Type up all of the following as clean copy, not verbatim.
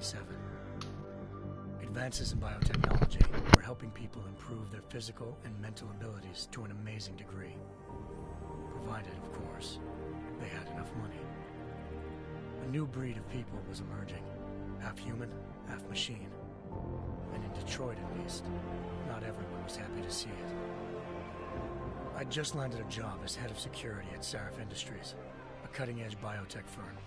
1997. Advances in biotechnology were helping people improve their physical and mental abilities to an amazing degree. Provided, of course, they had enough money. A new breed of people was emerging, half human, half machine. And in Detroit, at least, not everyone was happy to see it. I'd just landed a job as head of security at Sarif Industries, a cutting-edge biotech firm.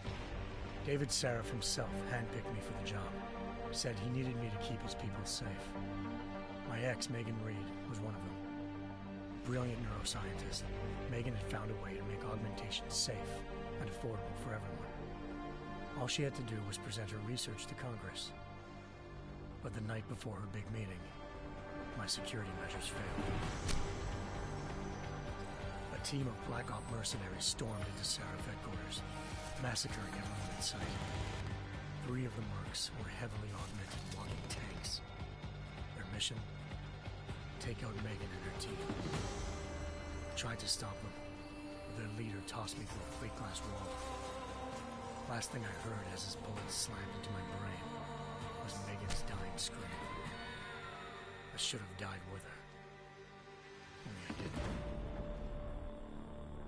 David Sarif himself handpicked me for the job, said he needed me to keep his people safe. My ex, Megan Reed, was one of them. Brilliant neuroscientist, Megan had found a way to make augmentation safe and affordable for everyone. All she had to do was present her research to Congress. But the night before her big meeting, my security measures failed. A team of Black Op mercenaries stormed into Sarif headquarters, massacring everyone in sight. 3 of the mercs were heavily augmented walking tanks. Their mission? Take out Megan and her team. I tried to stop them, but their leader tossed me through a plate glass wall. Last thing I heard as his bullets slammed into my brain was Megan's dying scream. I should have died with her. Only I didn't.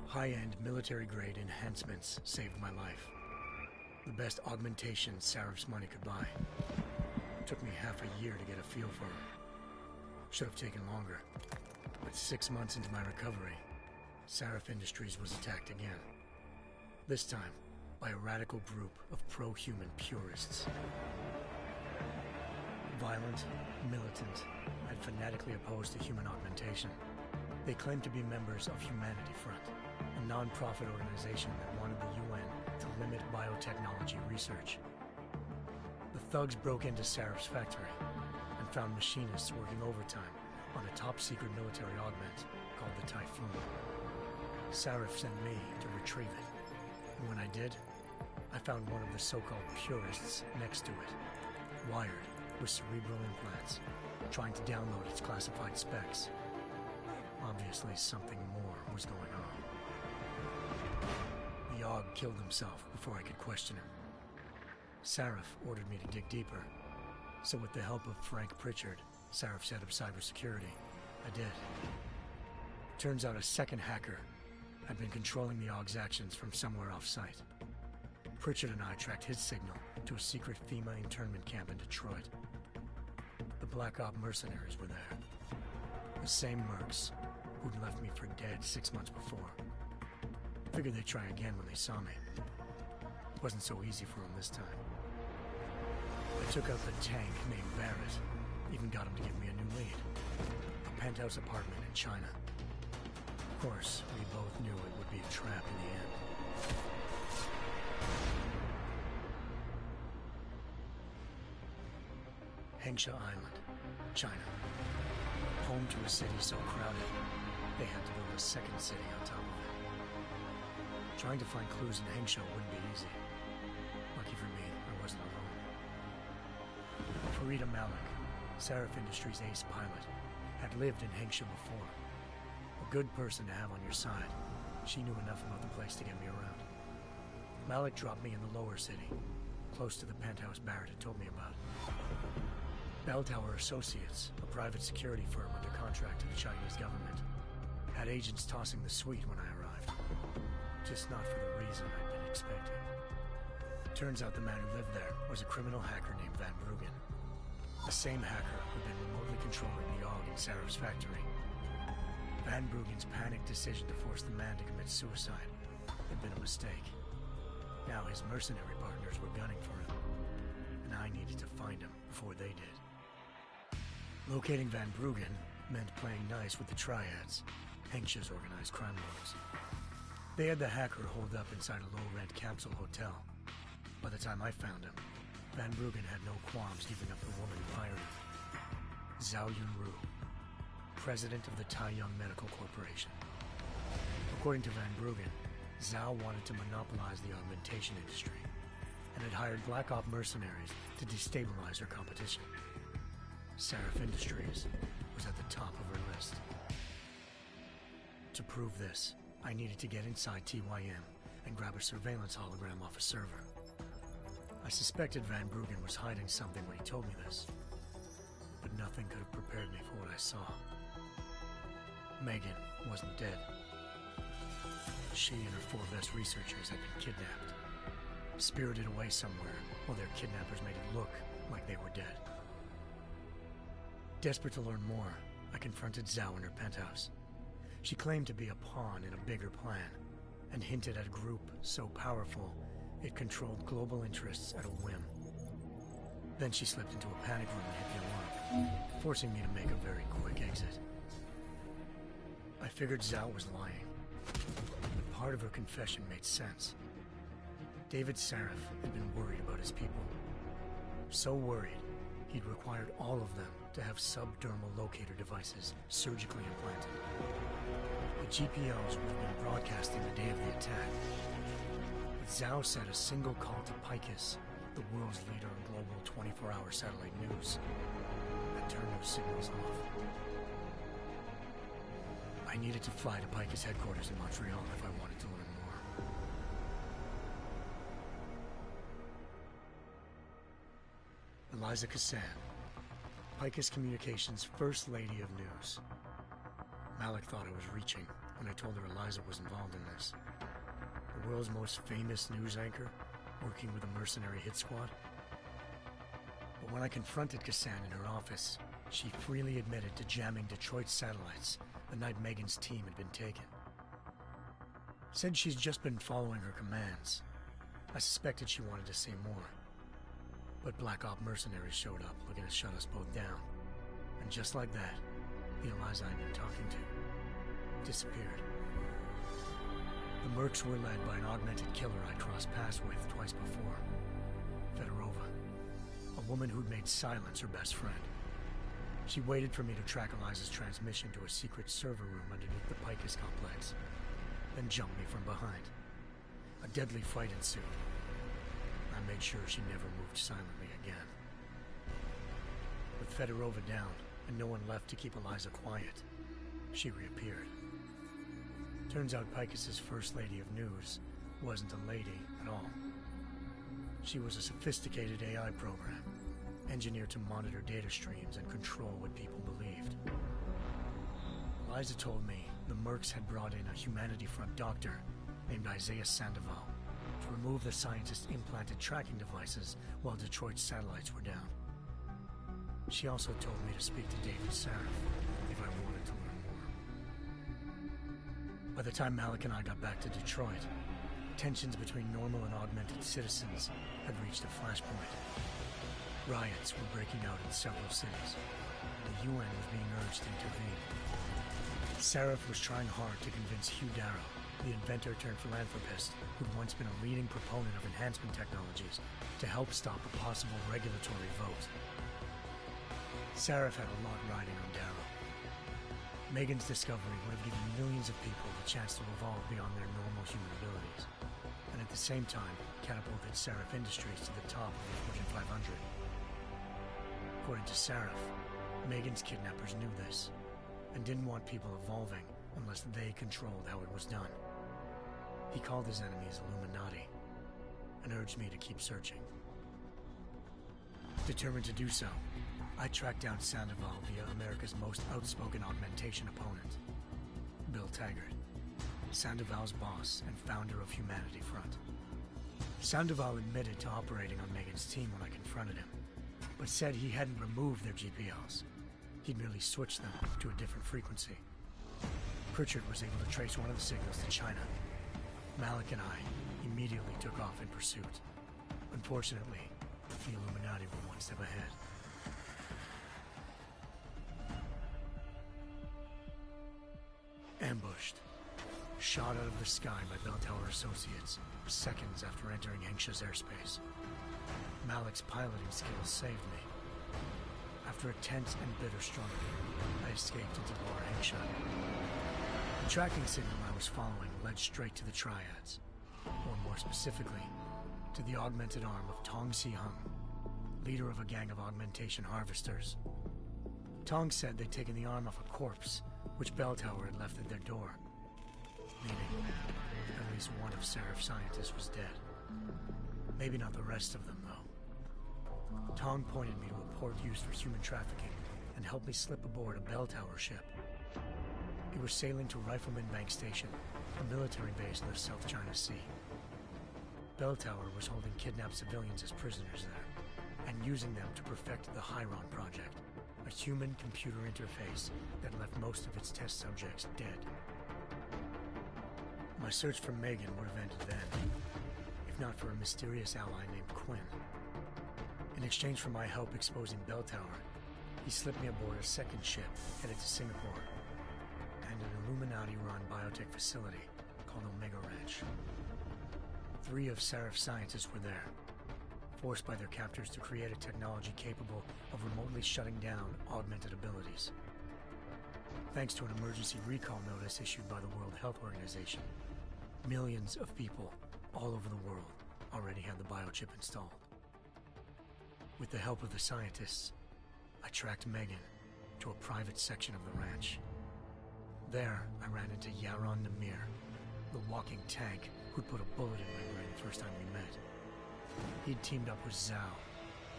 High-end military-grade enhancements saved my life. The best augmentation Sarif's money could buy. It took me half a year to get a feel for her. Should have taken longer. But 6 months into my recovery, Sarif Industries was attacked again. This time, by a radical group of pro-human purists. Violent, militant, and fanatically opposed to human augmentation. They claimed to be members of Humanity Front, a non-profit organization that wanted the UN to limit biotechnology research. The thugs broke into Sarif's factory and found machinists working overtime on a top-secret military augment called the Typhoon. Sarif sent me to retrieve it, and when I did, I found one of the so-called purists next to it, wired with cerebral implants, trying to download its classified specs. Obviously, something more was going on. The Aug killed himself before I could question him. Sarif ordered me to dig deeper, so with the help of Frank Pritchard, Sarif's head of cybersecurity, I did. Turns out a second hacker had been controlling the Aug's actions from somewhere off-site. Pritchard and I tracked his signal to a secret FEMA internment camp in Detroit. The Black Op mercenaries were there. The same mercs who'd left me for dead 6 months before. Figured they'd try again when they saw me. It wasn't so easy for them this time. I took out the tank named Barrett, even got him to give me a new lead. A penthouse apartment in China. Of course, we both knew it would be a trap in the end. Hengsha Island, China. Home to a city so crowded, they had to build a second city on top of it. Trying to find clues in Hengsha wouldn't be easy. Lucky for me, I wasn't alone. Farida Malik, Sarif Industries' ace pilot, had lived in Hengsha before. A good person to have on your side. She knew enough about the place to get me around. Malik dropped me in the lower city, close to the penthouse Barrett had told me about. Bell Tower Associates, a private security firm under contract to the Chinese government, had agents tossing the suite when I arrived. Just not for the reason I'd been expecting. Turns out the man who lived there was a criminal hacker named Van Bruggen. The same hacker who'd been remotely controlling the Aug in Sarif's factory. Van Bruggen's panicked decision to force the man to commit suicide had been a mistake. Now his mercenary partners were gunning for him, and I needed to find him before they did. Locating Van Bruggen meant playing nice with the Triads, Hengsha's organized crime lords. They had the hacker holed up inside a low-rent capsule hotel. By the time I found him, Van Bruggen had no qualms giving up the woman who hired him. Zhao Yunru, president of the Taiyang Medical Corporation. According to Van Bruggen, Zhao wanted to monopolize the augmentation industry and had hired Black Op mercenaries to destabilize her competition. Sarif Industries was at the top of her list. To prove this, I needed to get inside TYM and grab a surveillance hologram off a server. I suspected Van Bruggen was hiding something when he told me this, but nothing could have prepared me for what I saw. Megan wasn't dead. She and her 4 best researchers had been kidnapped, spirited away somewhere while their kidnappers made it look like they were dead. Desperate to learn more, I confronted Zhao in her penthouse. She claimed to be a pawn in a bigger plan, and hinted at a group so powerful it controlled global interests at a whim. Then she slipped into a panic room and hit the alarm, forcing me to make a very quick exit. I figured Zhao was lying, but part of her confession made sense. David Sarif had been worried about his people. So worried, he'd required all of them to have subdermal locator devices surgically implanted. The GPLs would have been broadcasting the day of the attack. But Zhao said a single call to Picus, the world's leader in global 24-hour satellite news, had turned those signals off. I needed to fly to Picus headquarters in Montreal if I wanted to learn more. Eliza Cassan, Picus Communications' First Lady of News. Malik thought I was reaching when I told her Eliza was involved in this. The world's most famous news anchor, working with a mercenary hit squad. But when I confronted Cassan in her office, she freely admitted to jamming Detroit's satellites the night Megan's team had been taken. Said she's just been following her commands. I suspected she wanted to say more. But Black Op mercenaries showed up looking to shut us both down. And just like that, the Eliza I'd been talking to disappeared. The Mercs were led by an augmented killer I crossed paths with twice before. Fedorova, a woman who'd made silence her best friend. She waited for me to track Eliza's transmission to a secret server room underneath the Picus complex, then jumped me from behind. A deadly fight ensued. I made sure she never moved silently again. With Fedorova down, and no one left to keep Eliza quiet, she reappeared. Turns out Picus's First Lady of News wasn't a lady at all. She was a sophisticated AI program, engineered to monitor data streams and control what people believed. Eliza told me the Mercs had brought in a Humanity Front doctor named Isaiah Sandoval to remove the scientist's implanted tracking devices while Detroit's satellites were down. She also told me to speak to David Sarif if I wanted to learn more. By the time Malik and I got back to Detroit, tensions between normal and augmented citizens had reached a flashpoint. Riots were breaking out in several cities. The UN was being urged to intervene. Sarif was trying hard to convince Hugh Darrow, the inventor-turned-philanthropist who'd once been a leading proponent of enhancement technologies, to help stop a possible regulatory vote. Sarif had a lot riding on Darrow. Megan's discovery would have given millions of people the chance to evolve beyond their normal human abilities, and at the same time catapulted Sarif Industries to the top of the Fortune 500. According to Sarif, Megan's kidnappers knew this, and didn't want people evolving unless they controlled how it was done. He called his enemies Illuminati, and urged me to keep searching. Determined to do so, I tracked down Sandoval via America's most outspoken augmentation opponent, Bill Taggart, Sandoval's boss and founder of Humanity Front. Sandoval admitted to operating on Megan's team when I confronted him, but said he hadn't removed their GPLs. He'd merely switched them to a different frequency. Pritchard was able to trace one of the signals to China. Malik and I immediately took off in pursuit. Unfortunately, the Illuminati were one step ahead. Ambushed. Shot out of the sky by Bell Tower Associates seconds after entering Hengsha's airspace. Malik's piloting skills saved me. After a tense and bitter struggle, I escaped into Lower Hengsha. The tracking signal I was following led straight to the Triads, or more specifically, to the augmented arm of Tong Si-hung, leader of a gang of augmentation harvesters. Tong said they'd taken the arm off a corpse, which Bell Tower had left at their door, meaning at least one of Sarif's scientists was dead. Maybe not the rest of them, though. Tong pointed me to a port used for human trafficking and helped me slip aboard a bell tower ship. It was sailing to Rifleman Bank Station, a military base in the South China Sea. Bell Tower was holding kidnapped civilians as prisoners there, and using them to perfect the Hyron Project, a human-computer interface that left most of its test subjects dead. My search for Megan would have ended then, if not for a mysterious ally named Quinn. In exchange for my help exposing Bell Tower, he slipped me aboard a second ship headed to Singapore, and an Illuminati-run biotech facility called Omega Ranch. 3 of Seraph's scientists were there, forced by their captors to create a technology capable of remotely shutting down augmented abilities. Thanks to an emergency recall notice issued by the World Health Organization, millions of people all over the world already had the biochip installed. With the help of the scientists, I tracked Megan to a private section of the ranch. There, I ran into Yaron Namir, the walking tank who'd put a bullet in my brain the first time we met. He'd teamed up with Zhao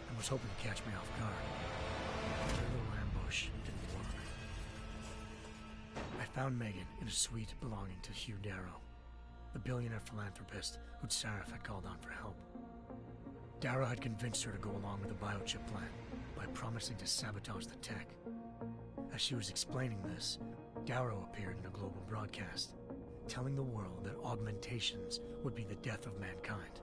and was hoping to catch me off guard. But their little ambush didn't work. I found Megan in a suite belonging to Hugh Darrow, the billionaire philanthropist who'd Seraph had called on for help. Darrow had convinced her to go along with the biochip plan by promising to sabotage the tech. As she was explaining this, Darrow appeared in a global broadcast, telling the world that augmentations would be the death of mankind.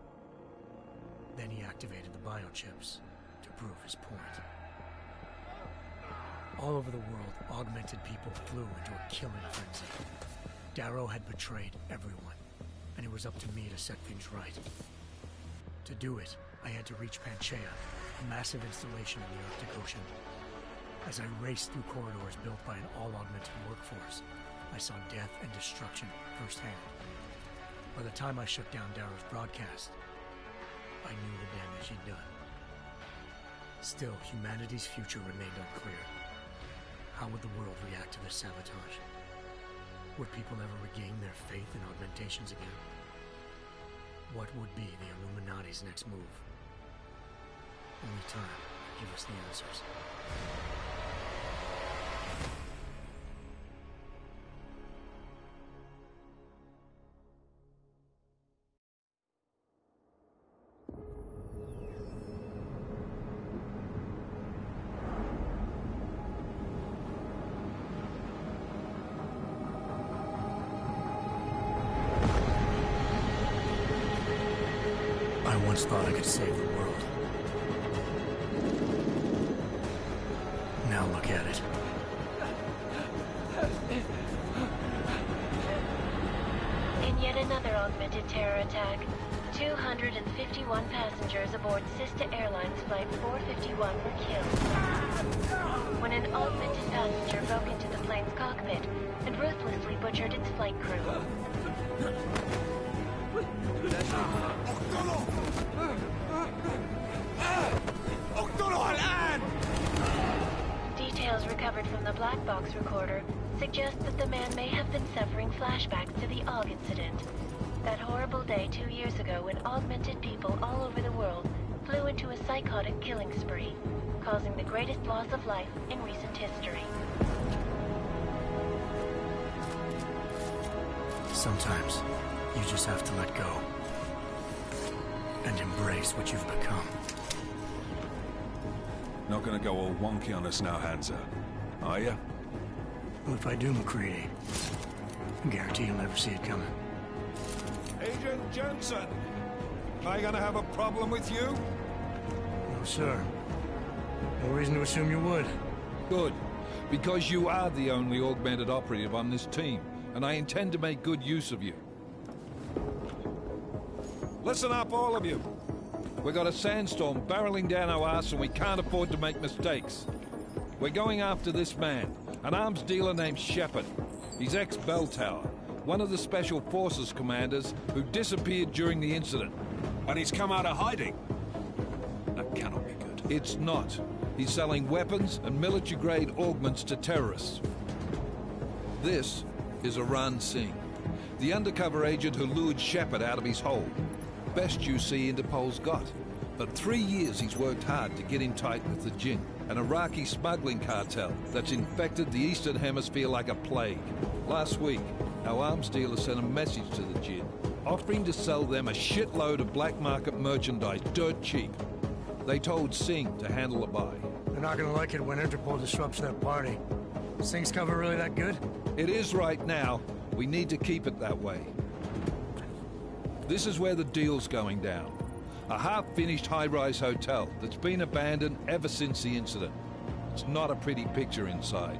Then he activated the biochips to prove his point. All over the world, augmented people flew into a killing frenzy. Darrow had betrayed everyone, and it was up to me to set things right. To do it, I had to reach Panchaea, a massive installation in the Arctic Ocean. As I raced through corridors built by an all-augmented workforce, I saw death and destruction firsthand. By the time I shut down Darrow's broadcast, I knew the damage he'd done. Still, humanity's future remained unclear. How would the world react to this sabotage? Would people ever regain their faith in augmentations again? What would be the Illuminati's next move? Only time will give us the answers. I once thought I could save the world. Now look at it. In yet another augmented terror attack, 251 passengers aboard sister airlines Flight 451 were killed when an augmented passenger broke into the plane's cockpit and ruthlessly butchered its flight crew. Details recovered from the black box recorder suggest that the man may have been suffering flashbacks to the AUG incident. That horrible day 2 years ago when augmented people all over the world flew into a psychotic killing spree, causing the greatest loss of life in recent history. Sometimes you just have to let go and embrace what you've become. Not gonna go all wonky on us now, Hansa, are you? Well, if I do, McCready, I guarantee you'll never see it coming. Agent Jensen! Am I gonna have a problem with you? No, sir. No reason to assume you would. Good. Because you are the only augmented operative on this team, and I intend to make good use of you. Listen up, all of you. We got a sandstorm barreling down our arse and we can't afford to make mistakes. We're going after this man, an arms dealer named Shepard. He's ex-Bell Tower, one of the Special Forces commanders who disappeared during the incident. And he's come out of hiding. That cannot be good. It's not. He's selling weapons and military-grade augments to terrorists. This is Aran Singh, the undercover agent who lured Shepard out of his hole. Best you see Interpol's got. For 3 years he's worked hard to get in tight with the Jinn, an Iraqi smuggling cartel that's infected the Eastern Hemisphere like a plague. Last week, our arms dealer sent a message to the Jinn, offering to sell them a shitload of black market merchandise dirt cheap. They told Singh to handle the buy. They're not gonna like it when Interpol disrupts their party. Singh's cover really that good? It is right now. We need to keep it that way. This is where the deal's going down. A half-finished high-rise hotel that's been abandoned ever since the incident. It's not a pretty picture inside.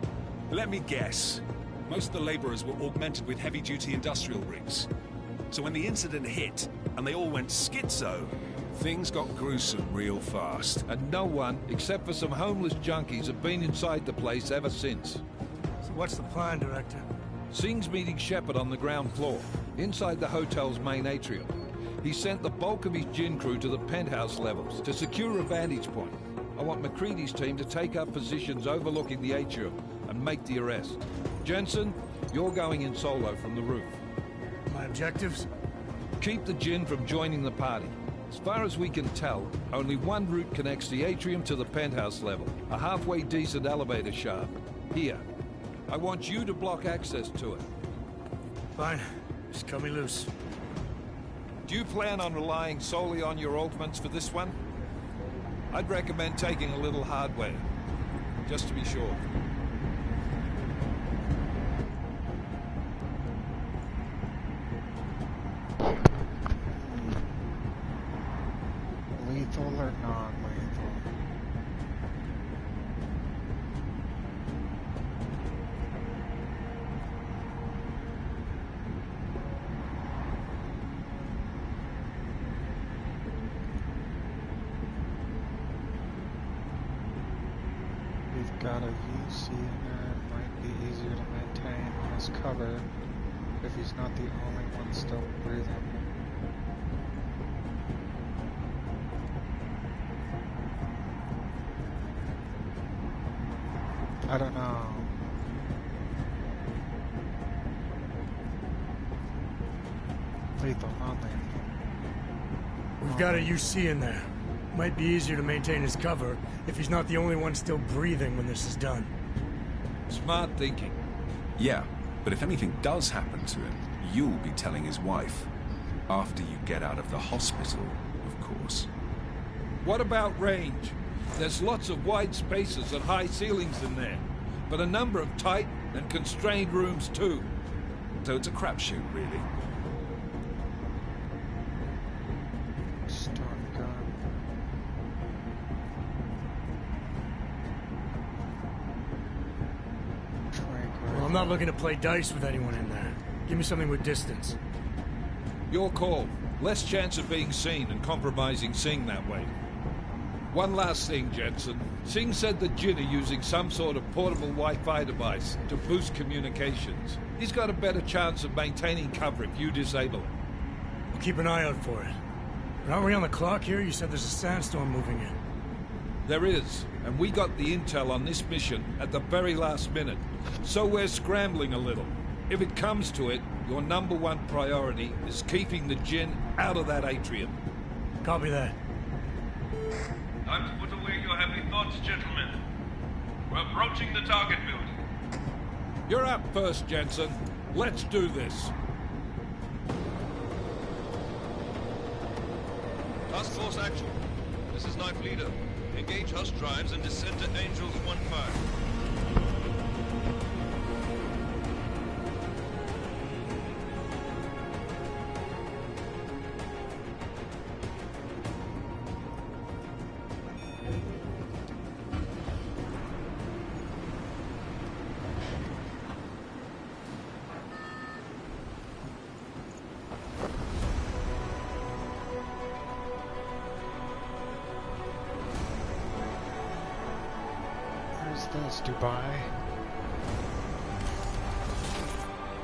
Let me guess. Most of the laborers were augmented with heavy-duty industrial rigs. So when the incident hit, and they all went schizo, things got gruesome real fast. And no one, except for some homeless junkies, have been inside the place ever since. So what's the plan, Director? Singh's meeting Shepard on the ground floor, inside the hotel's main atrium. He sent the bulk of his Jinn crew to the penthouse levels to secure a vantage point. I want McCready's team to take up positions overlooking the atrium and make the arrest. Jensen, you're going in solo from the roof. My objectives? Keep the Jinn from joining the party. As far as we can tell, only one route connects the atrium to the penthouse level, a halfway decent elevator shaft. Here. I want you to block access to it. Fine. Just cut me loose. Do you plan on relying solely on your augments for this one? I'd recommend taking a little hardware, just to be sure. Lethal or non-lethal? We've got a UC in there. It might be easier to maintain his cover if he's not the only one still breathing. I don't know. Lethal, non-lethal. We've got a UC in there. Might be easier to maintain his cover if he's not the only one still breathing when this is done. Smart thinking. Yeah, but if anything does happen to him, you'll be telling his wife. After you get out of the hospital, of course. What about range? There's lots of wide spaces and high ceilings in there, but a number of tight and constrained rooms too. So it's a crapshoot, really. Storm gun. Well, I'm not looking to play dice with anyone in there. Give me something with distance. Your call. Less chance of being seen and compromising Singh that way. One last thing, Jensen. Singh said the Jinn are using some sort of portable Wi-Fi device to boost communications. He's got a better chance of maintaining cover if you disable it. We'll keep an eye out for it. But aren't we on the clock here? You said there's a sandstorm moving in. There is, and we got the intel on this mission at the very last minute. So we're scrambling a little. If it comes to it, your #1 priority is keeping the Jinn out of that atrium. Copy that. Time to put away your heavy thoughts, gentlemen. We're approaching the target building. You're up first, Jensen. Let's do this. Task Force action. This is Knife Leader. Engage Hush drives and descend to Angels 1-5. Where's this? Dubai?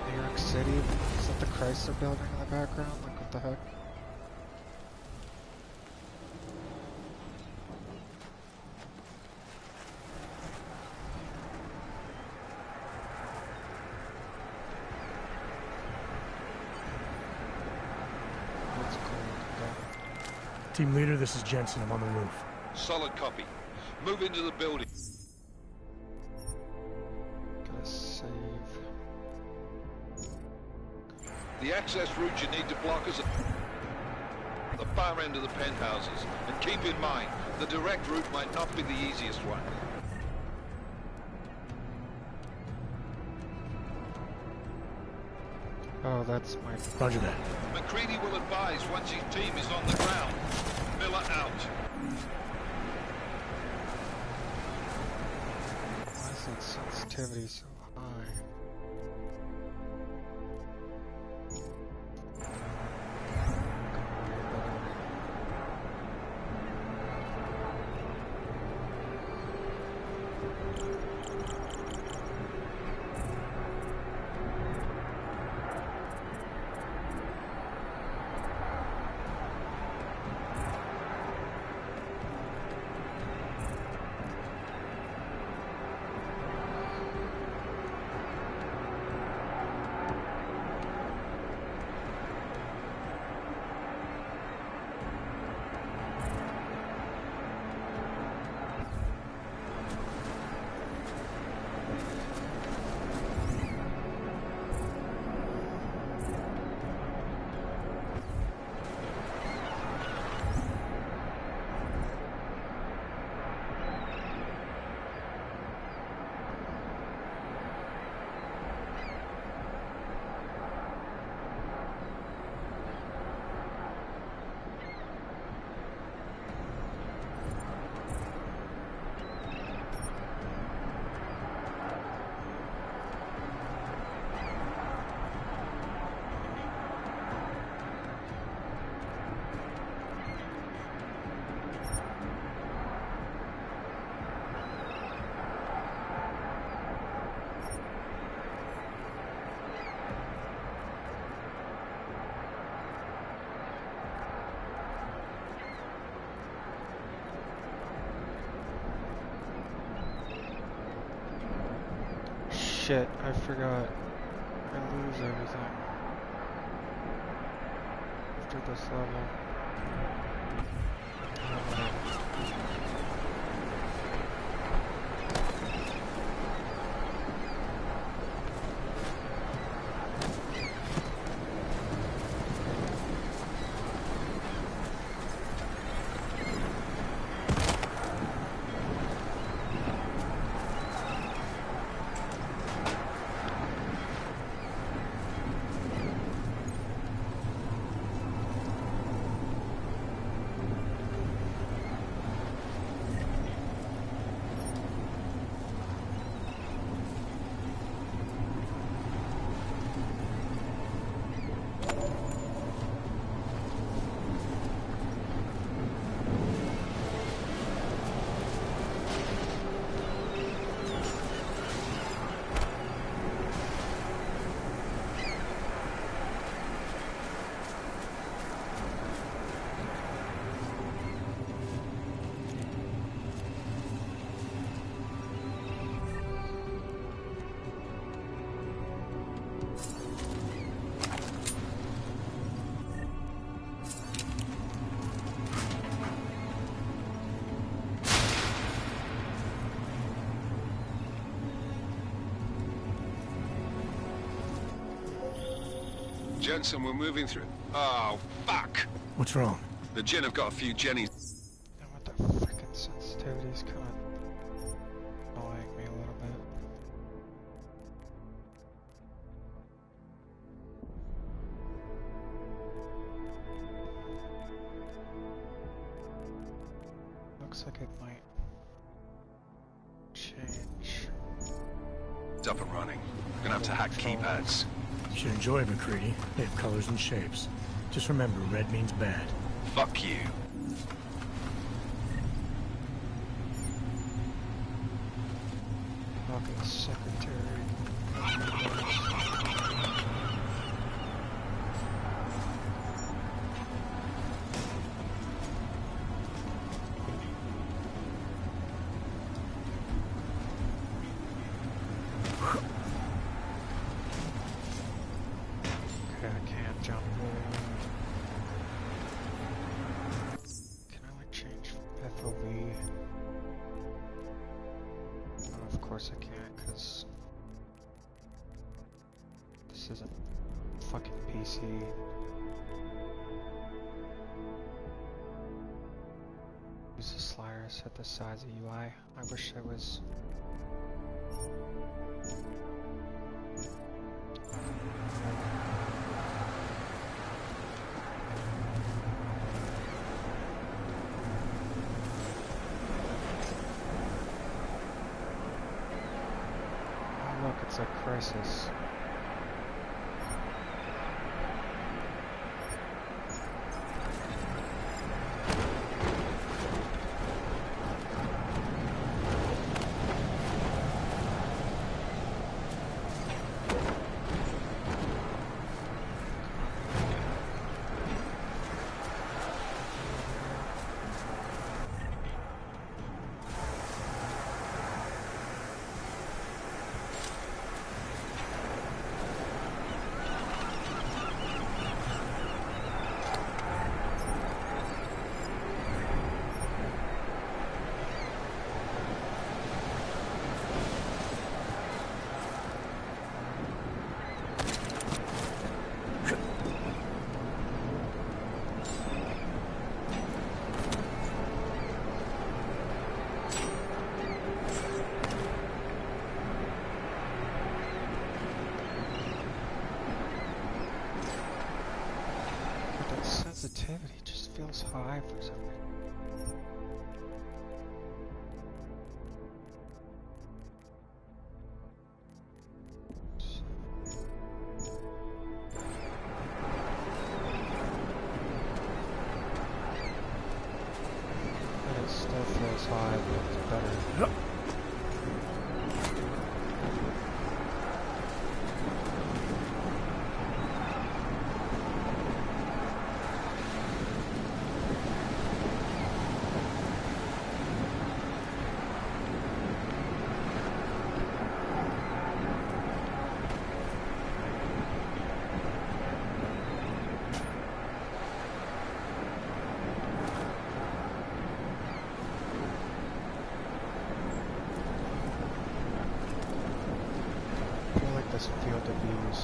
New York City? Is that the Chrysler building in the background? Like, what the heck? Team leader, this is Jensen. I'm on the roof. Solid copy. Move into the building. Gotta save. The access route you need to block is at the far end of the penthouses. And keep in mind, the direct route might not be the easiest one. Oh, that's my... Roger that. McCready will advise once his team is on the ground. Miller out. Why is that sensitivity so high? Shit, I forgot. I lose everything after this level. Jensen, we're moving through. Oh, fuck! What's wrong? The Jinn have got a few Jennies. And what the frickin' sensitivity's kind of annoying me a little bit. Looks like it might change. It's up and running. We're gonna have to hack keypads. You should enjoy McCready. They have colors and shapes. Just remember, red means bad. Fuck you. Fucking secretary. course I can't, because this isn't fucking PC. Use the sliders at the size of UI. I wish I was... Oh look, it's a crisis. Sensitivity just feels high for some reason. But it still feels high, but it's better. This field of view is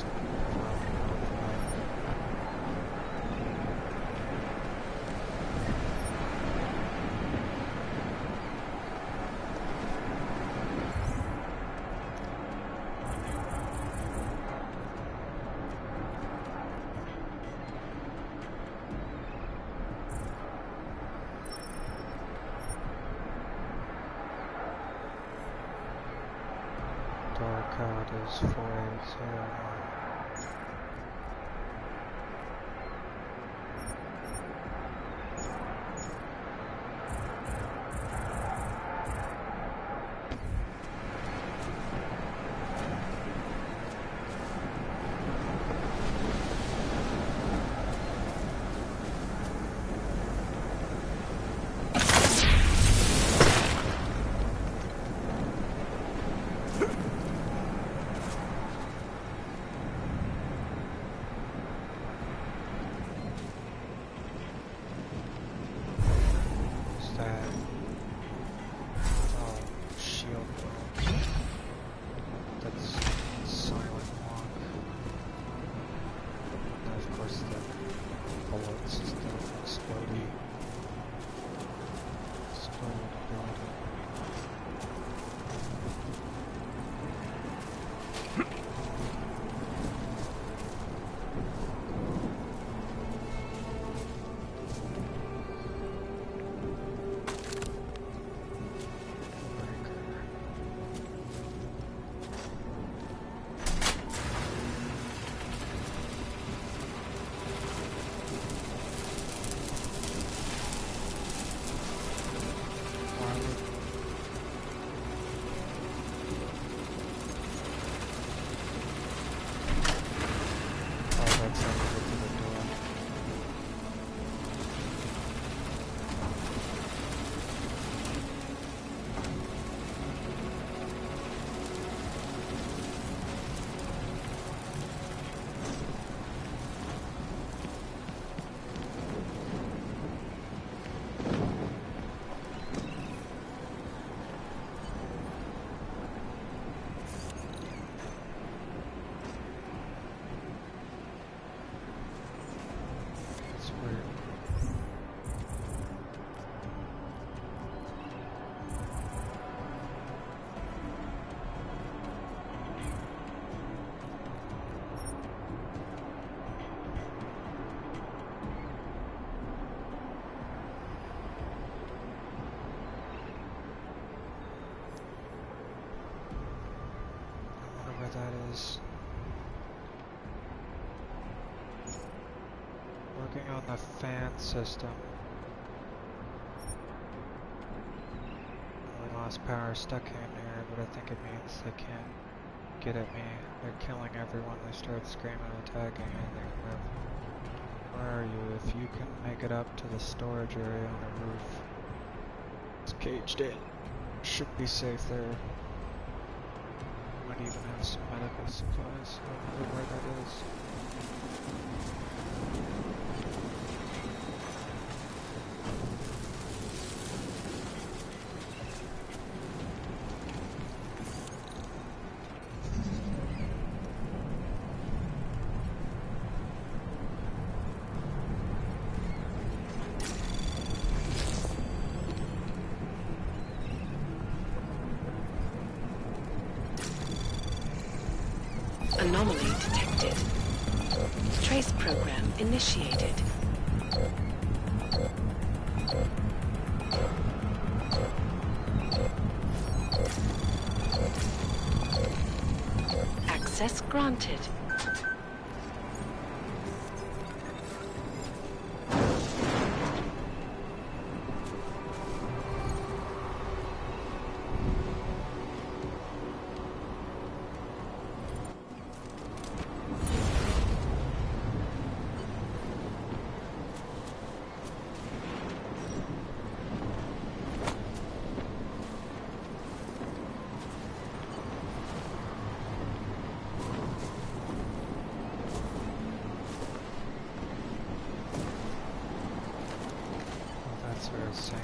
door code is 4801. on the fan system. We lost power, stuck in here, but I think it means they can't get at me. They're killing everyone. They start screaming and attacking anything on the roof. Where are you? If you can make it up to the storage area on the roof. It's caged in. Should be safe there. Might even have some medical supplies. I don't know where that is. Anomaly detected. Trace program initiated. Access granted. That's what I was saying.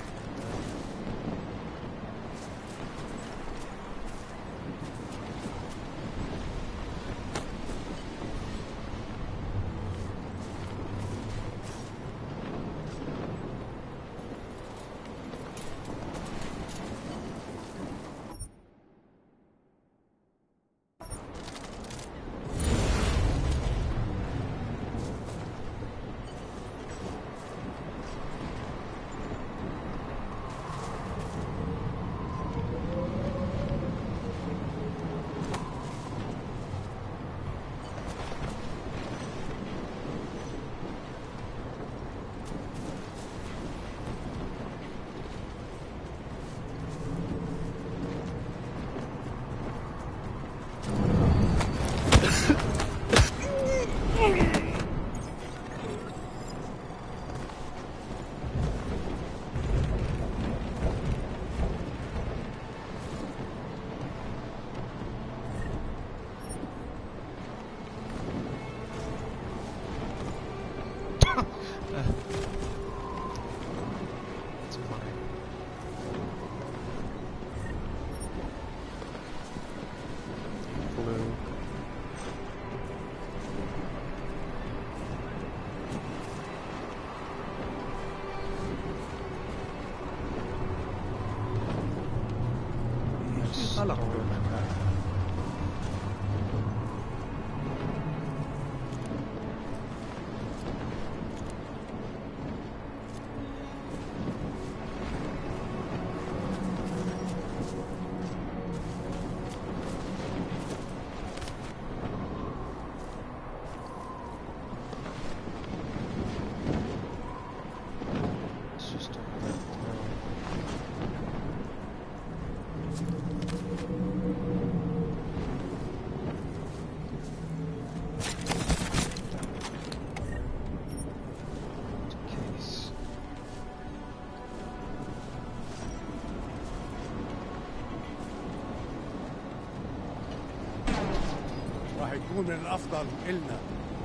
يكون من الأفضل إلنا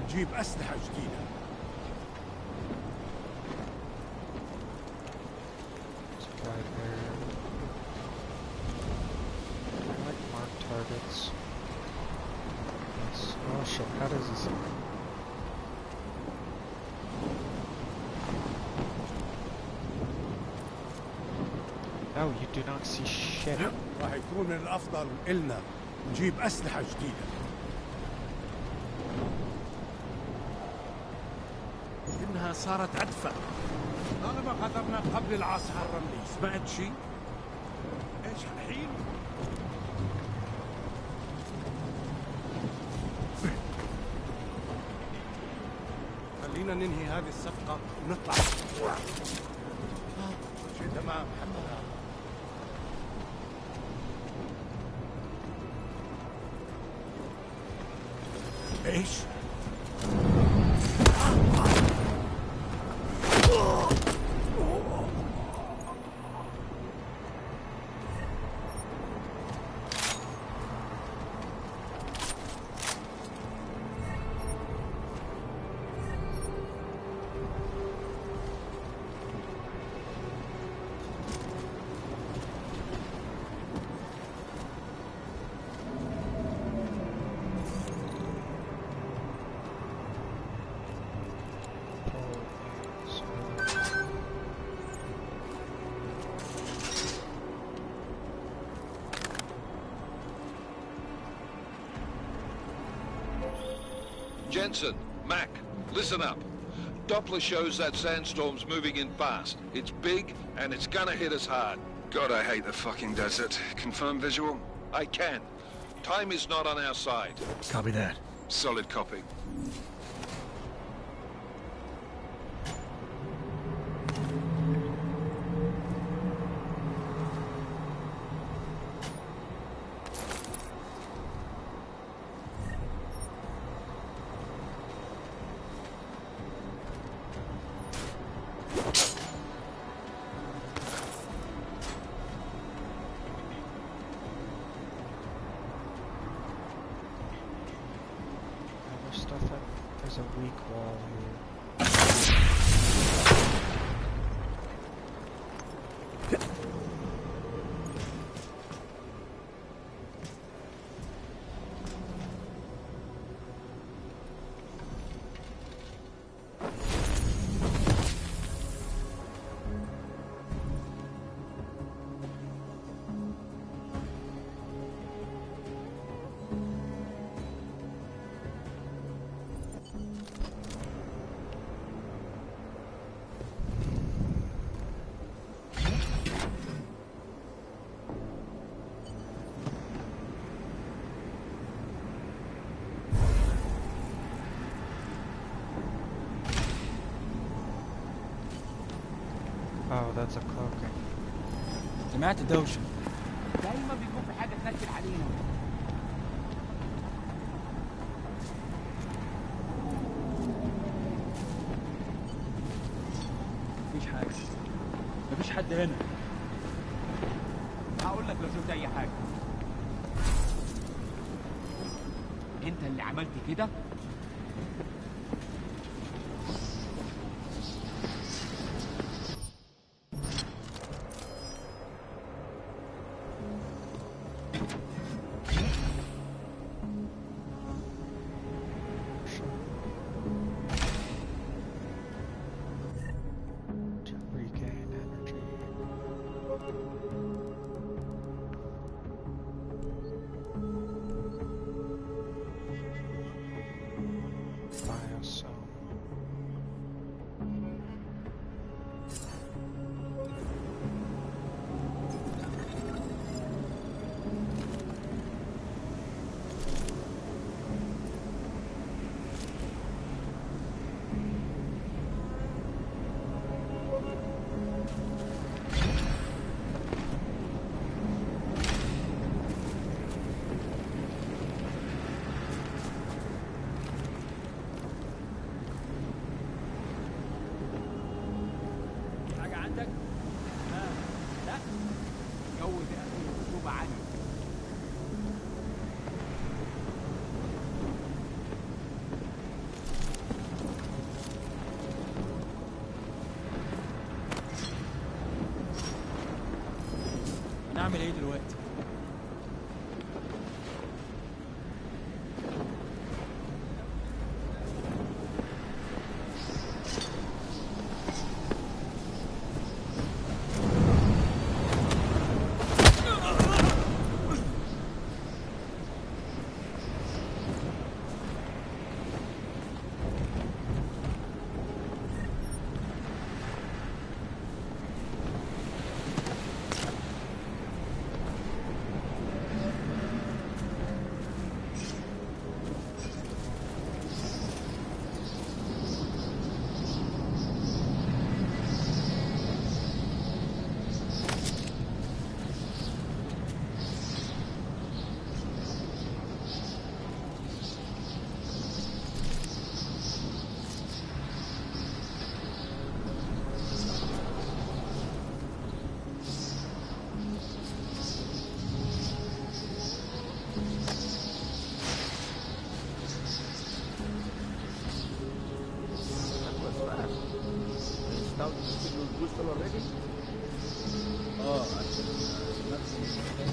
نجيب أسلحة جديدة. Targets. Yes. Oh shit, how does this... No, you do not see shit. راح يكون من الأفضل إلنا نجيب أسلحة جديدة. إنها صارت أدفع. طالما غادرنا قبل العصر الرملي، سمعت شيء؟ إيش الحين؟ خلينا ننهي هذه الصفقة ونطلع. شيء تمام محمد. ايش؟ Jensen, Mac, listen up. Doppler shows that sandstorm's moving in fast. It's big, and it's gonna hit us hard. God, I hate the fucking desert. Confirm visual? I can. Time is not on our side. Copy that. Solid copy. There's a weak wall here. Oh, that's a cloaking. سمعت دوشة. دايما بيكون في حاجة تنكد علينا. مفيش حاجة. مفيش حد هنا. هقول لك لو شفت أي حاجة. أنت اللي عملت كده؟ boosted already? اه عشان نفس المكان.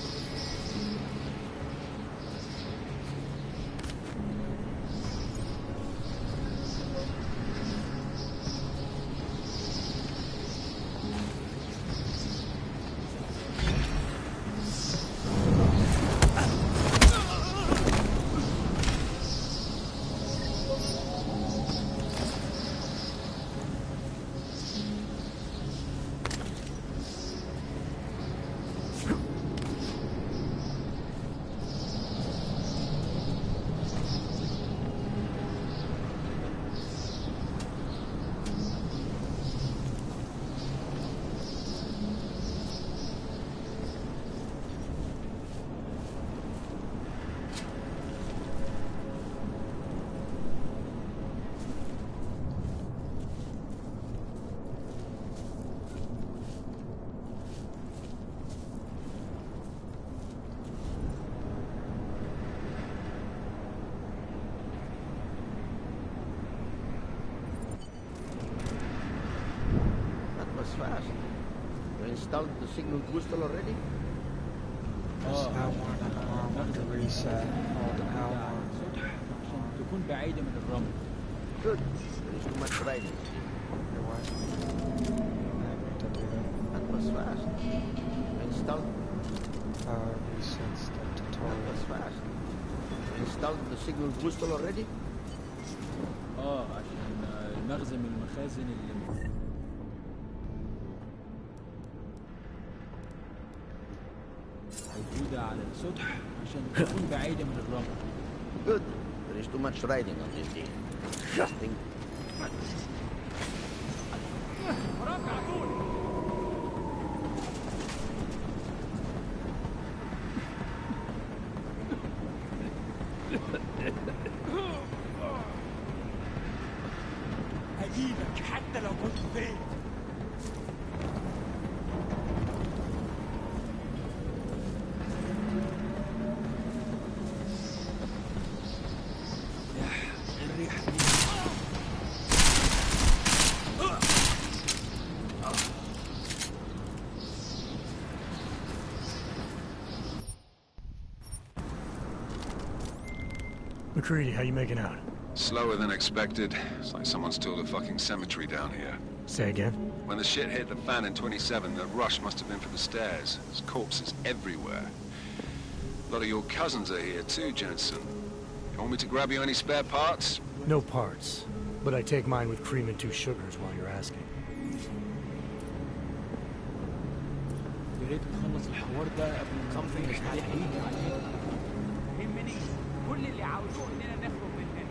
Fast. You installed the signal booster already? Press L1 and R1 to reset. Hold L1. عشان تكون بعيدة من الرمل. Good. There is too much riding. Your what? I need to do that. That was fast. You installed... Resets the That tutorial. was fast. You installed the signal booster already? عشان المخزن من المخازن اللي موجودة على السطح عشان تكون بعيدة من الرمل. Good. There is too much riding on this day. Disgusting. هجيبك حتى لو كنت فين. McCready, how you making out? Slower than expected. It's like someone's tilled a fucking cemetery down here. Say again? When the shit hit the fan in 27, the rush must have been for the stairs. There's corpses everywhere. A lot of your cousins are here too, Jensen. You want me to grab you any spare parts? No parts. But I take mine with cream and 2 sugars while you're asking. يا ريت نخلص الحوار ده قبل ما Something is happening. يهمني كل اللي عاوزوه اننا نخرج من هنا.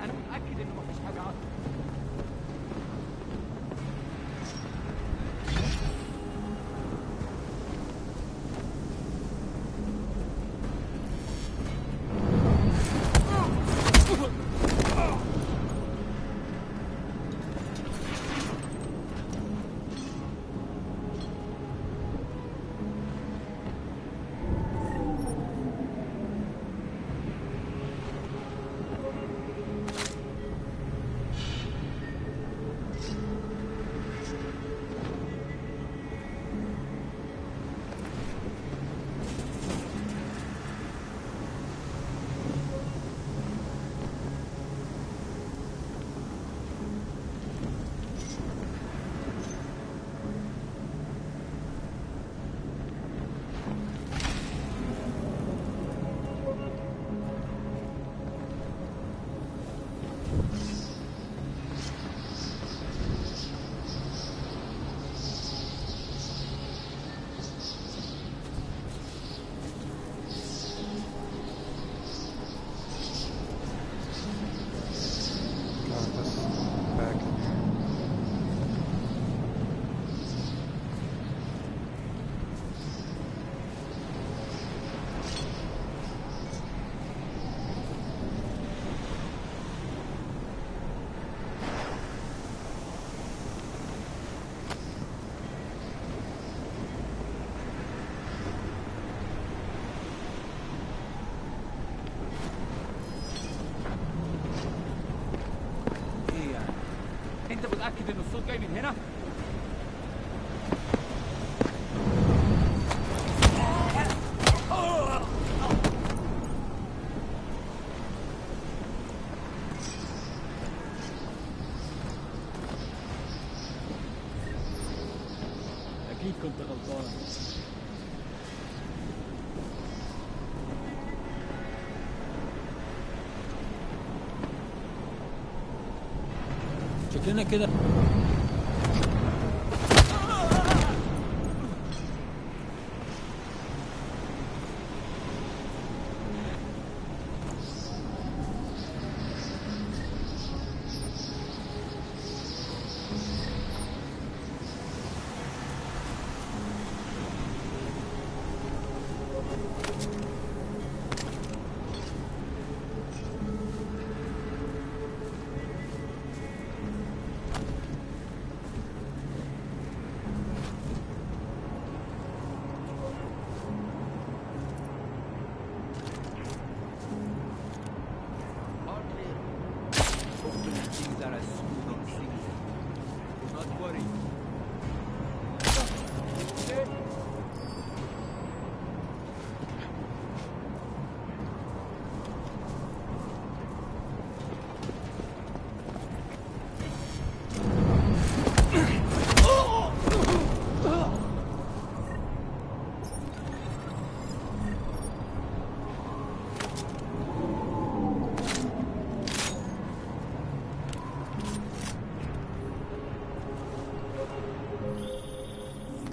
أنا متأكد إنه مفيش حاجة أكتر. جاي من هنا؟ أكيد كنت غلطان. شكلنا كده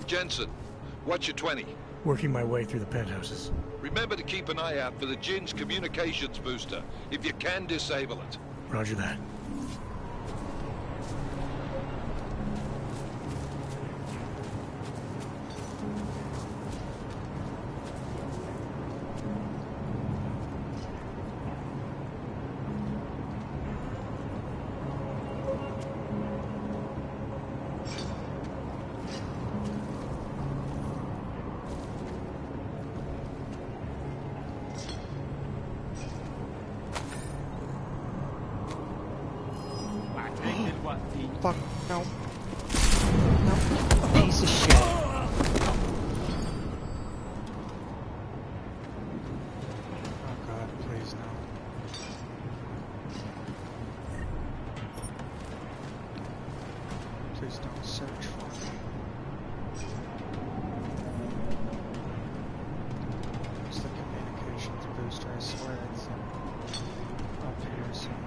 Jensen, what's your 20? Working my way through the penthouses. Remember to keep an eye out for the Jin's communications booster. If you can, disable it. Roger that. Fuck, no. No. Piece of shit. Oh god, please no. Please don't search for me. It's the communications booster, I swear it's up here somewhere.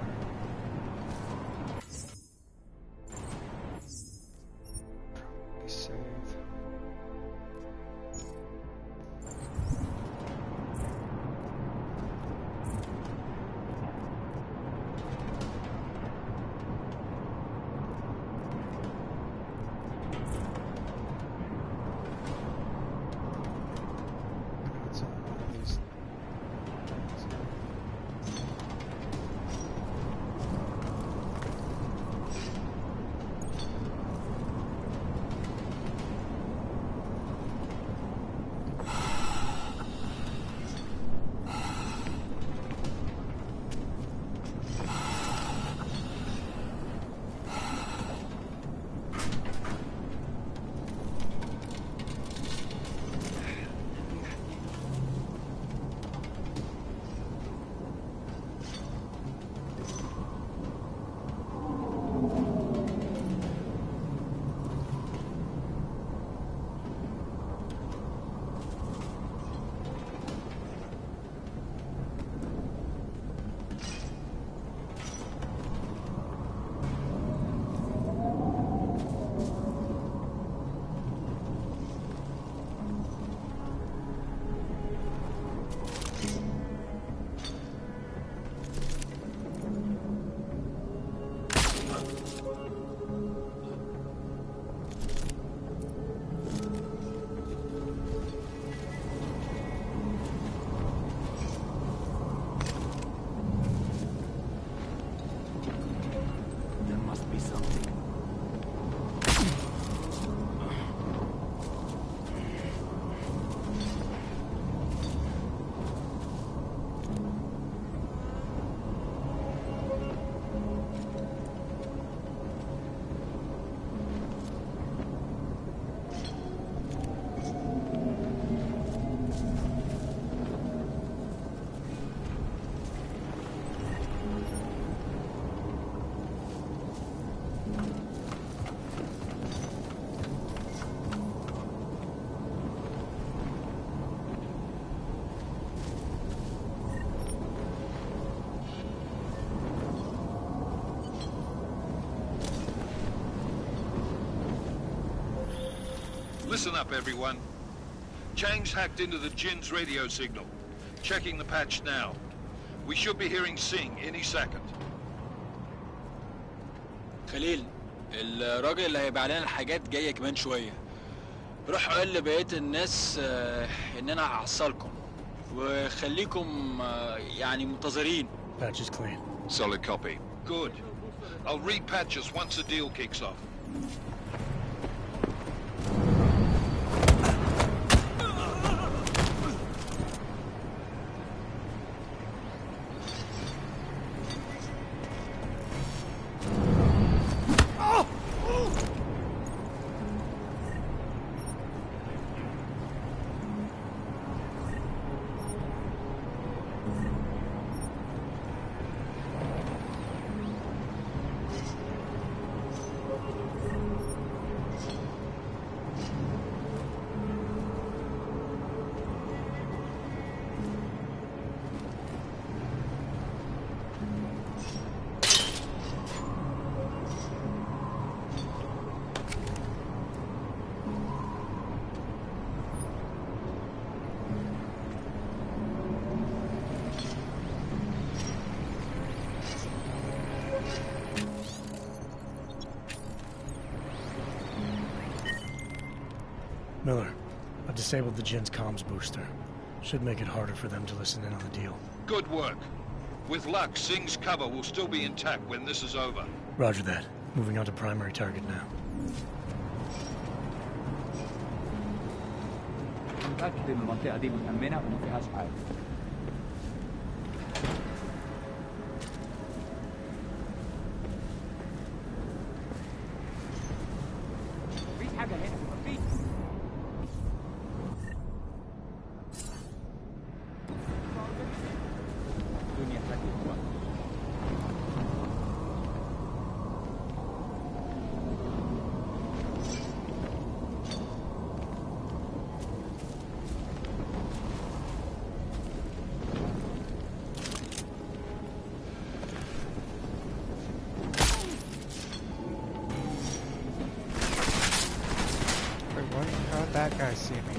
Listen up, everyone. Chang's hacked into the Jinn's radio signal. Checking the patch now. We should be hearing Singh any second. خليل، الراجل اللي هيبيع لنا الحاجات جاي كمان شويه. روح قول لبقيه الناس ان انا هحصلكم وخليكم يعني منتظرين. Patch is clean. Solid copy. Good. I'll repatch us once the deal kicks off. Miller, I've disabled the Jinn's comms booster. Should make it harder for them to listen in on the deal. Good work. With luck, Singh's cover will still be intact when this is over. Roger that. Moving on to primary target now. متأكد إن المنطقة دي مأمنة وما فيهاش حاجة. مفيش حاجة هنا، مفيش. الدنيا هادية دلوقتي. How'd that guy see me?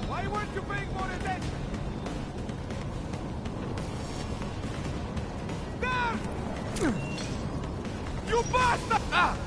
Why weren't you paying more attention? There! You bastard! Ah!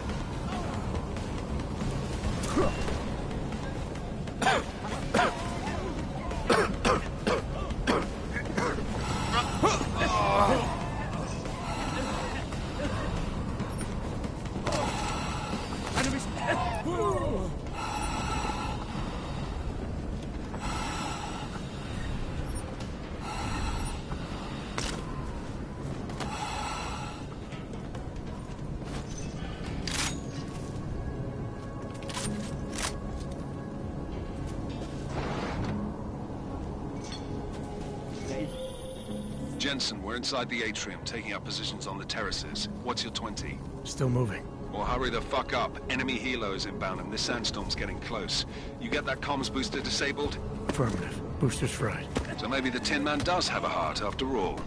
Jensen, we're inside the atrium, taking up positions on the terraces. What's your 20? Still moving. Well, hurry the fuck up. Enemy helos inbound and this sandstorm's getting close. You get that comms booster disabled? Affirmative. Booster's fried. So maybe the Tin Man does have a heart after all.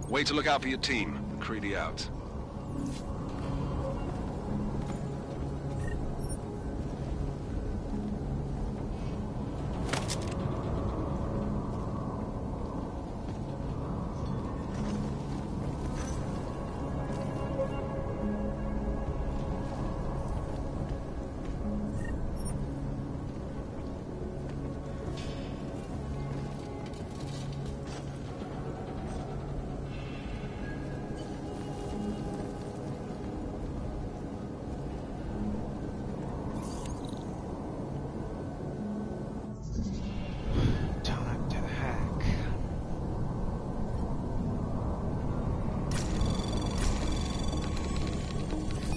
Way to look out for your team. Creedy out.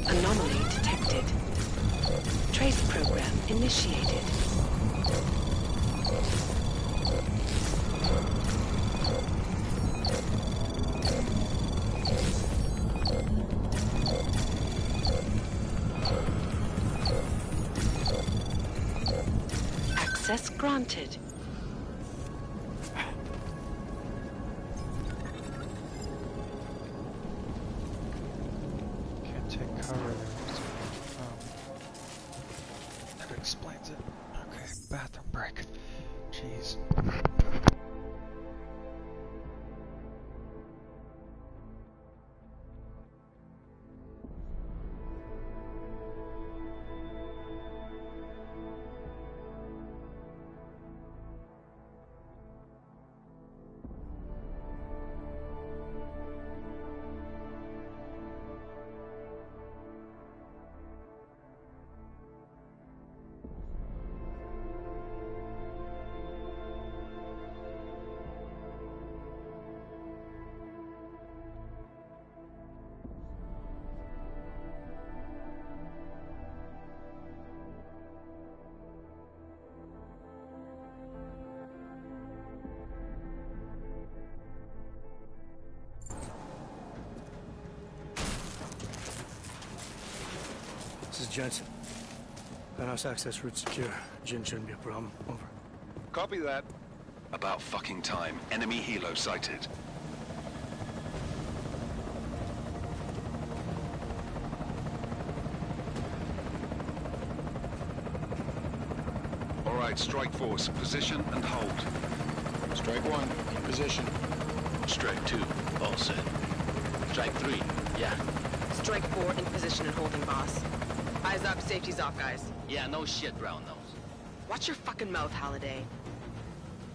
Anomaly detected. Trace program initiated. Access granted. Can't take cover there. That explains it. Okay, bathroom break. Jeez. This is Jensen. Penthouse access route secure. Jin shouldn't be a problem. Over. Copy that. About fucking time. Enemy helo sighted. All right, strike force. Position and hold. Strike 1, in position. Strike 2, all set. Strike 3, yeah. Strike 4, in position and holding, boss. Eyes up, safety's off, guys. Yeah, no shit, brown nose. Watch your fucking mouth, Halliday.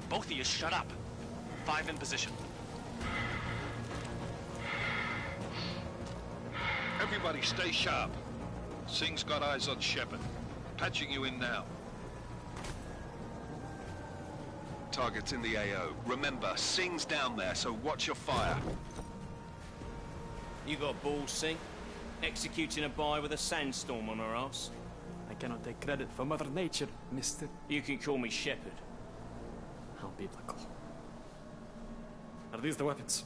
Both of you shut up. 5 in position. Everybody stay sharp. Singh's got eyes on Shepard. Patching you in now. Target's in the AO. Remember, Singh's down there, so watch your fire. You got balls, Singh? Executing a buy with a sandstorm on her ass? I cannot take credit for Mother Nature, mister. You can call me Shepard. How biblical. Are these the weapons?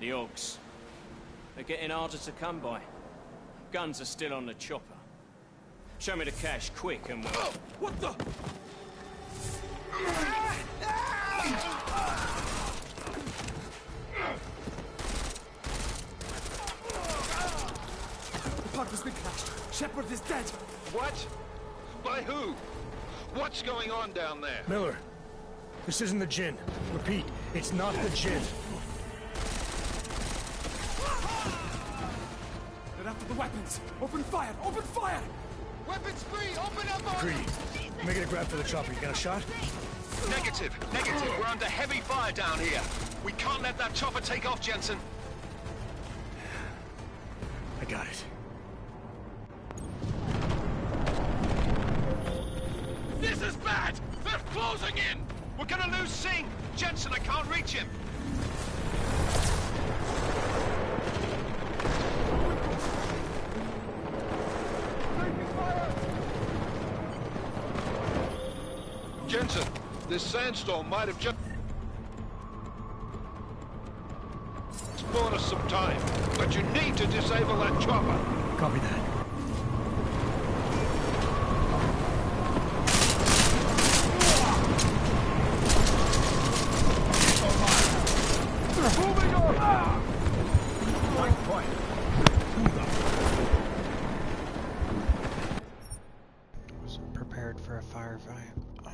The Ogs. They're getting harder to come by. Guns are still on the chopper. Show me the cash, quick, and we'll... Oh, what the? The park has been crashed. Shepard is dead. What? By who? What's going on down there? Miller, this isn't the Jinn. Repeat, it's not the Jinn. They're after the weapons. Open fire! Open fire! Weapons free! Open up! Greedy. Making a grab for the chopper. You got a shot? Negative. Negative. We're under heavy fire down here. We can't let that chopper take off, Jensen. I got it. This is bad! They're closing in! We're gonna lose Singh! Jensen, I can't reach him! Jensen, this sandstorm might have just bought us some time, but you need to disable that chopper. Copy that. Moving on! Point. I wasn't prepared for a firefight. I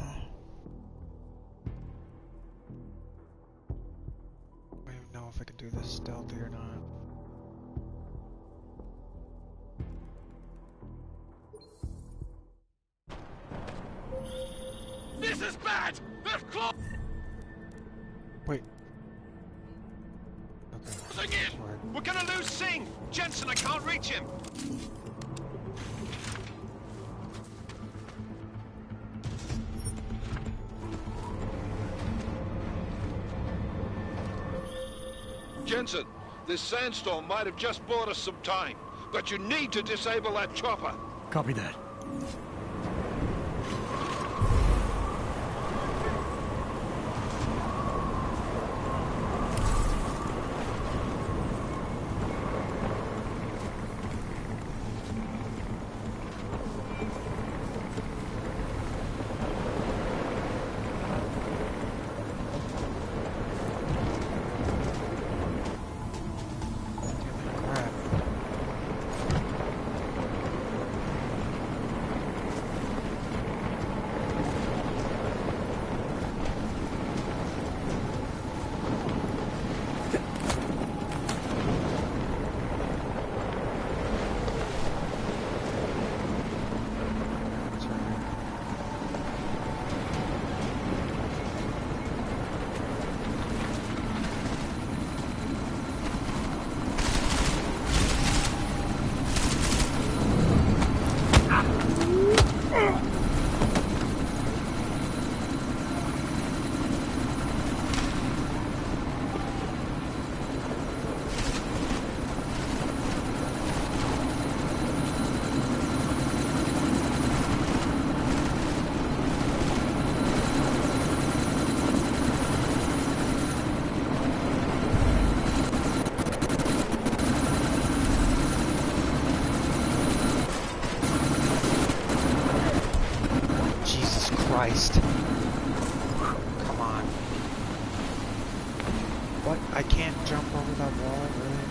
don't even know if I can do this stealthy or not. This is bad! They're close! Wait. Closing in! We're gonna lose Singh! Jensen, I can't reach him! Jensen, this sandstorm might have just bought us some time, but you need to disable that chopper. Copy that. Christ. Come on. What? I can't jump over that wall, really?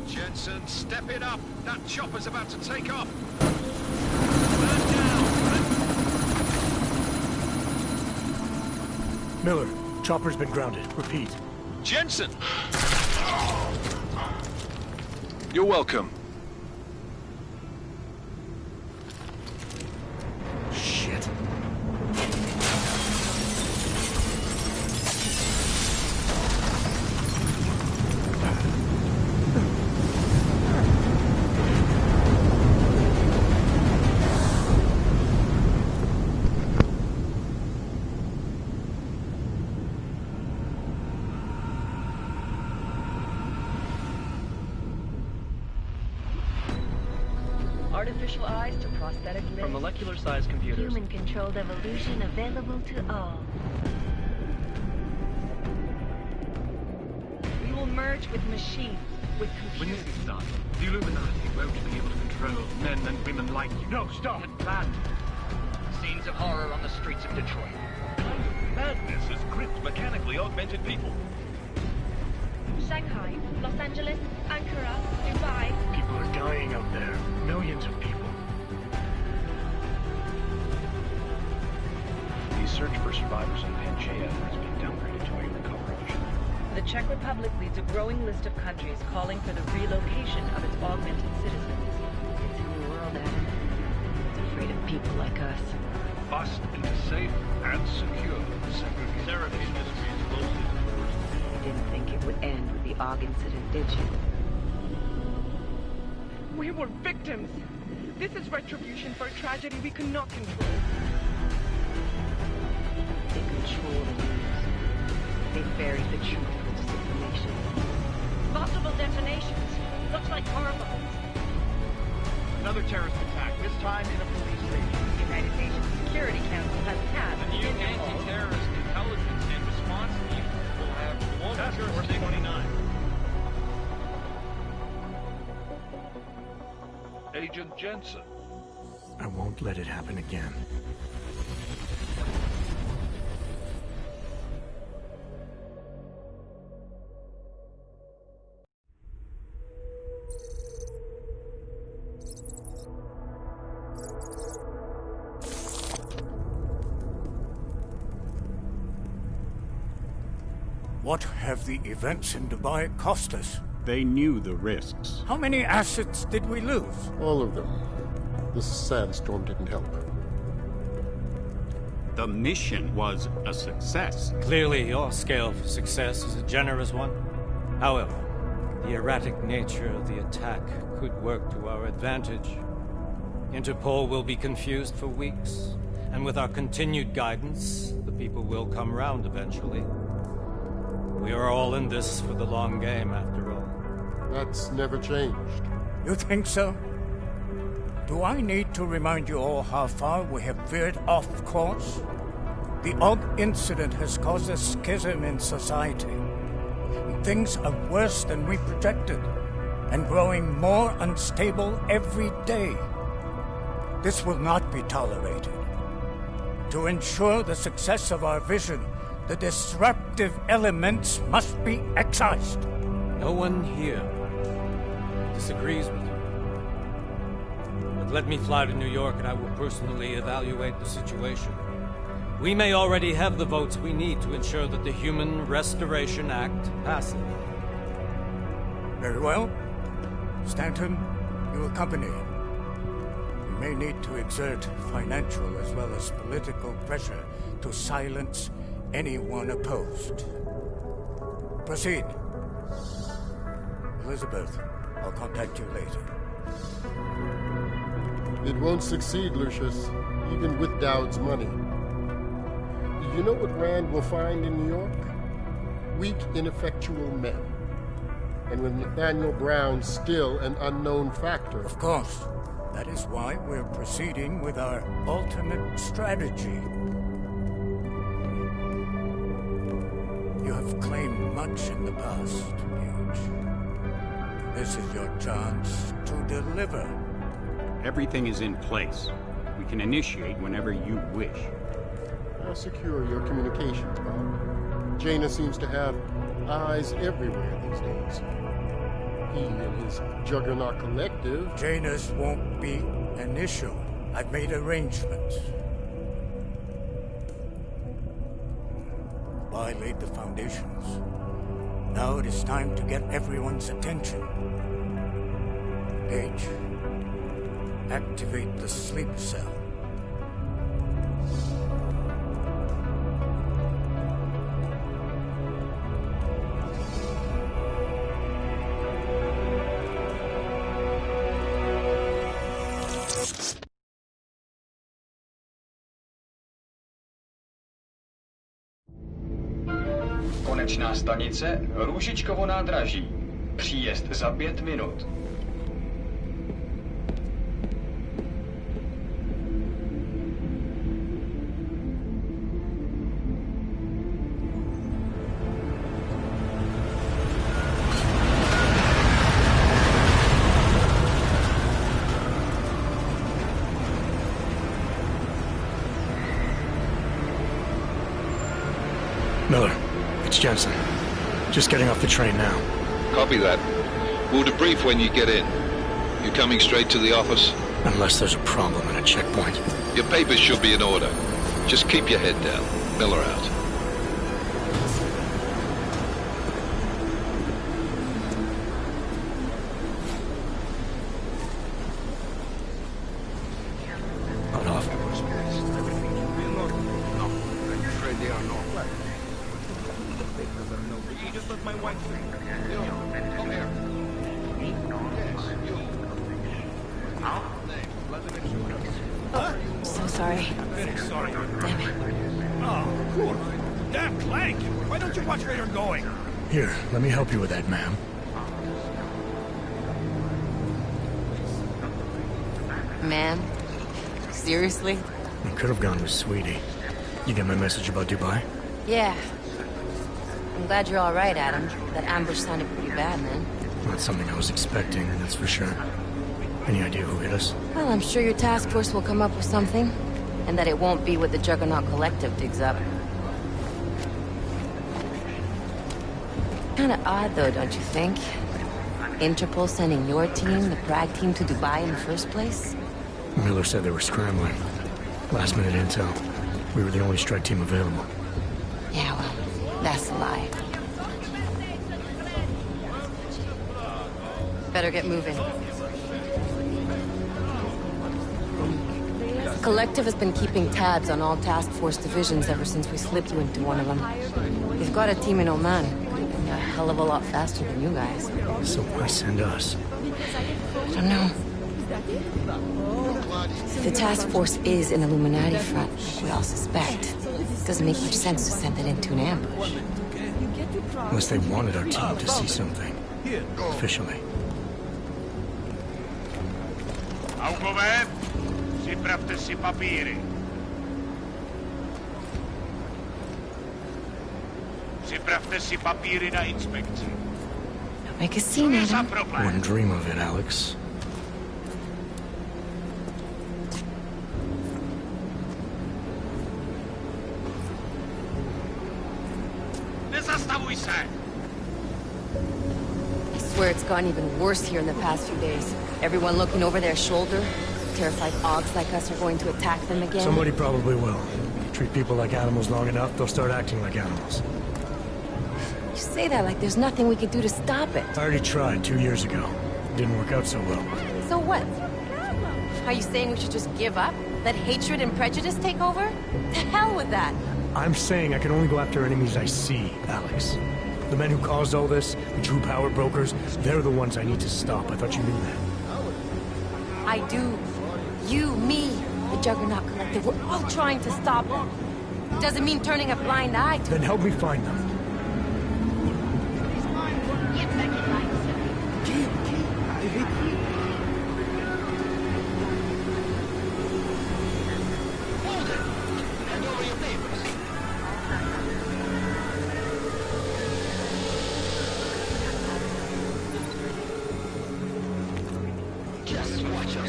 Jensen, step it up! That chopper's about to take off! Miller, chopper's been grounded. Repeat. Jensen! You're welcome. Shit. Artificial eyes to prosthetic limbs. From molecular-sized computers. Human-controlled evolution available to all. We will merge with machines, with When computers. this is done, the Illuminati won't be able to control men and women like you. No, stop! And planned. Scenes of horror on the streets of Detroit. Madness has gripped mechanically augmented people. Shanghai, Los Angeles, Ankara, Dubai. People are dying out there. Millions of people. The search for survivors in Pangaea has been downgraded to a recovery mission. The Czech Republic leads a growing list of countries calling for the relocation of its augmented citizens. It's a new world, Adam. It's afraid of people like us. Bust into safe and secure segregation. Therapy industry is closely enforced. You didn't think it would end with the AUG incident, did you? We were victims. This is retribution for a tragedy we cannot control. They control the news. They buried the truth for disinformation. Possible detonations. Looks like hormones. Another terrorist attack, this time in a police station. The United Nations Security Council has passed The new anti-terrorist intelligence and response team will have one Task Force 29. Agent Jensen. I won't let it happen again. What have the events in Dubai cost us? They knew the risks. How many assets did we lose? All of them. This sandstorm didn't help. The mission was a success. Clearly, your scale for success is a generous one. However, the erratic nature of the attack could work to our advantage. Interpol will be confused for weeks, and with our continued guidance, the people will come round eventually. We are all in this for the long game, after all. That's never changed. You think so? Do I need to remind you all how far we have veered off course? The AUG incident has caused a schism in society. Things are worse than we projected, and growing more unstable every day. This will not be tolerated. To ensure the success of our vision, the disruptive elements must be excised. No one here disagrees with you. But let me fly to New York and I will personally evaluate the situation. We may already have the votes we need to ensure that the Human Restoration Act passes. Very well. Stanton, you accompany. We may need to exert financial as well as political pressure to silence anyone opposed. Proceed. Elizabeth, I'll contact you later. It won't succeed, Lucius, even with Dowd's money. You know what Rand will find in New York? Weak, ineffectual men. And with Nathaniel Brown still an unknown factor. Of course. That is why we're proceeding with our alternate strategy. You have claimed much in the past, Huge. This is your chance to deliver. Everything is in place. We can initiate whenever you wish. I'll secure your communications, Bob. Jaina seems to have eyes everywhere these days. He and his Juggernaut Collective... Jaina's won't be an issue. I've made arrangements. I laid the foundations. Now it is time to get everyone's attention. Gage, activate the sleep cell. Konečná stanice Růžičkovo nádraží. Příjezd za 5 minut. Miller, it's Jensen. Just getting off the train now. Copy that. We'll debrief when you get in. You coming straight to the office? Unless there's a problem at a checkpoint. Your papers should be in order. Just keep your head down. Miller out. Hold off. You just let my wife see. Come here. So sorry. Very sorry. Damn it. Oh, cool. Damn Clank! Why don't you watch where you're going? Here, let me help you with that, ma'am. Ma'am? Seriously? I could have gone with Sweetie. You get my message about Dubai? Yeah. I'm glad you're all right, Adam. That ambush sounded pretty bad, man. Not something I was expecting, that's for sure. Any idea who hit us? Well, I'm sure your task force will come up with something. And that it won't be what the Juggernaut Collective digs up. Kinda odd, though, don't you think? Interpol sending your team, the Prague team, to Dubai in the first place? Miller said they were scrambling. Last-minute intel. We were the only strike team available. Yeah, well, that's a lie. Better get moving. The Collective has been keeping tabs on all task force divisions ever since we slipped you into one of them. We've got a team in Oman. A hell of a lot faster than you guys. So why send us? I don't know. If the task force is an Illuminati front, like we all suspect, it doesn't make much sense to send it into an ambush. Unless they wanted our team to see something. Officially. Augové, připravte si papíry. Připravte si papíry na inspekci. Make a scene, Adam. Wouldn't dream of it, Alex. Nezastavuj se! I swear it's gotten even worse here in the past few days. Everyone looking over their shoulder. Terrified Augs like us are going to attack them again. Somebody probably will. Treat people like animals long enough, they'll start acting like animals. You say that like there's nothing we could do to stop it. I already tried 2 years ago. Didn't work out so well. So what? Are you saying we should just give up? Let hatred and prejudice take over? To hell with that! I'm saying I can only go after enemies I see, Alex. The men who caused all this, the true power brokers, they're the ones I need to stop. I thought you knew that. I do. You, me, the Juggernaut Collective, we're all trying to stop them. Doesn't mean turning a blind eye to Then help me find them.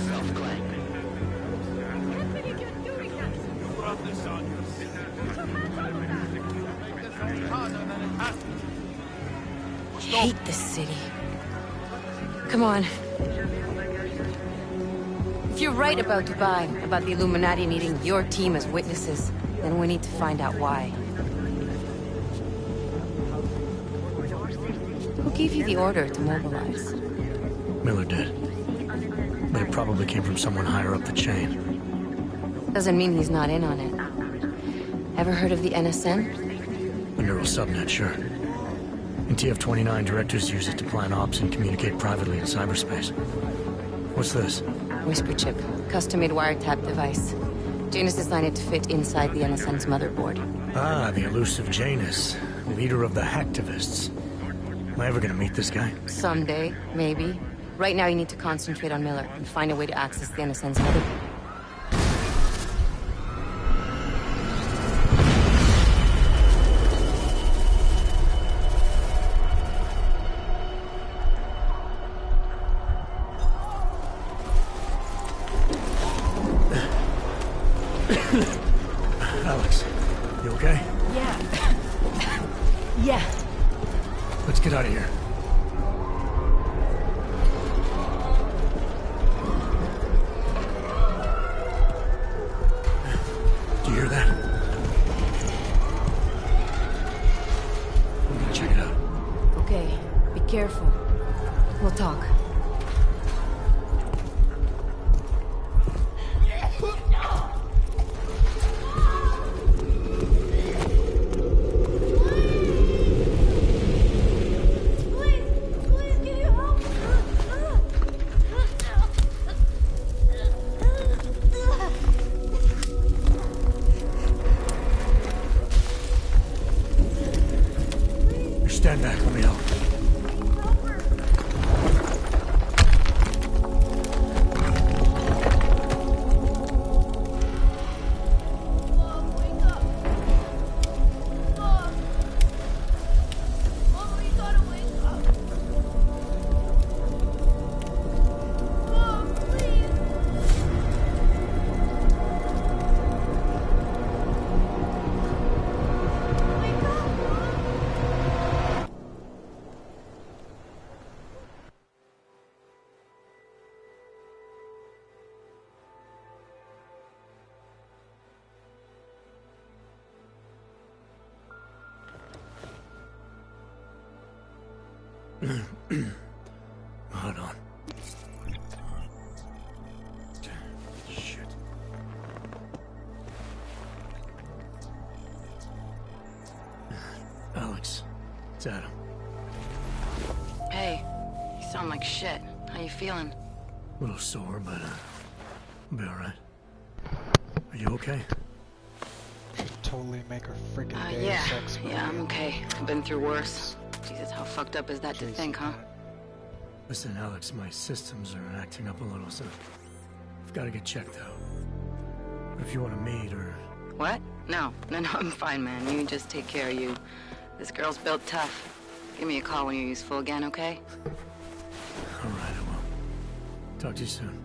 yourself, Clank. Hate this city. Come on. If you're right about Dubai, about the Illuminati needing your team as witnesses, then we need to find out why. Who gave you the order to mobilize? Miller did. But it probably came from someone higher up the chain. Doesn't mean he's not in on it. Ever heard of the NSN? A neural subnet, sure. In TF-29, directors use it to plan ops and communicate privately in cyberspace. What's this? Whisper chip. Custom-made wiretap device. Janus designed it to fit inside the NSN's motherboard. Ah, the elusive Janus. Leader of the hacktivists. Am I ever gonna meet this guy? Someday, maybe. Right now you need to concentrate on Miller and find a way to access the NSN's motherboard. Alex, you okay? Yeah. Yeah. Let's get out of here. Do you hear that? I'm gonna check it out. Okay, be careful. We'll talk. Stand back, let me help. Hold on. Shit. Alex, it's Adam. Hey, you sound like shit. How you feeling? A little sore, but I'll be alright. Are you okay? Totally make a freaking day Yeah, of sex. yeah, I'm okay. I've been through worse. Jesus, how fucked up is that to think, huh? Listen, Alex, my systems are acting up a little, so I've got to get checked out. But if you want to meet or... What? No, I'm fine, man. You just take care of you. This girl's built tough. Give me a call when you're useful again, okay? All right, I will. Talk to you soon.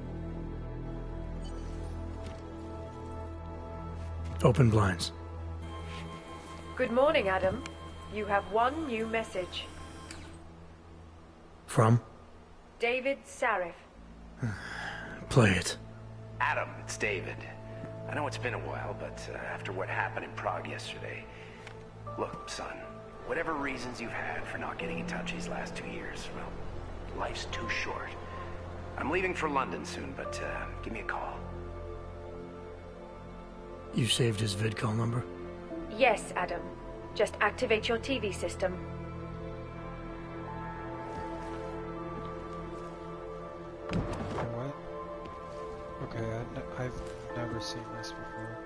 Open blinds. Good morning, Adam. You have one new message. From? David Sarif. Play it. Adam, it's David. I know it's been a while, but after what happened in Prague yesterday... Look, son, whatever reasons you've had for not getting in touch these last 2 years, well, life's too short. I'm leaving for London soon, but give me a call. You saved his vidcall number? Yes, Adam. Just activate your TV system. What? Okay, I've never seen this before.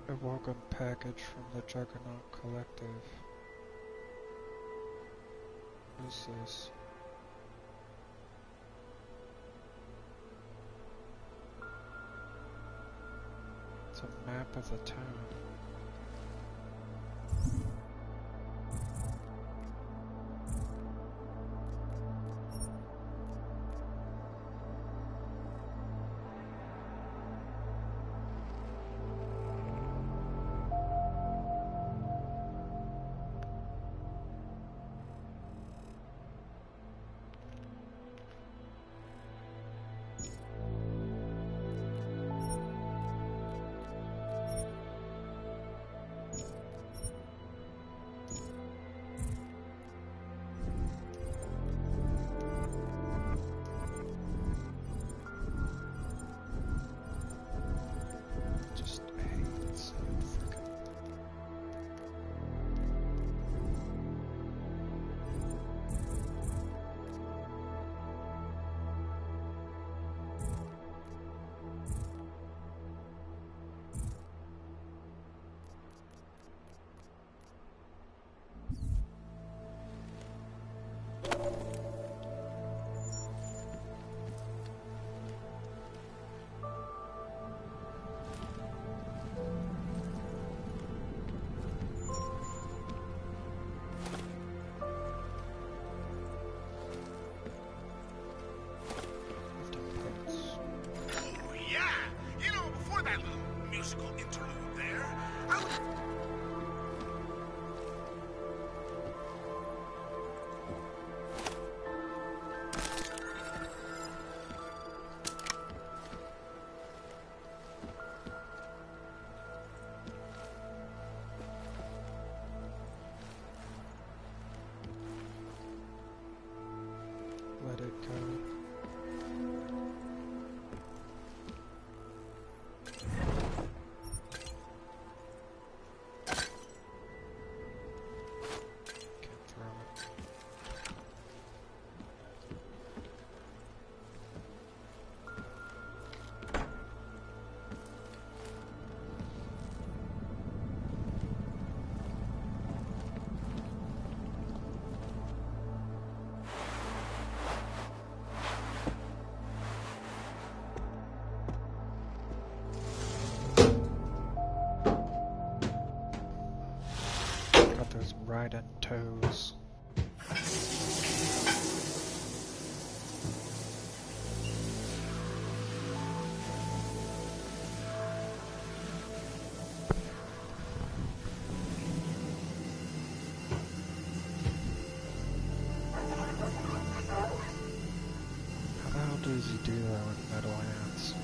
A welcome package from the Juggernaut Collective. What is this? It's a map of the town. Let it go. Those riding toes. How the hell does he do that with Meadowlands?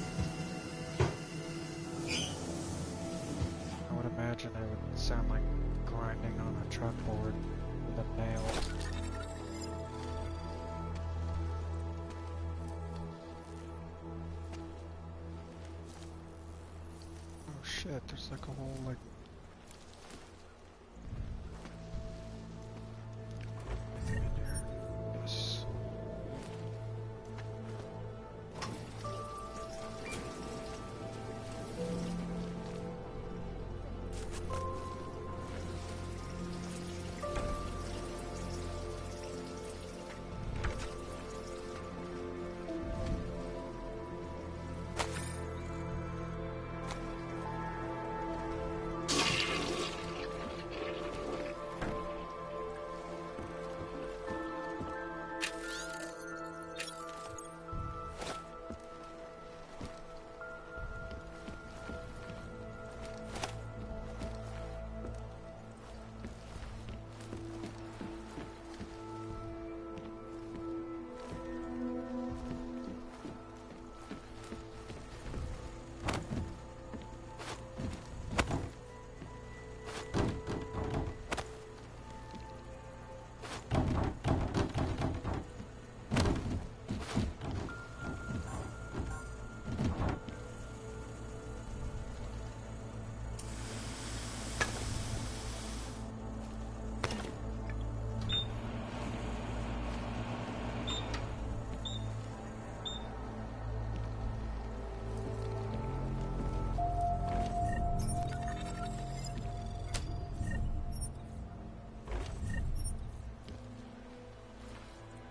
I would imagine it would sound like grinding on a chalkboard with a nail. Oh shit, there's like a whole like thing in here. Yes.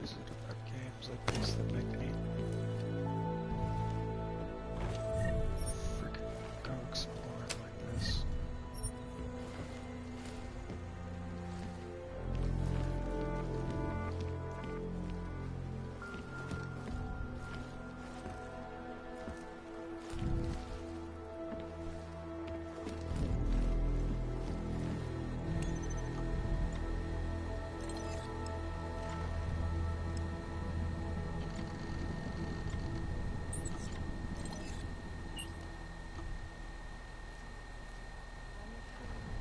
is it about games like this that make me freaking go explore like this?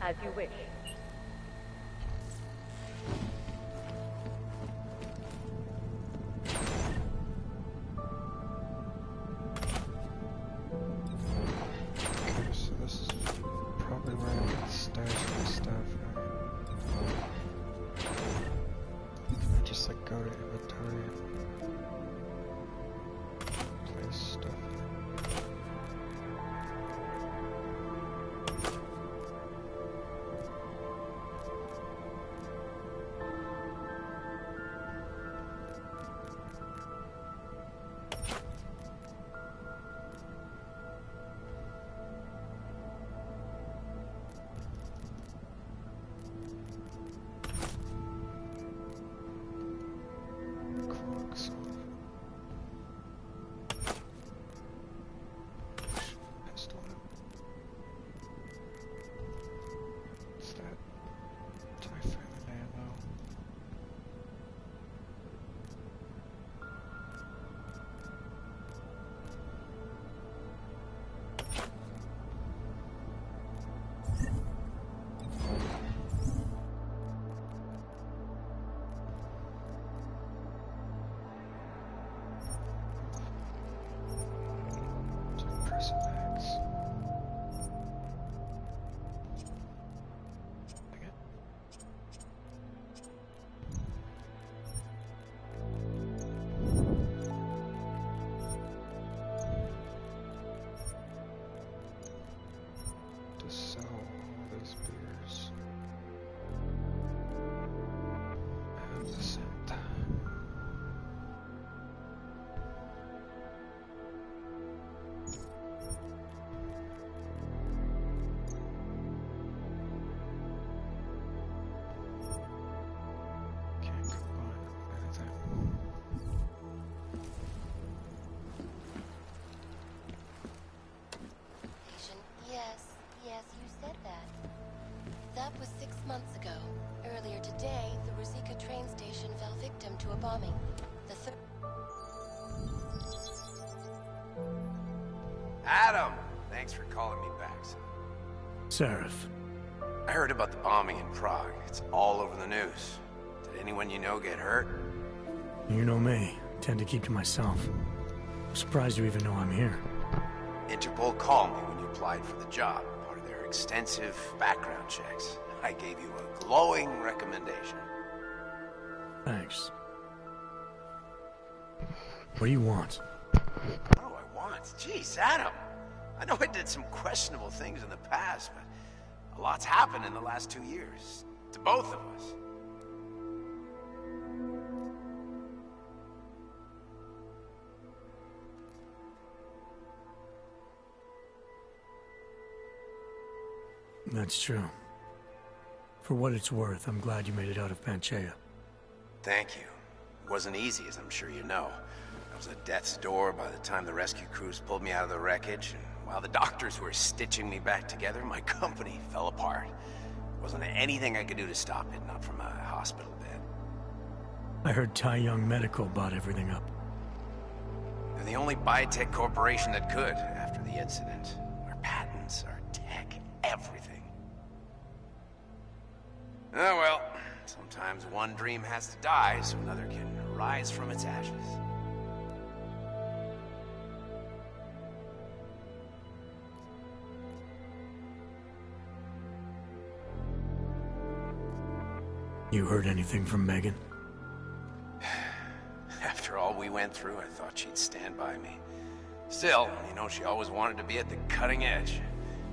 As you wish. Okay, so this is probably where I can stash my stuff, right? I just like go to inventory and place stuff. Sell all these beers at the same time. Can't combine it with anything. Yes, you said that. That was 6 months ago. Earlier today, the Ruzicka train station fell victim to a bombing. The Adam! Thanks for calling me back, son. Seraph. I heard about the bombing in Prague. It's all over the news. Did anyone you know get hurt? You know me. Tend to keep to myself. I'm surprised you even know I'm here. Interpol called me when you applied for the job. Part of their extensive background checks. I gave you a glowing recommendation. Thanks. What do you want? What do I want? Jeez, Adam. I know I did some questionable things in the past, but a lot's happened in the last 2 years. To both of us. That's true. For what it's worth, I'm glad you made it out of Panchaea. Thank you. It wasn't easy, as I'm sure you know. I was at death's door by the time the rescue crews pulled me out of the wreckage, and while the doctors were stitching me back together, my company fell apart. There wasn't anything I could do to stop it, not from a hospital bed. I heard Tai Young Medical bought everything up. They're the only biotech corporation that could, after the incident. Our patents, our tech, everything. Oh well, sometimes one dream has to die so another can rise from its ashes. You heard anything from Megan? After all we went through, I thought she'd stand by me. Still, you know, she always wanted to be at the cutting edge.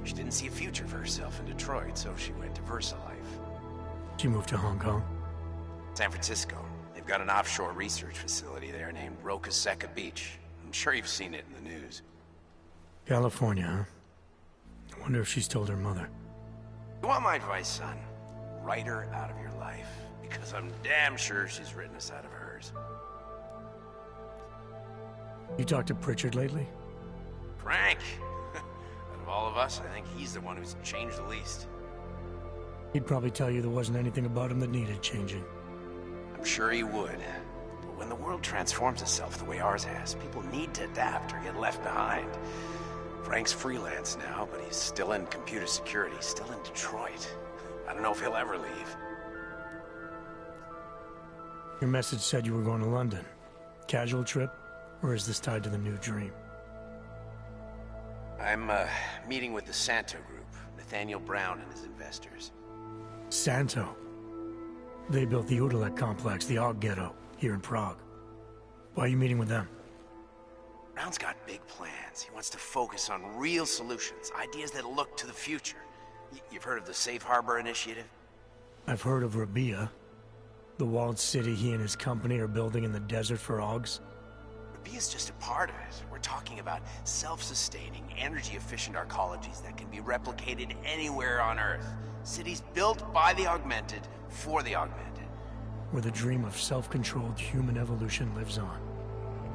She didn't see a future for herself in Detroit, so she went to VersaLife. She moved to Hong Kong? San Francisco. They've They've got an offshore research facility there named Rokaseca Beach. I'm sure you've seen it in the news. California, huh? I wonder if she's told her mother. You want my advice, son? Write her out of your life. Because I'm damn sure she's written us out of hers. You talked to Pritchard lately? Frank! Out of all of us, I think he's the one who's changed the least. He'd probably tell you there wasn't anything about him that needed changing. I'm sure he would. But when the world transforms itself the way ours has, people need to adapt or get left behind. Frank's freelance now, but he's still in computer security, still in Detroit. I don't know if he'll ever leave. Your message said you were going to London. Casual trip? Or is this tied to the new dream? I'm, meeting with the Santo Group, Nathaniel Brown and his investors. Santo? They built the Udalek complex, the Og Ghetto, here in Prague. Why are you meeting with them? Brown's got big plans. He wants to focus on real solutions, ideas that look to the future. You've heard of the Safe Harbor Initiative? I've heard of Rabia, the walled city he and his company are building in the desert for Augs. Rabia's just a part of it. We're talking about self-sustaining, energy-efficient arcologies that can be replicated anywhere on Earth. Cities built by the augmented, for the augmented. Where the dream of self-controlled human evolution lives on.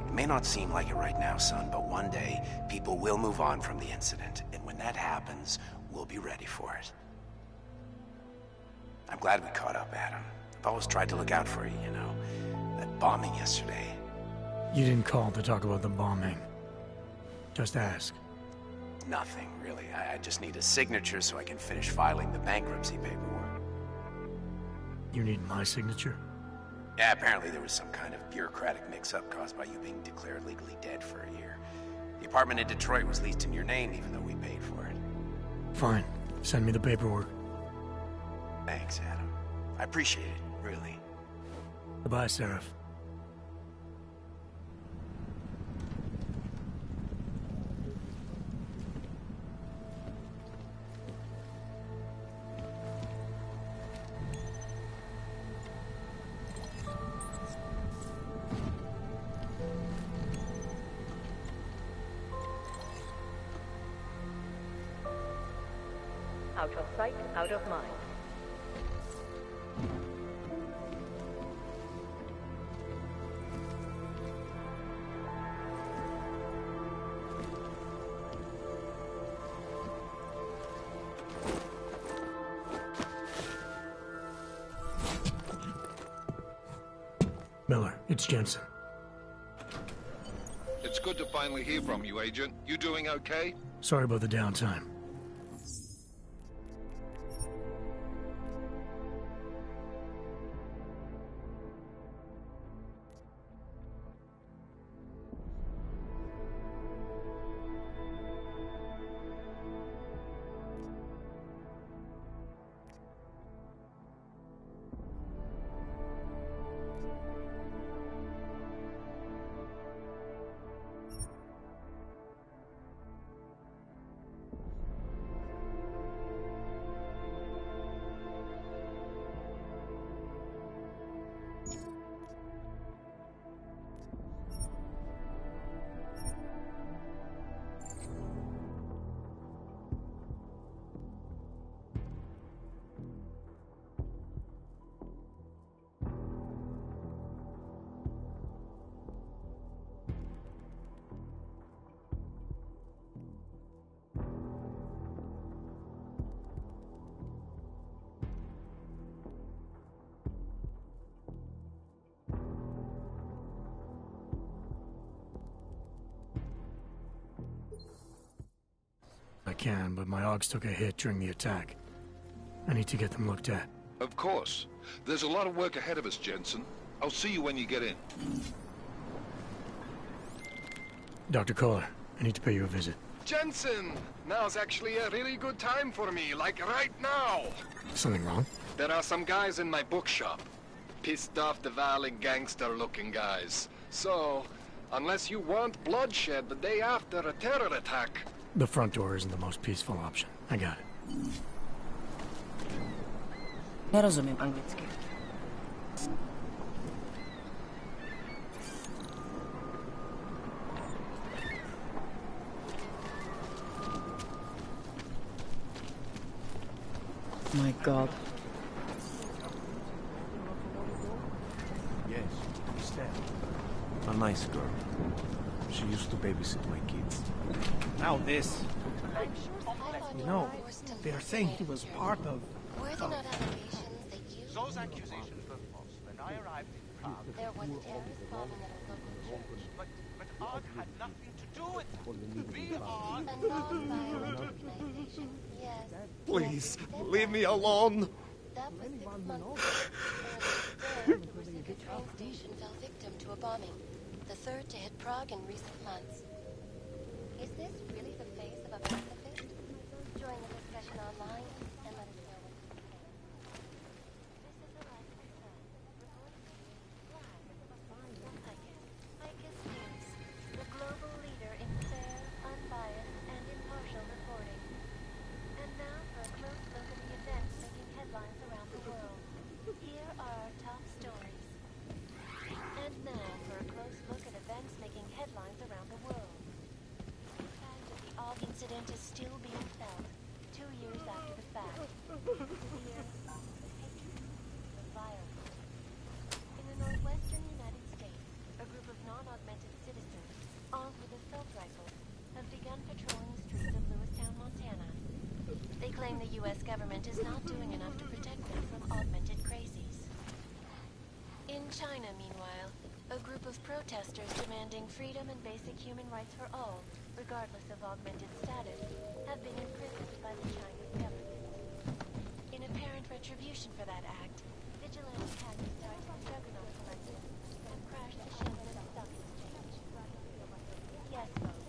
It may not seem like it right now, son, but one day, people will move on from the incident. And when that happens, we'll be ready for it. I'm glad we caught up, Adam. I've always tried to look out for you, you know. That bombing yesterday. You didn't call to talk about the bombing. Just ask. Nothing, really. I just need a signature so I can finish filing the bankruptcy paperwork. You need my signature? Yeah, apparently there was some kind of bureaucratic mix-up caused by you being declared legally dead for a year. The apartment in Detroit was leased in your name, even though we paid for it. Fine. Send me the paperwork. Thanks, Adam. I appreciate it, really. Goodbye, Seraph. Out of sight, out of mind. Miller, it's Jensen. It's good to finally hear from you, Agent. You doing okay? Sorry about the downtime. I can, but my Augs took a hit during the attack. I need to get them looked at. Of course. There's a lot of work ahead of us, Jensen. I'll see you when you get in. Dr. Kohler, I need to pay you a visit. Jensen! Now's actually a really good time for me, like right now! Something wrong? There are some guys in my bookshop. Pissed off the Valley gangster-looking guys. So, unless you want bloodshed the day after a terror attack... The front door isn't the most peaceful option. I got it. Nerozumím anglicky. My God. Yes, Steph. A nice girl. She used to babysit my kids. Now this. You know, they're saying he was part of... Were there not allegations that you... Those accusations were false. When I arrived in Prague... There was terrorist bombing at a local church. But ARG had nothing to do with it. We are... A non-violent organization, yes. Please, leave me alone. That was 6 months ago. Earlier today, the Rusika train station fell victim to a bombing. The third to hit Prague in recent months. Is this really the face of a pacifist? Join the discussion online and let us know what you think. This is a live concern. Reporting live. ICUS News, the global leader in fair, unbiased, and impartial reporting. And now for a close look at the events making headlines around the world. Here are our top stories. And now for a close look at events making headlines around the world. The impact of the AUG incident is still being felt, 2 years after the fact. Fear, the hatred, the violence. In the northwestern United States, a group of non-augmented citizens, armed with assault rifles, have begun patrolling the streets of Lewistown, Montana. They claim the U.S. government is not doing enough to protect them from augmented crazies. In China, meanwhile, a group of protesters demanding freedom and basic human rights for all, regardless of augmented status, have been imprisoned by the Chinese government. In apparent retribution for that act, vigilante hackers targeted the Juggernaut collective and crashed the ship at a stock exchange. Yes, folks.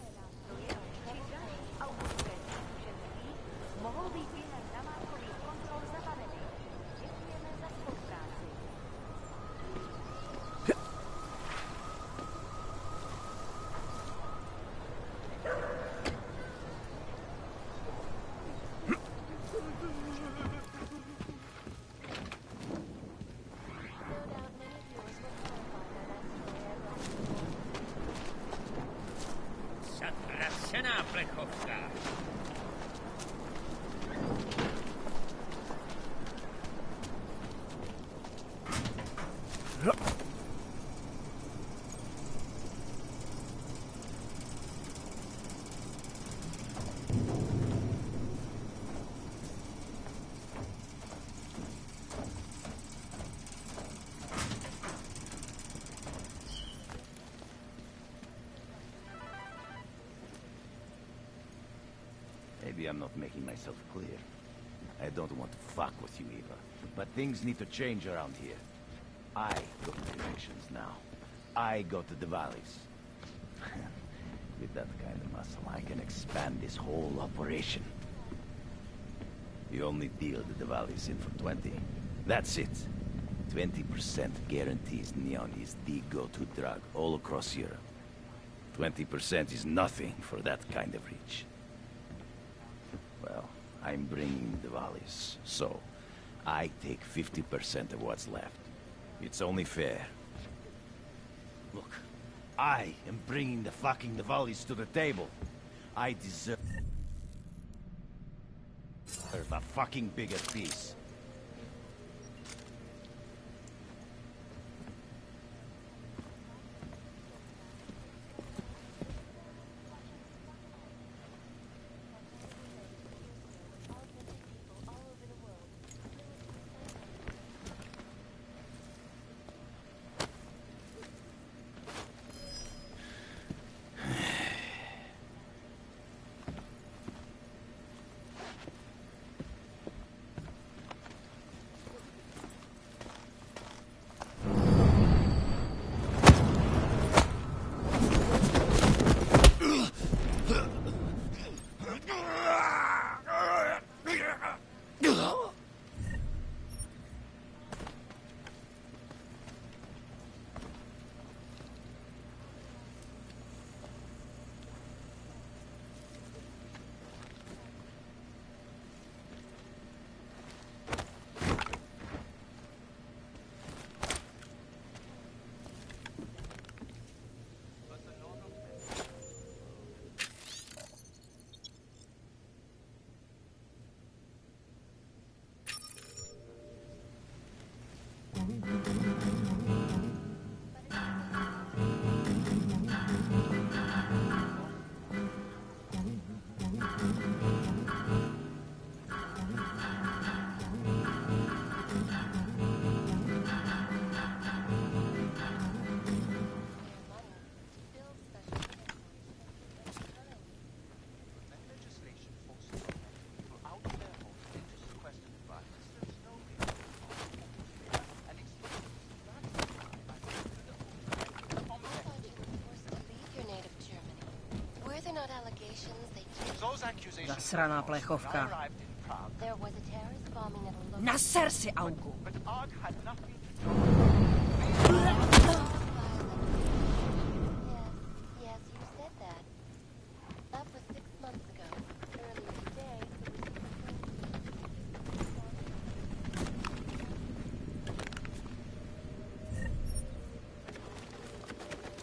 Maybe I'm not making myself clear. I don't want to fuck with you, Eva. But things need to change around here. I go to directions now. I go to the valleys. With that kind of muscle, I can expand this whole operation. The only deal that the valley's in for 20. That's it. 20% guarantees neon is the go-to drug all across Europe. 20% is nothing for that kind of reach. Well, I'm bringing the valleys, so I take 50% of what's left. It's only fair. Look, I am bringing the valleys to the table. I deserve a fucking bigger piece. Zasraná plechovka. Naser si, Augu!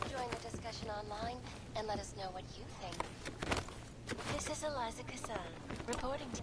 Join the discussion online and let us know what you think. This is Eliza Kassan, reporting to...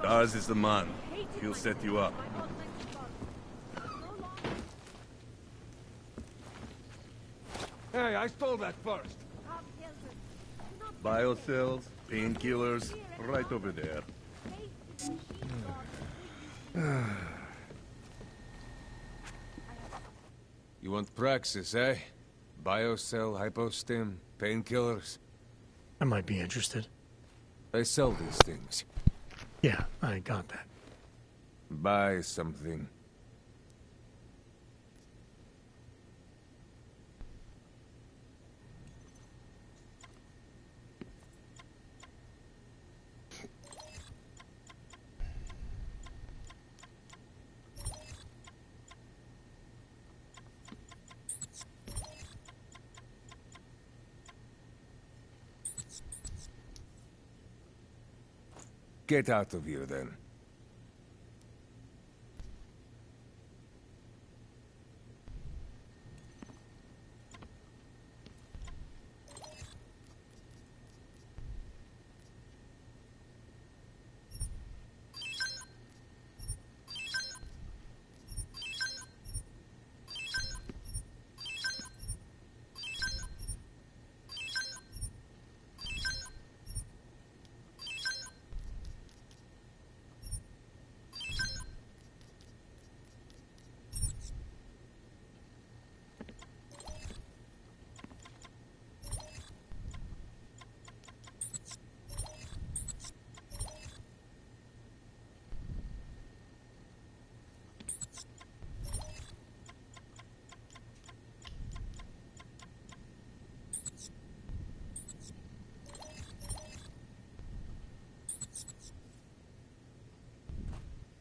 Ours is the man. He'll set you up. Hey, I stole that first. Biocells, painkillers, right over there. You want praxis, eh? Biocell, hypostim, painkillers? I might be interested. I sell these things. Yeah, I got that. Buy something. Get out of here, then.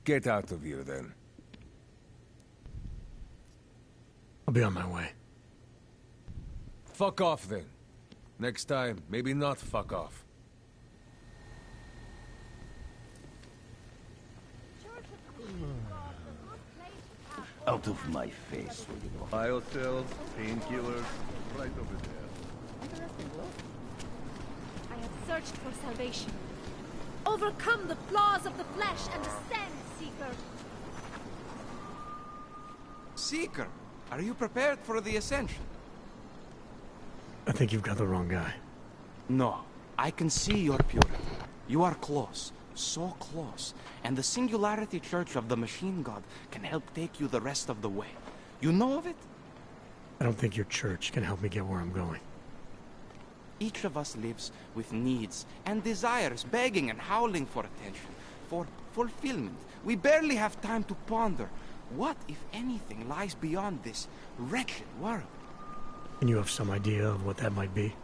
Get out of here, then. I'll be on my way. Fuck off, then. Next time, maybe not fuck off. Out of my face, will you know? Biocells, painkillers, right over there. I have searched for salvation. Overcome the flaws of the flesh and ascend, Seeker. Seeker, are you prepared for the ascension? I think you've got the wrong guy. No, I can see your purity. You are close, so close, and the Singularity Church of the Machine God can help take you the rest of the way. You know of it? I don't think your church can help me get where I'm going. Each of us lives with needs and desires, begging and howling for attention, for fulfillment. We barely have time to ponder what, if anything, lies beyond this wretched world. And you have some idea of what that might be?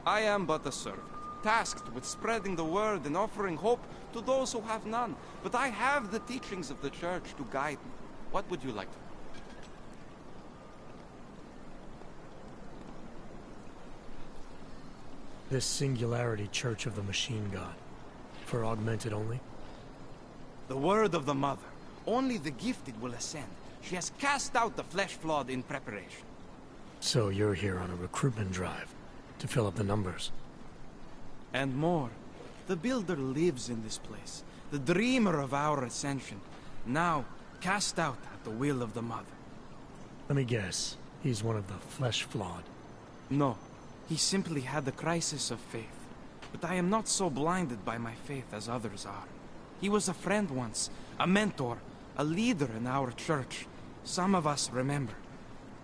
I am but a servant, tasked with spreading the word and offering hope to those who have none. But I have the teachings of the church to guide me. What would you like to know? This Singularity Church of the Machine God. For augmented only? The word of the Mother. Only the gifted will ascend. She has cast out the flesh-flawed in preparation. So you're here on a recruitment drive, to fill up the numbers. And more. The Builder lives in this place, the dreamer of our ascension, now cast out at the will of the Mother. Let me guess, he's one of the flesh-flawed. No, he simply had a crisis of faith. But I am not so blinded by my faith as others are. He was a friend once, a mentor, a leader in our church. Some of us remember.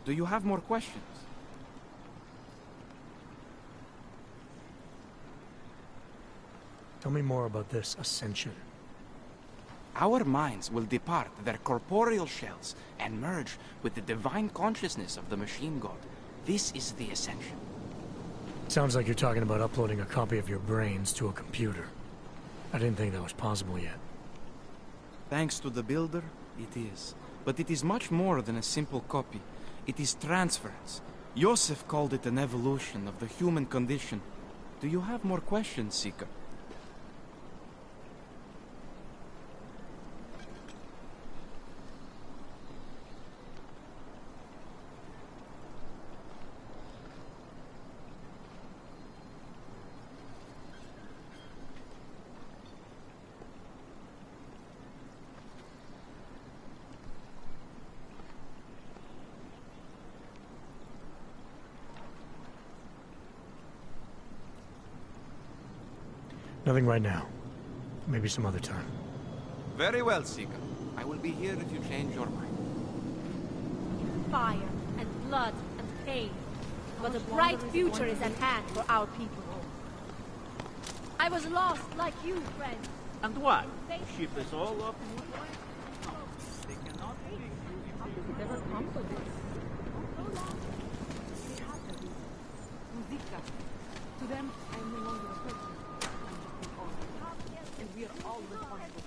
Do you have more questions? Tell me more about this ascension. Our minds will depart their corporeal shells and merge with the divine consciousness of the Machine God. This is the ascension. Sounds like you're talking about uploading a copy of your brains to a computer. I didn't think that was possible yet. Thanks to the Builder, it is. But it is much more than a simple copy. It is transference. Joseph called it an evolution of the human condition. Do you have more questions, Seeker? Nothing right now. Maybe some other time. Very well, Seeker. I will be here if you change your mind. Fire and blood and pain. But a bright future is at hand for our people. I was lost like you, friend. And what? Ship is all up in one line? They cannot never come to this. To them, I am no longer a person. And we are all responsible.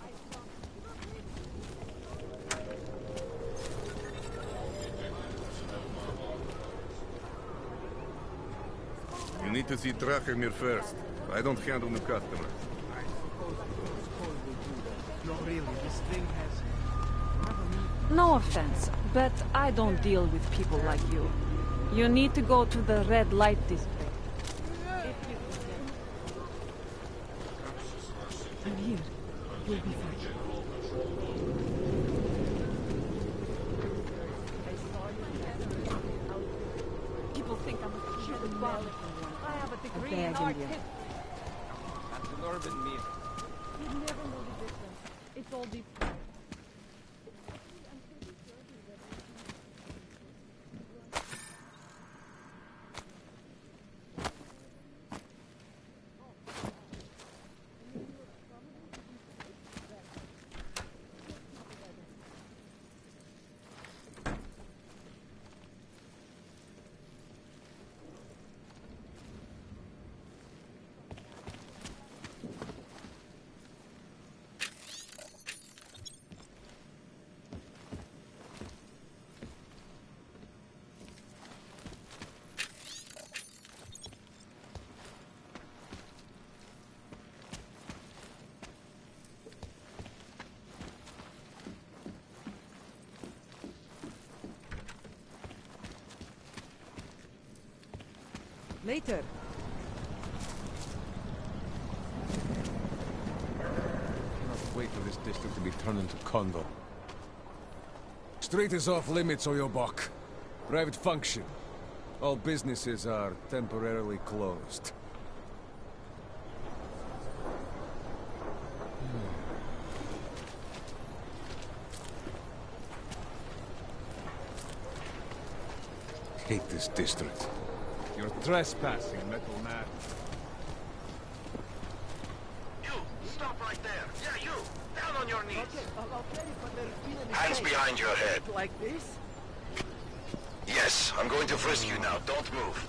You need to see Drachemir first. I don't handle new customers. No, really, this thing has... No offense, but I don't deal with people like you. You need to go to the red light district. I'm here. You'll be fine. People think I'm a stupid bum. I have a degree in art. That's an urban meal. You never know the difference. It's all deep. Later. Cannot wait for this district to be turned into Condor. Street is off limits, Oyobok. Private function. All businesses are temporarily closed. hate this district. You're trespassing, Metal Man. You! Stop right there! Yeah, you! Down on your knees! Hands behind your head. Like this? Yes, I'm going to frisk you now. Don't move.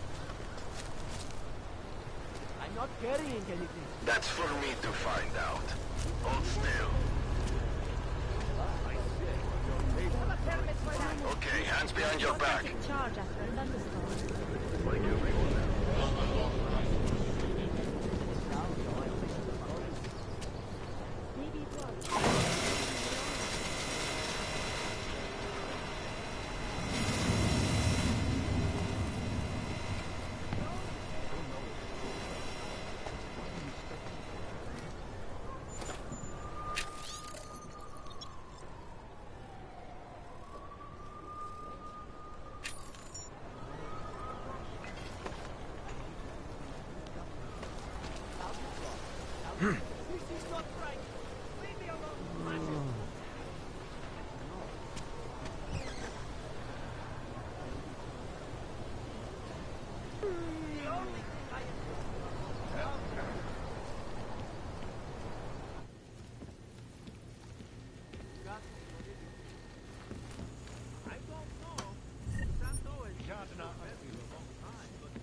I'm not carrying anything. That's for me to find out. Hold still. Okay, hands behind your back. Charge after a thunderstorm.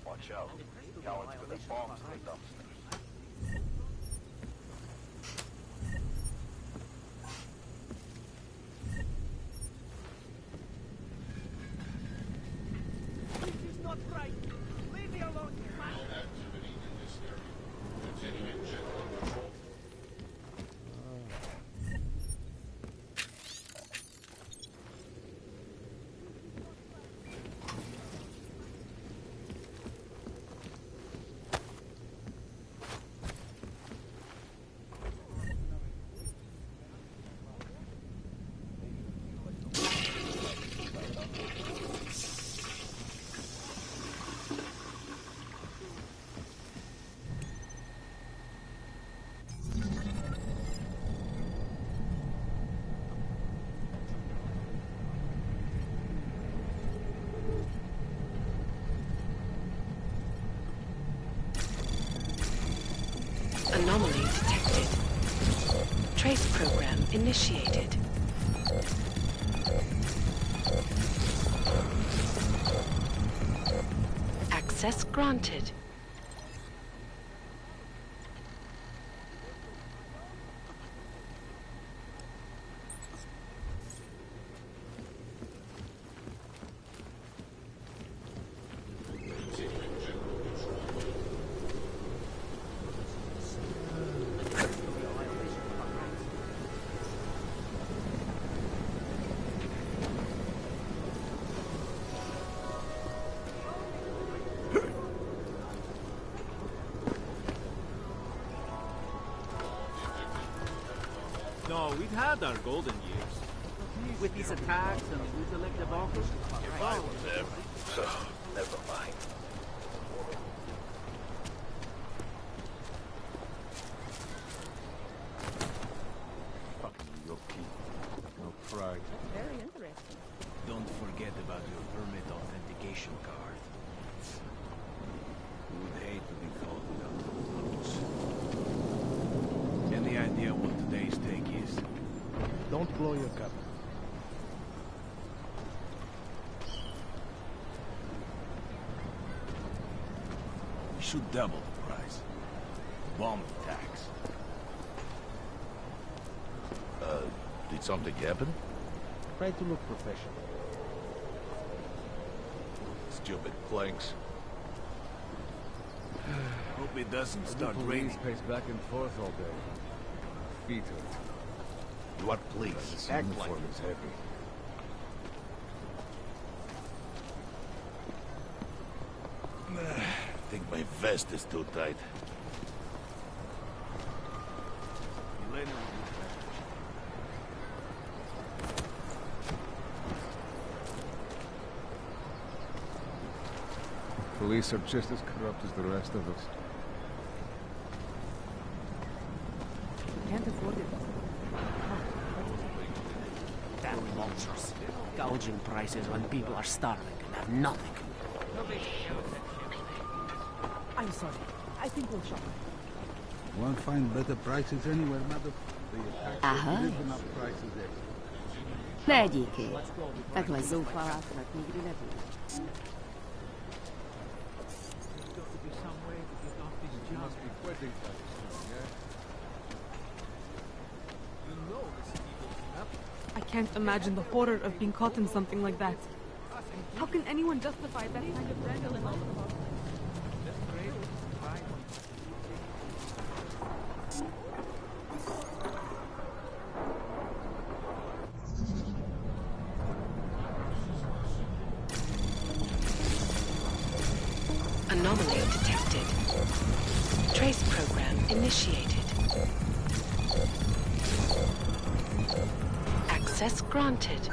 Watch out. Cowards with the bombs in the dumpsters. This is not right. Leave me alone. Activity in this area. Continuing general control. Anomaly detected. Trace program initiated. Access granted. No, we've had our golden years. With these attacks and these elective offers. If I were them, so never mind. Fucking New York people. No pride. Very interesting. Don't forget about your permit authentication card. We would hate to be called without those. Any idea what today's take is? Don't blow your cover. We should double the price. Bomb tax. Did something happen? Try to look professional. Stupid planks. Hope it doesn't start The raining. police pace back and forth all day. Feet hurt. What please? This Act like uniform is heavy. I think my vest is too tight. Elena will Police are just as corrupt as the rest of us. Can't afford it. Damn vultures. Gouging prices when people are starving and have nothing. I'm sorry. I think we'll shop. Won't find better prices anywhere, madam. Aha. Ne, díky. Takhle zoufalá snad nikdy nebudu. I can't imagine the horror of being caught in something like that. How can anyone justify that kind of vandalism? Anomaly detected. Trace program initiated. Access granted.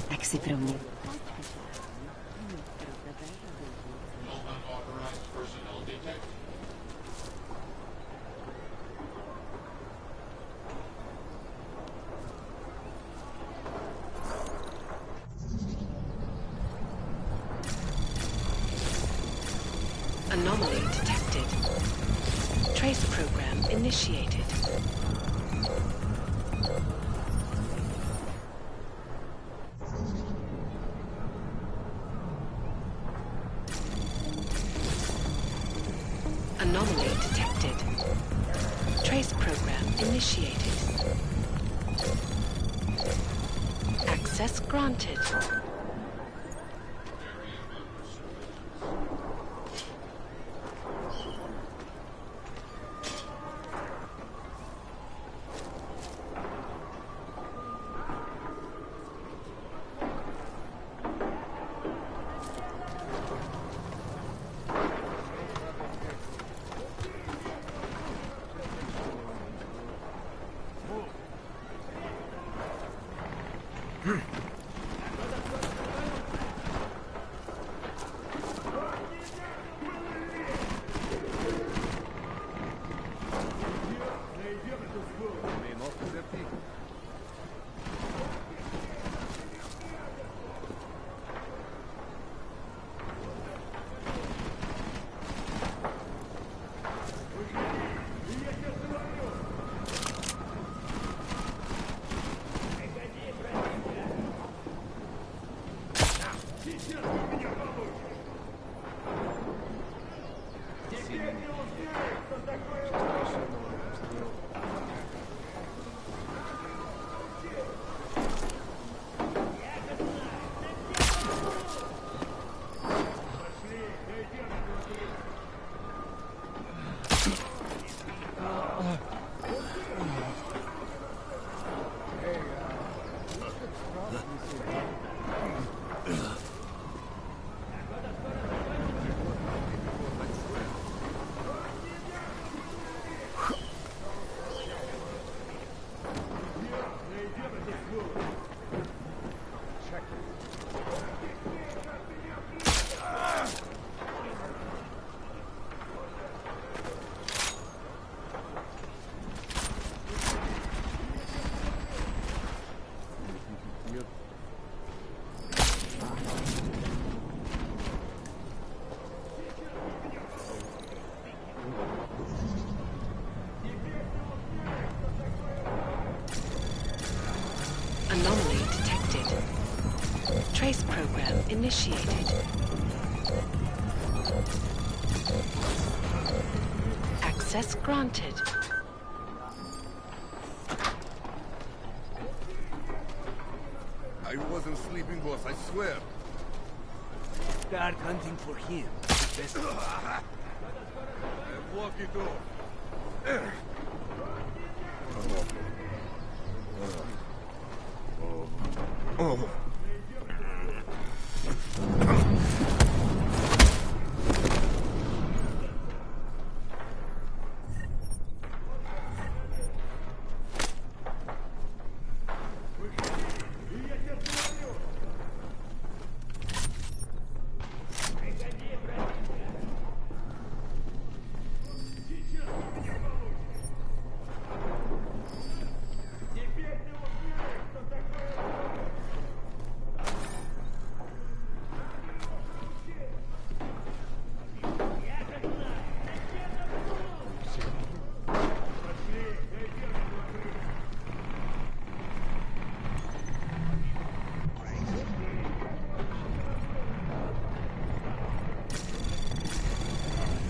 Tak si pro mě. Anomaly detected. Trace program initiated. Anomaly detected. Trace program initiated. Access granted. Anomaly detected. Trace program initiated. Access granted. I wasn't sleeping, boss, I swear. Start hunting for him. Best. Walk it off. Oh.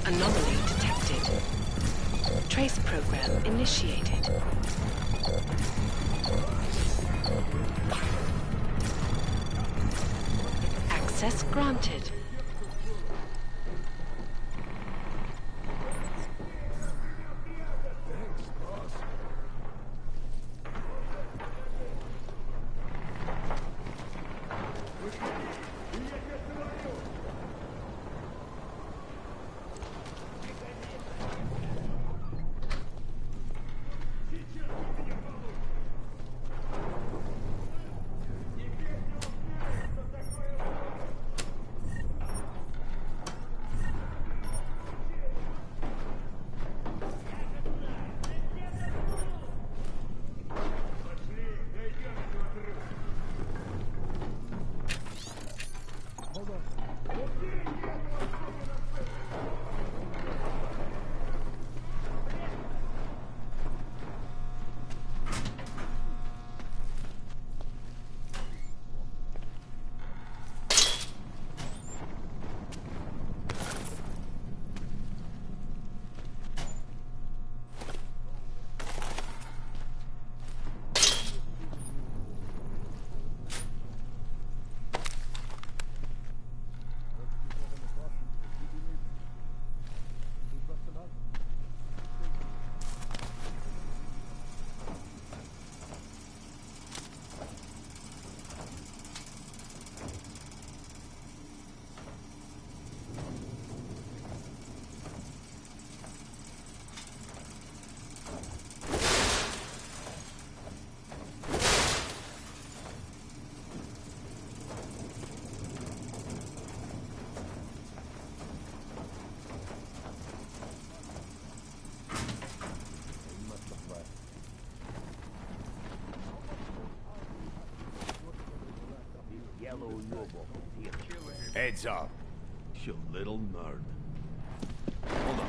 Anomaly detected. Trace program initiated. Access granted. Heads up. You little nerd. Hold on.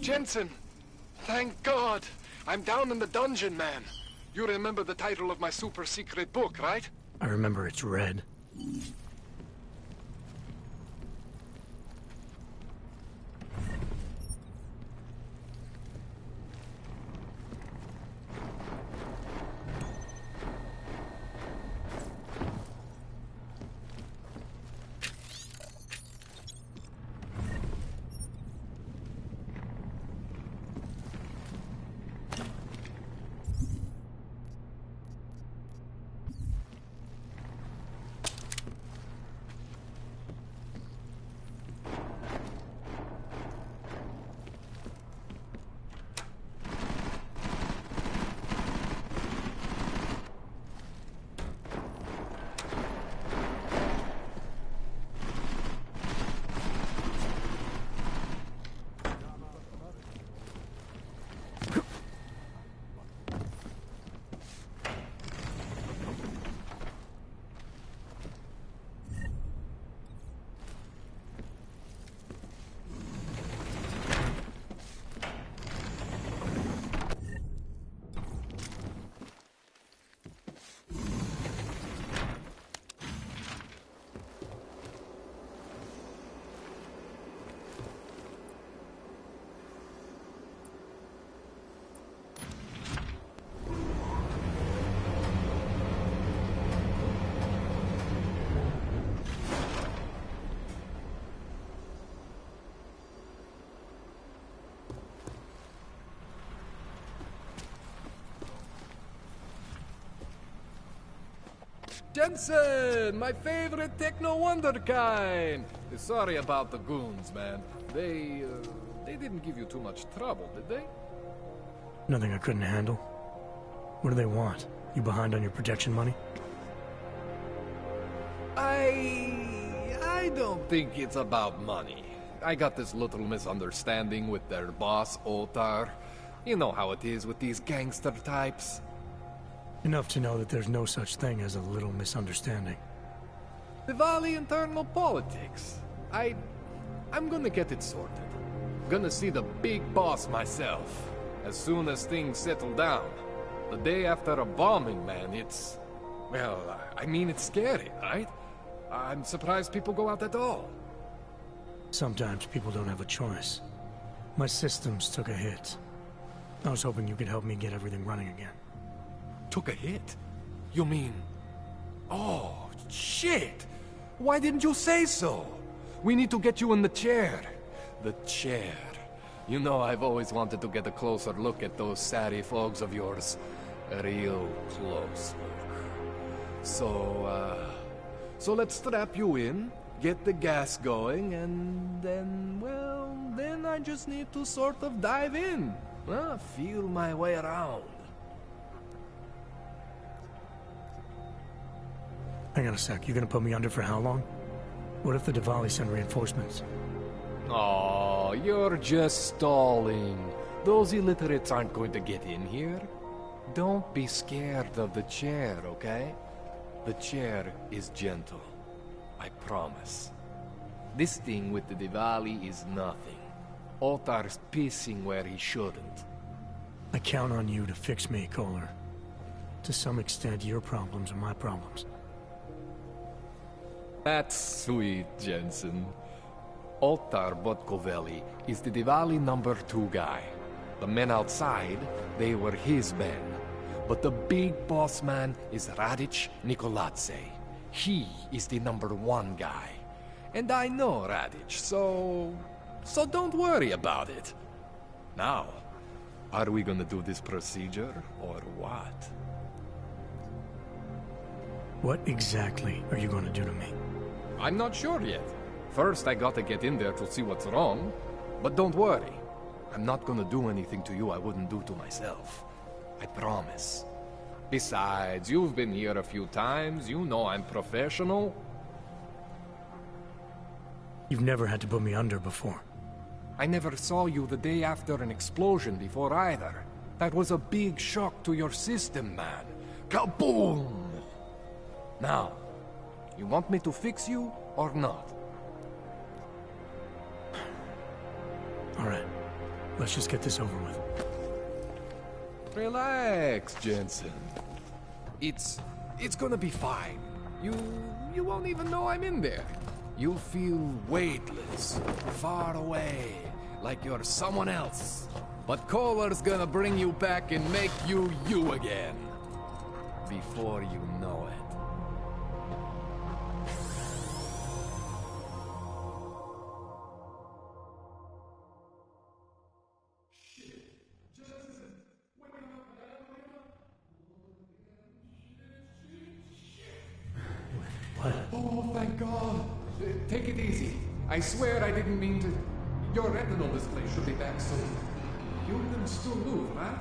Jensen! Thank God! I'm down in the dungeon, man. You remember the title of my super secret book, right? I remember it's red. Jensen, my favorite techno wonderkind. Sorry about the goons, man. They didn't give you too much trouble, did they? Nothing I couldn't handle. What do they want? You behind on your protection money? I don't think it's about money. I got this little misunderstanding with their boss, Otar. You know how it is with these gangster types. Enough to know that there's no such thing as a little misunderstanding. Diwali internal politics. I'm gonna get it sorted. Gonna see the big boss myself. As soon as things settle down. The day after a bombing, man, it's... Well, I mean, it's scary, right? I'm surprised people go out at all. Sometimes people don't have a choice. My systems took a hit. I was hoping you could help me get everything running again. Took a hit? You mean... Oh, shit! Why didn't you say so? We need to get you in the chair. The chair. You know, I've always wanted to get a closer look at those satty folks of yours. A real close look. So let's strap you in, get the gas going, and then, well, then I just need to sort of dive in. Feel my way around. Hang on a sec, you gonna put me under for how long? What if the Diwali send reinforcements? Oh, you're just stalling. Those illiterates aren't going to get in here. Don't be scared of the chair, okay? The chair is gentle. I promise. This thing with the Diwali is nothing. Otar's pissing where he shouldn't. I count on you to fix me, Kohler. To some extent, your problems are my problems. That's sweet, Jensen. Otar Botkovelli is the Diwali #2 guy. The men outside, they were his men. But the big boss man is Radic Nikoladze. He is the #1 guy. And I know Radic, so don't worry about it. Now, are we gonna do this procedure, or what? What exactly are you gonna do to me? I'm not sure yet. First, I gotta get in there to see what's wrong. But don't worry. I'm not gonna do anything to you I wouldn't do to myself. I promise. Besides, you've been here a few times. You know I'm professional. You've never had to put me under before. I never saw you the day after an explosion before either. That was a big shock to your system, man. Kaboom! Now, you want me to fix you or not? All right. Let's just get this over with. Relax, Jensen. It's gonna be fine. You won't even know I'm in there. You'll feel weightless, far away, like you're someone else. But Kohler's gonna bring you back and make you you again. Before you know it. What? Oh, thank God. Take it easy. I swear I didn't mean to... Your retinal display should be back soon. You can still move, right?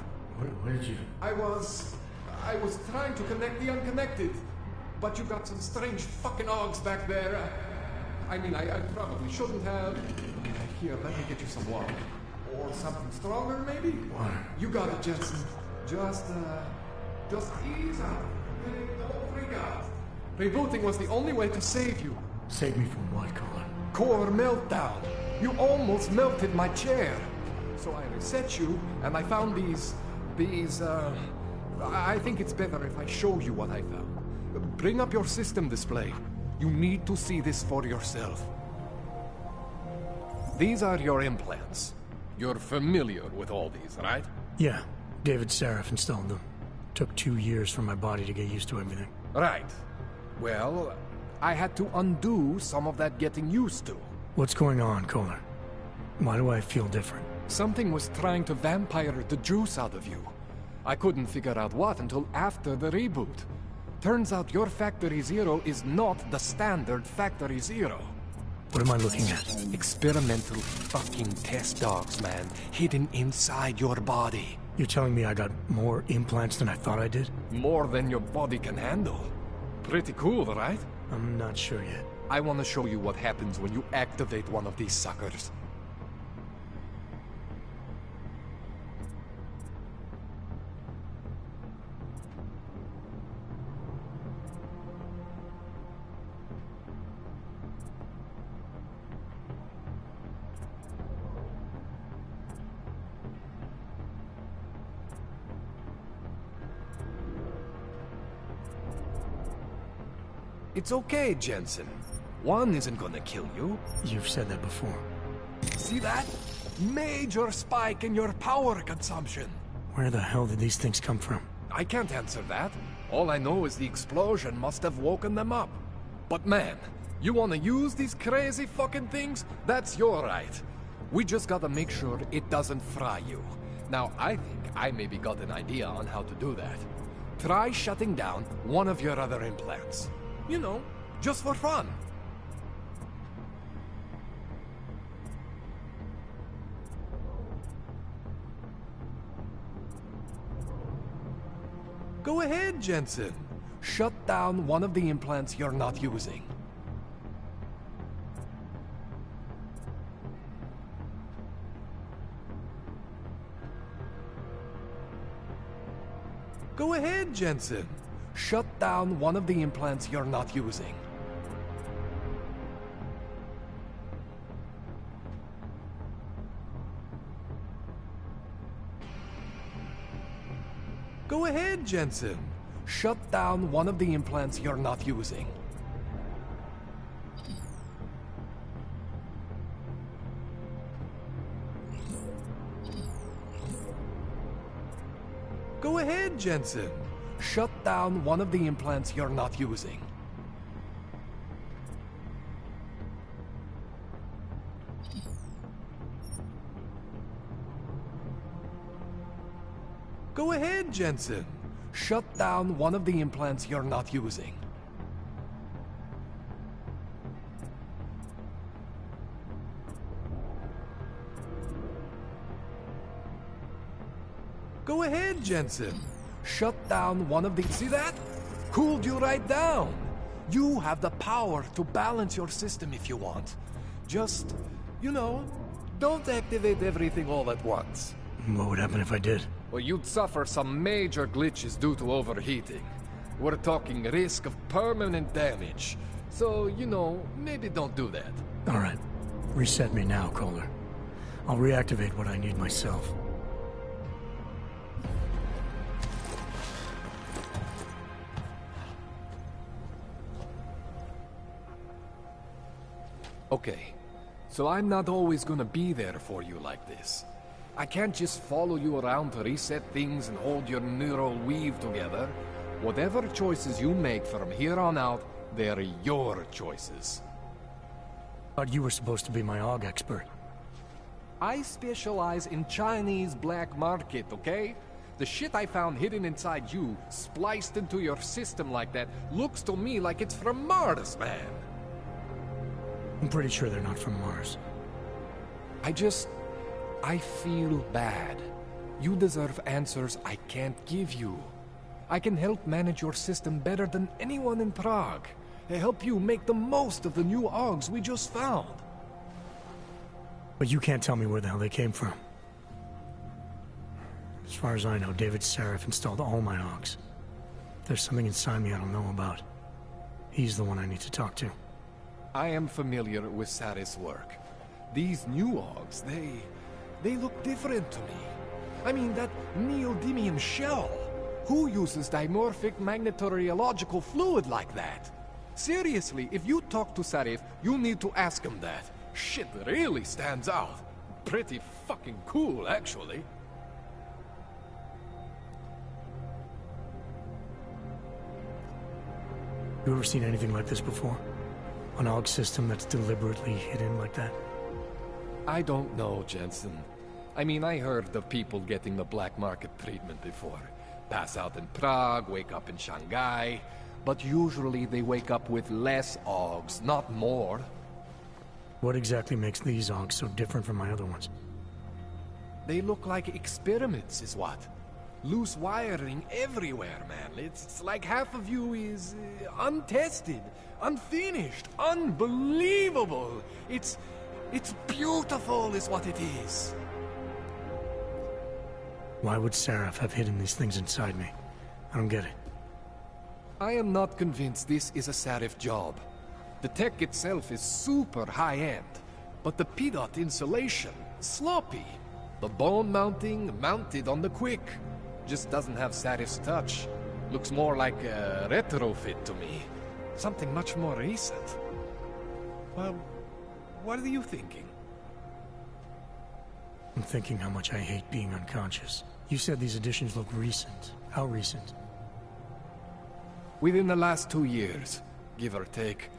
Where did you... I was trying to connect the unconnected. But you got some strange fucking ogs back there. I mean, I probably shouldn't have... Here, let me get you some water. Or something stronger, maybe? Water. You got it, Jensen. Just ease out. Don't freak out. Rebooting was the only way to save you. Save me from what, Kohler? Core meltdown. You almost melted my chair. So I reset you, and I found these... I think it's better if I show you what I found. Bring up your system display. You need to see this for yourself. These are your implants. You're familiar with all these, right? Yeah. David Seraph installed them. Took 2 years for my body to get used to everything. Right. Well, I had to undo some of that getting used to. What's going on, Kohler? Why do I feel different? Something was trying to vampire the juice out of you. I couldn't figure out what until after the reboot. Turns out your Factory Zero is not the standard Factory Zero. What am I looking at? Experimental fucking test dogs, man. Hidden inside your body. You're telling me I got more implants than I thought I did? More than your body can handle. Pretty cool, right? I'm not sure yet. I want to show you what happens when you activate one of these suckers. It's okay, Jensen. One isn't gonna kill you. You've said that before. See that? Major spike in your power consumption. Where the hell did these things come from? I can't answer that. All I know is the explosion must have woken them up. But man, you wanna use these crazy fucking things? That's your right. We just gotta make sure it doesn't fry you. Now, I think I maybe got an idea on how to do that. Try shutting down one of your other implants. You know, just for fun. Go ahead, Jensen. Shut down one of the implants you're not using. Go ahead, Jensen. Shut down one of the implants you're not using. Go ahead, Jensen. Shut down one of the implants you're not using. Go ahead, Jensen. Shut down one of the implants you're not using. Go ahead, Jensen. Shut down one of the implants you're not using. Go ahead, Jensen. Shut down one of the... See that? Cooled you right down. You have the power to balance your system if you want. Just, you know, don't activate everything all at once. What would happen if I did? Well, you'd suffer some major glitches due to overheating. We're talking risk of permanent damage. So, you know, maybe don't do that. All right. Reset me now, Kohler. I'll reactivate what I need myself. Okay, so I'm not always gonna be there for you like this. I can't just follow you around to reset things and hold your neural weave together. Whatever choices you make from here on out, they're your choices. Thought you were supposed to be my AUG expert. I specialize in Chinese black market, okay? The shit I found hidden inside you, spliced into your system like that, looks to me like it's from Mars, man. I'm pretty sure they're not from Mars. I feel bad. You deserve answers I can't give you. I can help manage your system better than anyone in Prague. I help you make the most of the new AUGs we just found. But you can't tell me where the hell they came from. As far as I know, David Sarif installed all my AUGs. There's something inside me I don't know about. He's the one I need to talk to. I am familiar with Sarif's work. These new AUGs, they look different to me. I mean, that neodymium shell. Who uses dimorphic magnetorheological fluid like that? Seriously, if you talk to Sarif, you need to ask him that. Shit really stands out. Pretty fucking cool, actually. You ever seen anything like this before? An AUG system that's deliberately hidden like that? I don't know, Jensen. I mean, I heard of people getting the black market treatment before. Pass out in Prague, wake up in Shanghai. but usually they wake up with less Augs, not more. What exactly makes these Augs so different from my other ones? They look like experiments, is what. Loose wiring everywhere, man. It's like half of you is untested, unfinished, unbelievable. It's beautiful is what it is. Why would Seraph have hidden these things inside me? I don't get it. I am not convinced this is a Seraph job. The tech itself is super high-end, but the PDOT insulation, sloppy. The bone mounting, mounted on the quick. Just doesn't have Seraph's touch. Looks more like a retrofit to me. Something much more recent. Well, what are you thinking? I'm thinking how much I hate being unconscious. You said these additions look recent. How recent? Within the last 2 years, give or take.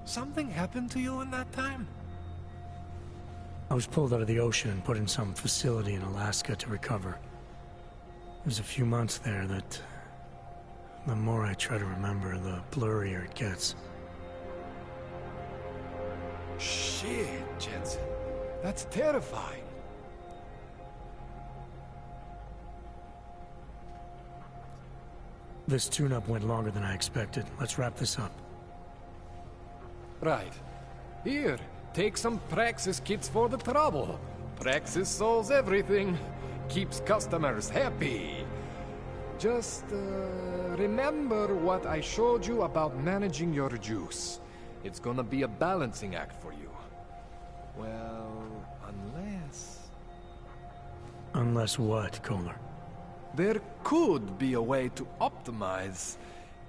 Something happened to you in that time? I was pulled out of the ocean and put in some facility in Alaska to recover. It was a few months there that... the more I try to remember, the blurrier it gets. Shit, Jensen. That's terrifying. This tune-up went longer than I expected. Let's wrap this up. Right. Here, take some Praxis kits for the trouble. Praxis solves everything. Keeps customers happy. Just, remember what I showed you about managing your juice. It's gonna be a balancing act for you. Well, unless... Unless what, Kohler? There could be a way to optimize.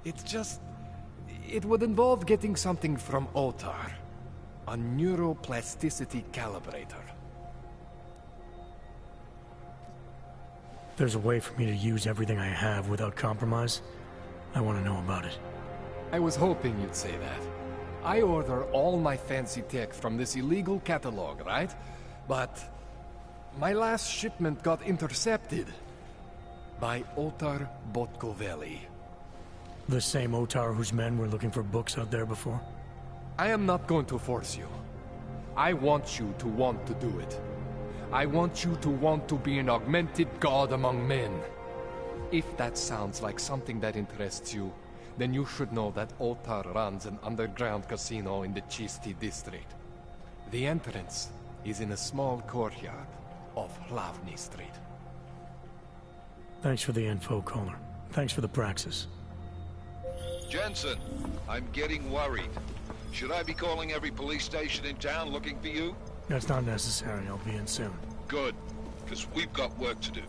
It's just... it would involve getting something from Otar. A neuroplasticity calibrator. There's a way for me to use everything I have without compromise? I want to know about it. I was hoping you'd say that. I order all my fancy tech from this illegal catalog, right? But my last shipment got intercepted by Otar Botkoveli. The same Otar whose men were looking for books out there before? I am not going to force you. I want you to want to do it. I want you to want to be an augmented god among men. If that sounds like something that interests you, then you should know that Otar runs an underground casino in the Chisti district. The entrance is in a small courtyard off Hlavny Street. Thanks for the info, Kohler. Thanks for the praxis. Jensen, I'm getting worried. Should I be calling every police station in town looking for you? That's not necessary. I'll be in soon. Good, because we've got work to do.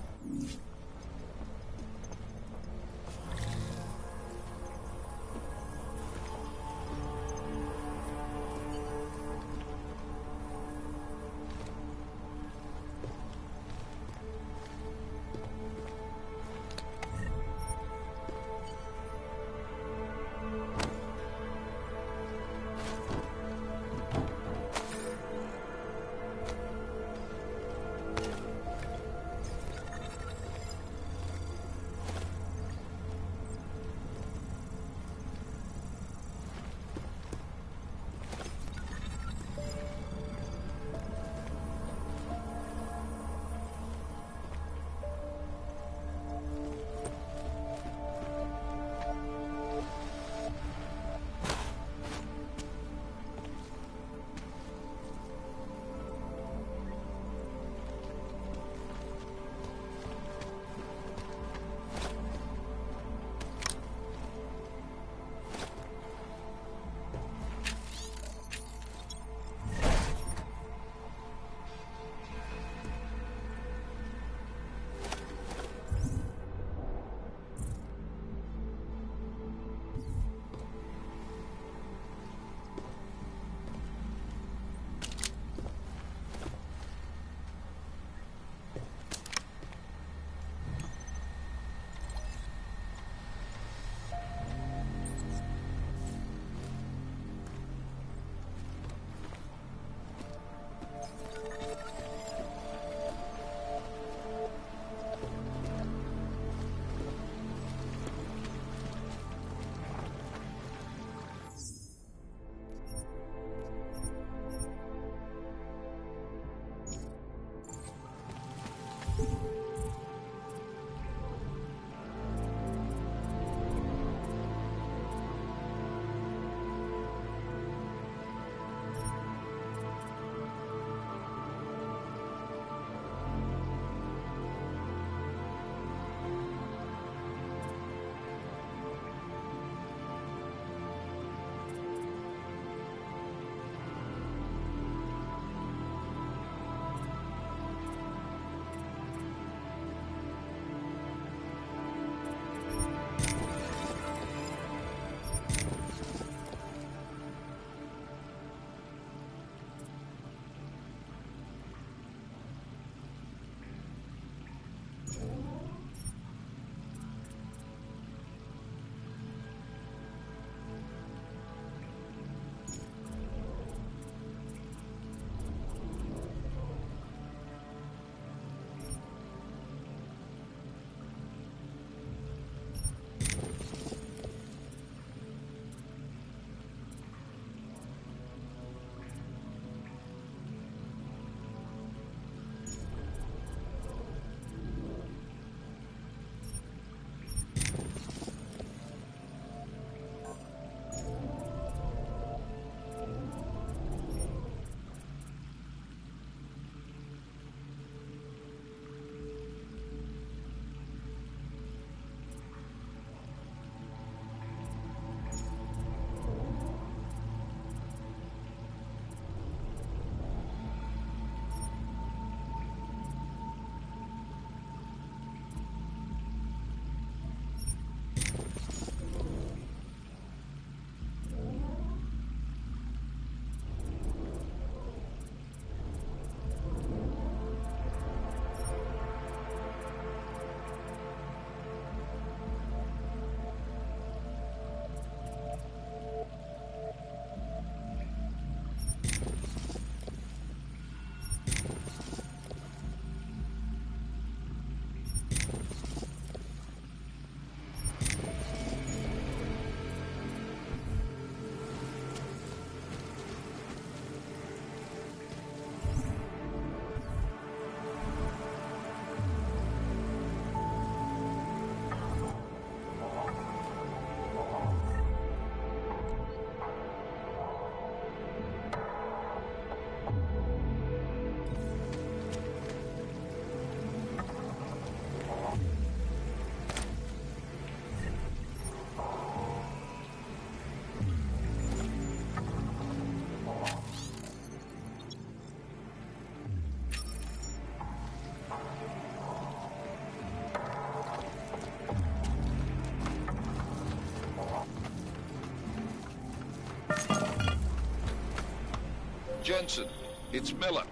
Jensen, it's Miller.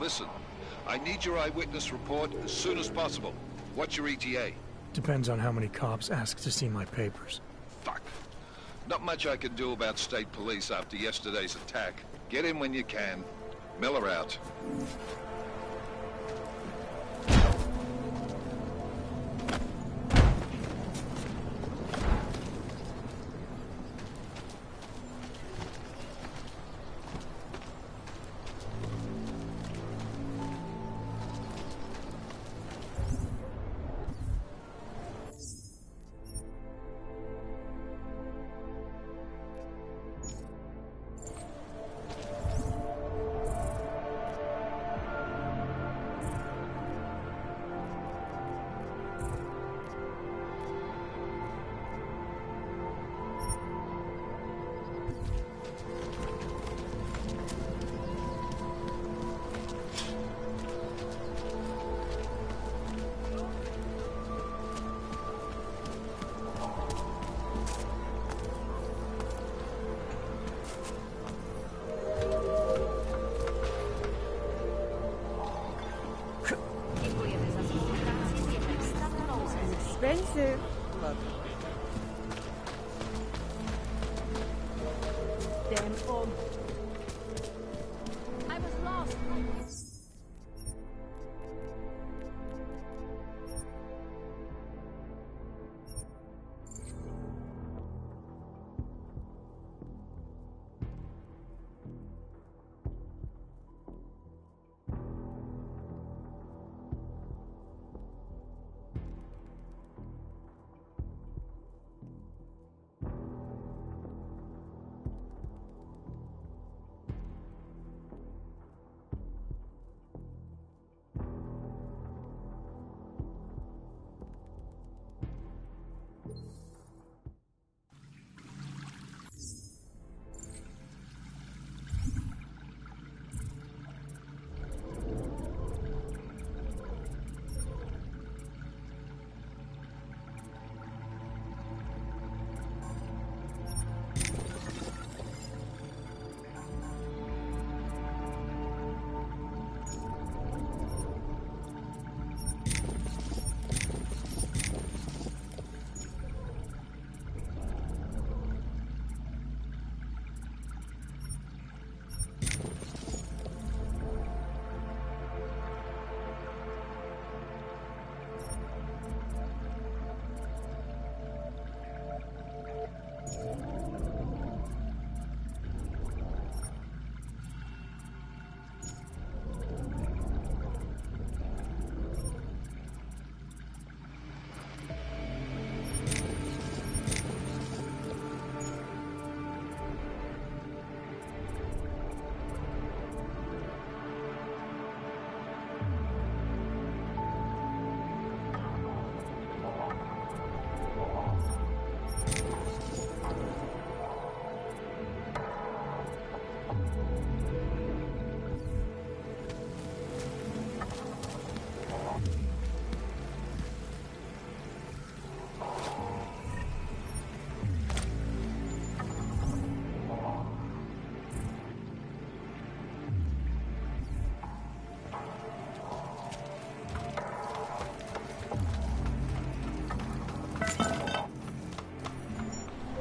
Listen, I need your eyewitness report as soon as possible. What's your ETA? Depends on how many cops ask to see my papers. Fuck. Not much I can do about state police after yesterday's attack. Get in when you can. Miller out. Expensive. Damn fog. I was lost.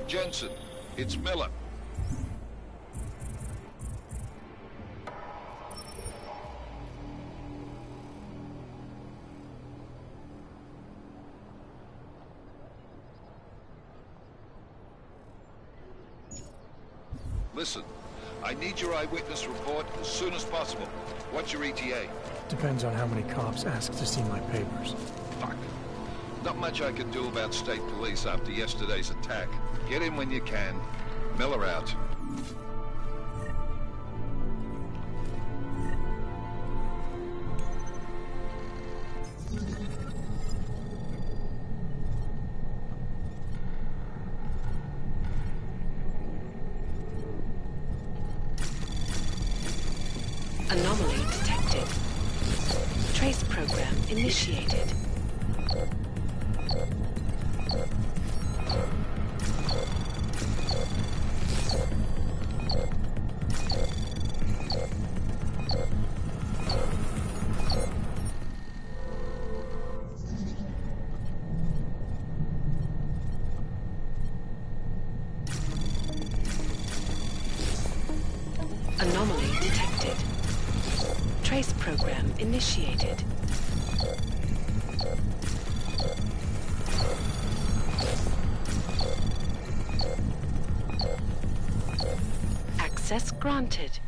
Jensen, it's Miller. Listen, I need your eyewitness report as soon as possible. What's your ETA? Depends on how many cops ask to see my papers. Fuck. Not much I can do about state police after yesterday's attack. Get in when you can. Miller out. Anomaly detected. Trace program initiated. Anomaly detected. Trace program initiated. Access granted.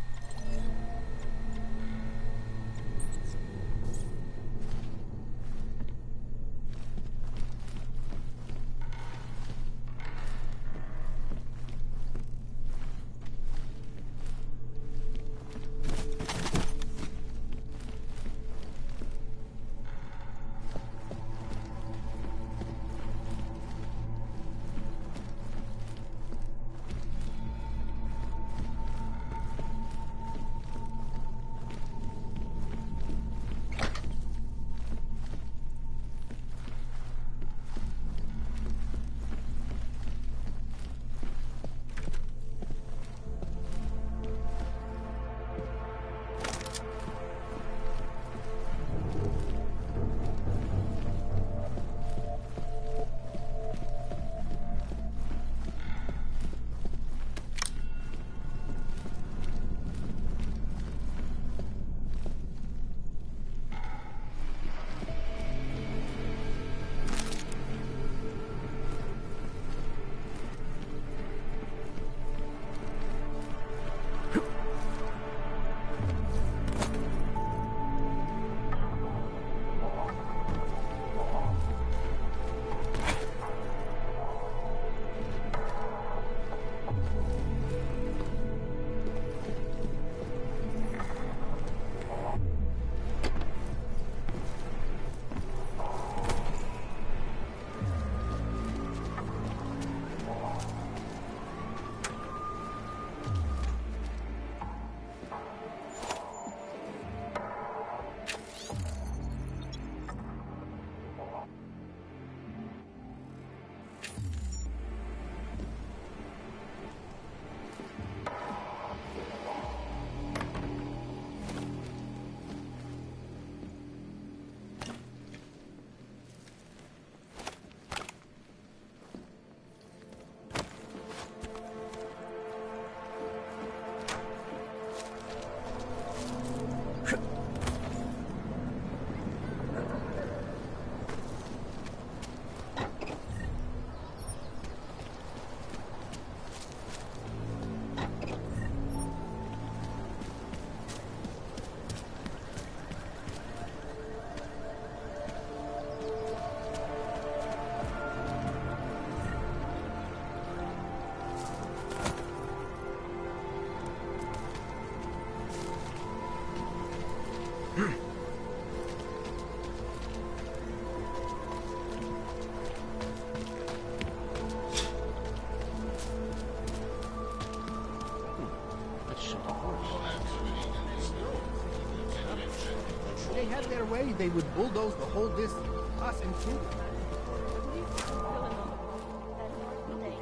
They had their way, they would bulldoze the whole distance, us included.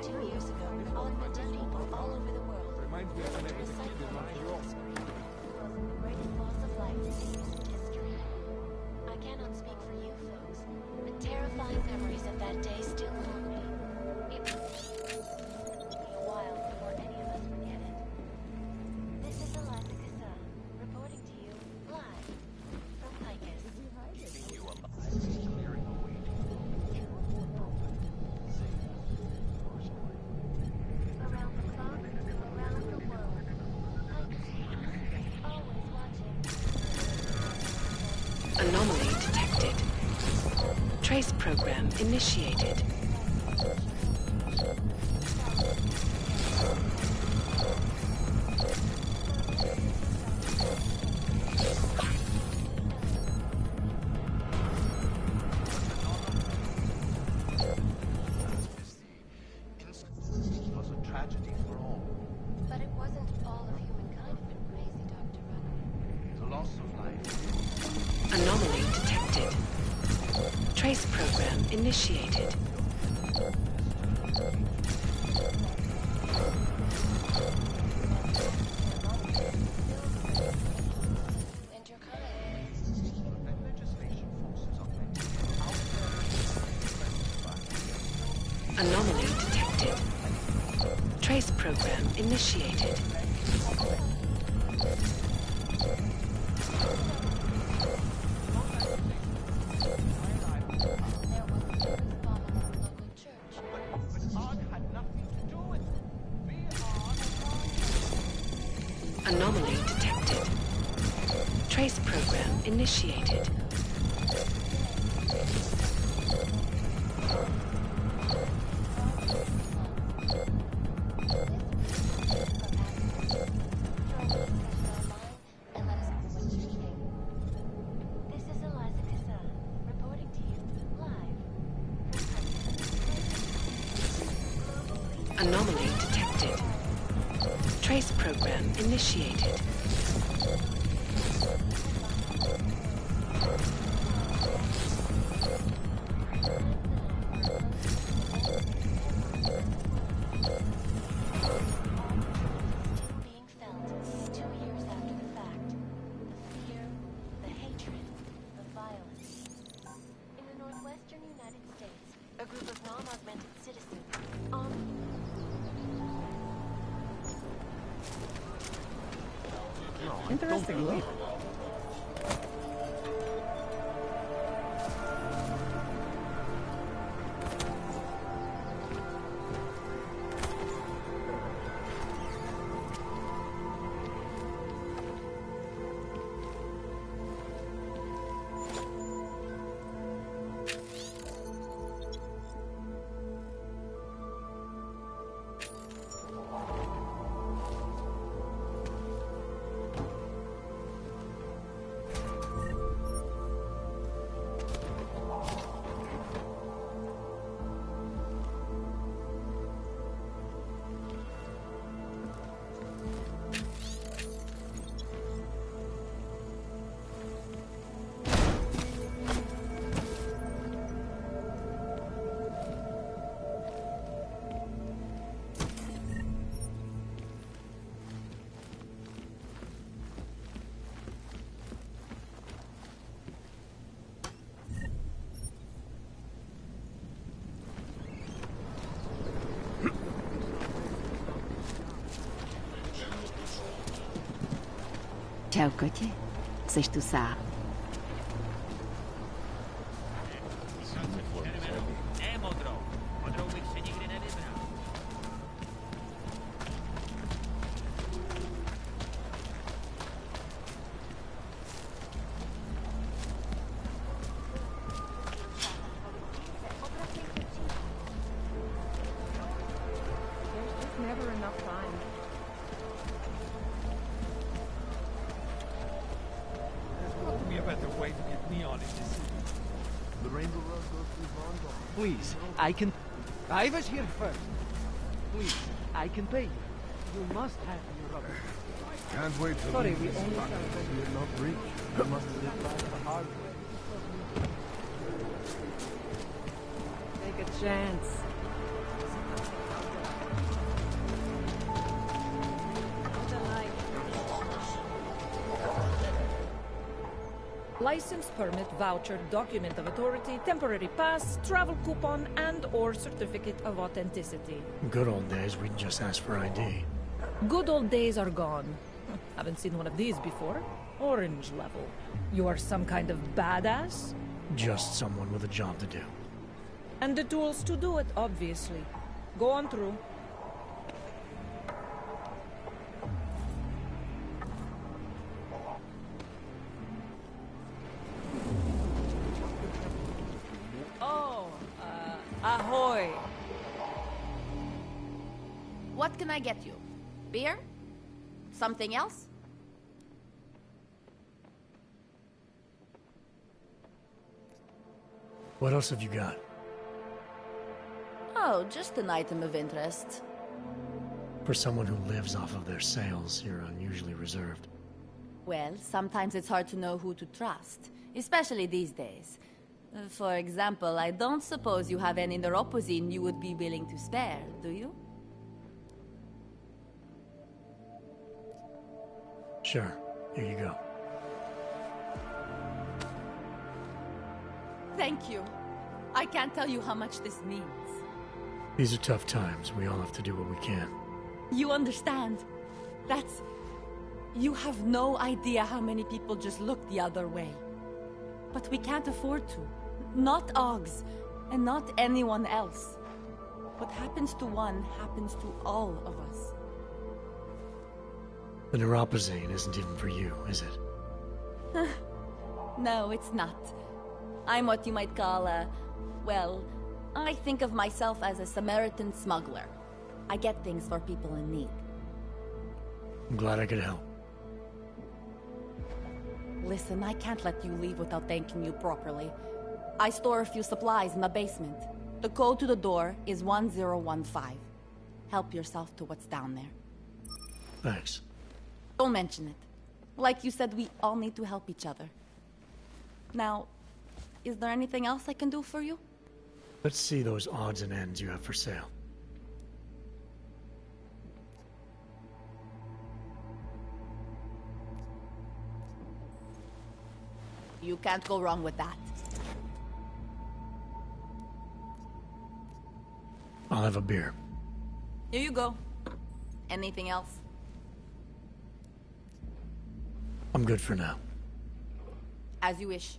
2 years ago, augmented people all over the world. Reminds me of when I was a kid in Montreal. The greatest loss of life in history. I cannot speak for you folks, but terrifying memories of that day still haunt me. It will be a while before any of us forget it. This is Eliza Kassa, reporting to you live from Picus. Keeping you alive, clearing the way to Around the clock, around the world. Picus, always watching. Anomaly detected. Trace program initiated. was a tragedy for all. But it wasn't all of humankind who went crazy, Dr. Runner. The loss of life. Anomaly detected. Trace program initiated. Anomaly detected. Trace program initiated. Anomaly detected. Trace program initiated. Anomaly detected. Trace program initiated. Being felt 2 years after the fact. The fear, the hatred, the violence. In the northwestern United States, a group of non-augmented citizens Interesting look. Ciao, Kocie. Coś tu sa. Never enough time. There's got to be a better way to get neon in this city. The Rainbow Road goes through Bongo. Please, I can... I was here first. Please, I can pay you. You must have your rubber. Can't wait to Sorry, leave we this only spot. celebrate. You are not rich. You must live life the hard way. Take a chance. License, permit, voucher, document of authority, temporary pass, travel coupon, and/or certificate of authenticity. Good old days, we'd just ask for ID. Good old days are gone. Haven't seen one of these before. Orange level. You are some kind of badass? Just someone with a job to do. And the tools to do it, obviously. Go on through. Ahoy! What can I get you? Beer? Something else? What else have you got? Oh, just an item of interest. For someone who lives off of their sales, you're unusually reserved. Well, sometimes it's hard to know who to trust, especially these days. For example, I don't suppose you have any neuropozyne you would be willing to spare, do you? Sure. Here you go. Thank you. I can't tell you how much this means. These are tough times. We all have to do what we can. You understand? That's... You have no idea how many people just look the other way. But we can't afford to. Not Oggs, and not anyone else. What happens to one happens to all of us. The neuropazine isn't even for you, is it? No, it's not. I'm what you might call well, I think of myself as a Samaritan smuggler. I get things for people in need. I'm glad I could help. Listen, I can't let you leave without thanking you properly. I store a few supplies in the basement. The code to the door is 1015. Help yourself to what's down there. Thanks. Don't mention it. Like you said, we all need to help each other. Now, is there anything else I can do for you? Let's see those odds and ends you have for sale. You can't go wrong with that. I'll have a beer. Here you go. Anything else? I'm good for now. As you wish.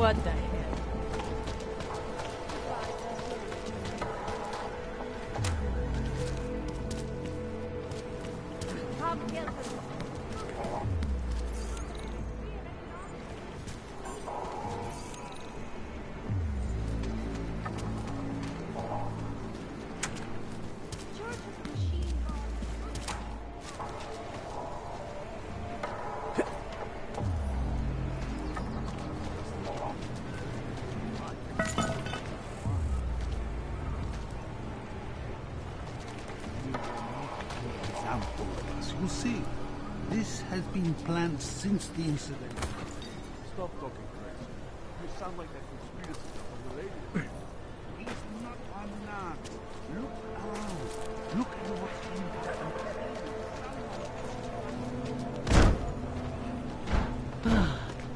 What the hell? You see, this has been planned since the incident. Stop talking crazy. You sound like that conspiracy stuff on the radio. He's not unarmed. Look around. Look at what's being done.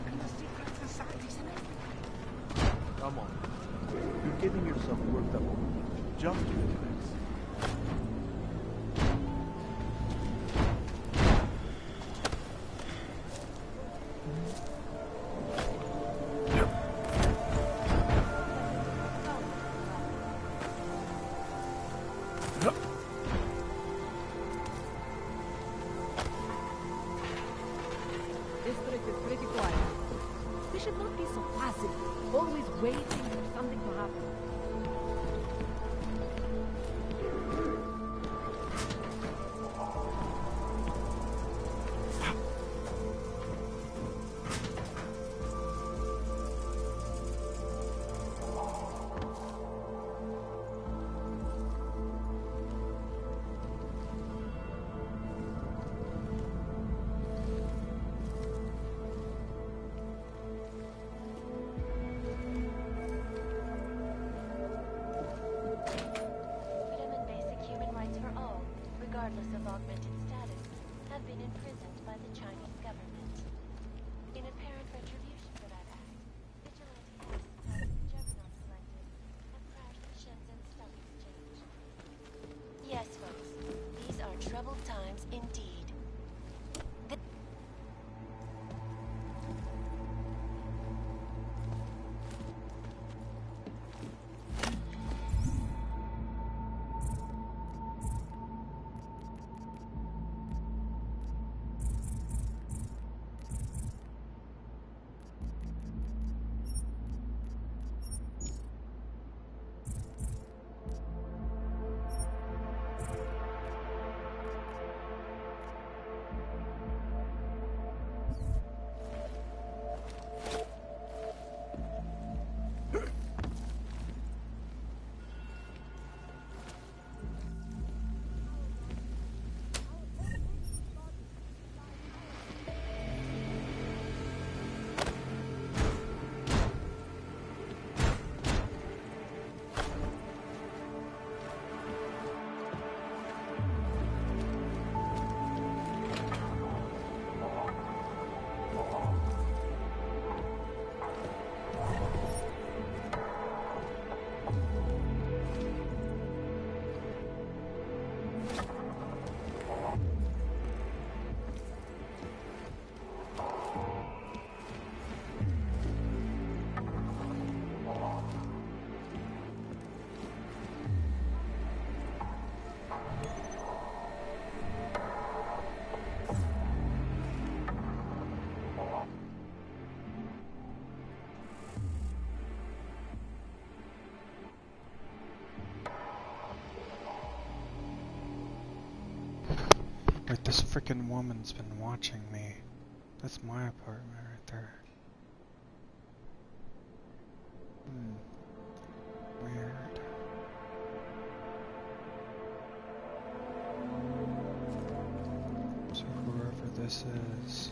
And the secret societies and everything. Come on. You're getting yourself worked up over here. Jump to the next. District is pretty quiet. We should not be so passive, always waiting for something to happen. regardless of augmented status, have been imprisoned by the Chinese government. In apparent retribution for that act, vigilante juggernauts selected have crashed the Shenzhen Stock Exchange. Yes, folks, these are troubled times indeed. Wait, this freaking woman's been watching me. That's my apartment right there. Weird. So whoever this is.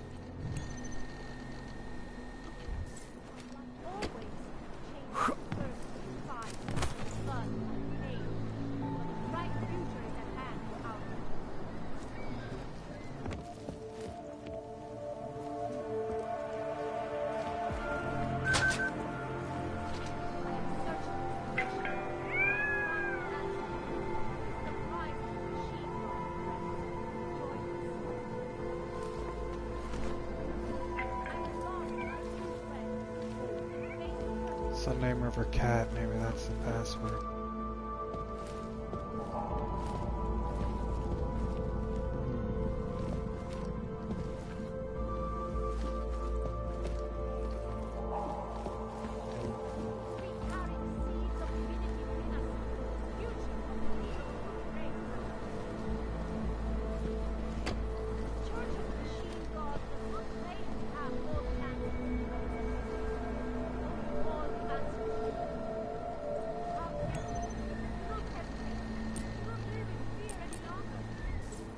the name of her cat. Maybe that's the password.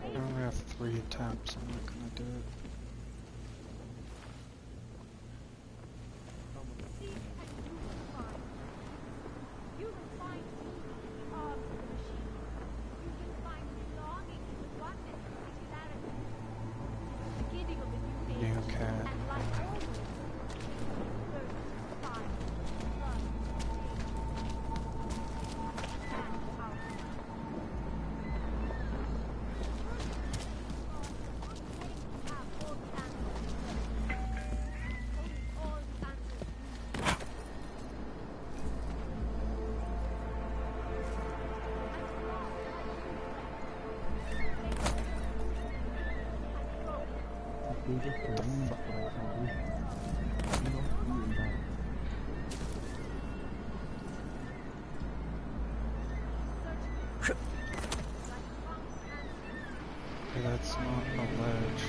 I only have 3 attempts, I'm not gonna do it. New cat. Okay, that's not a ledge.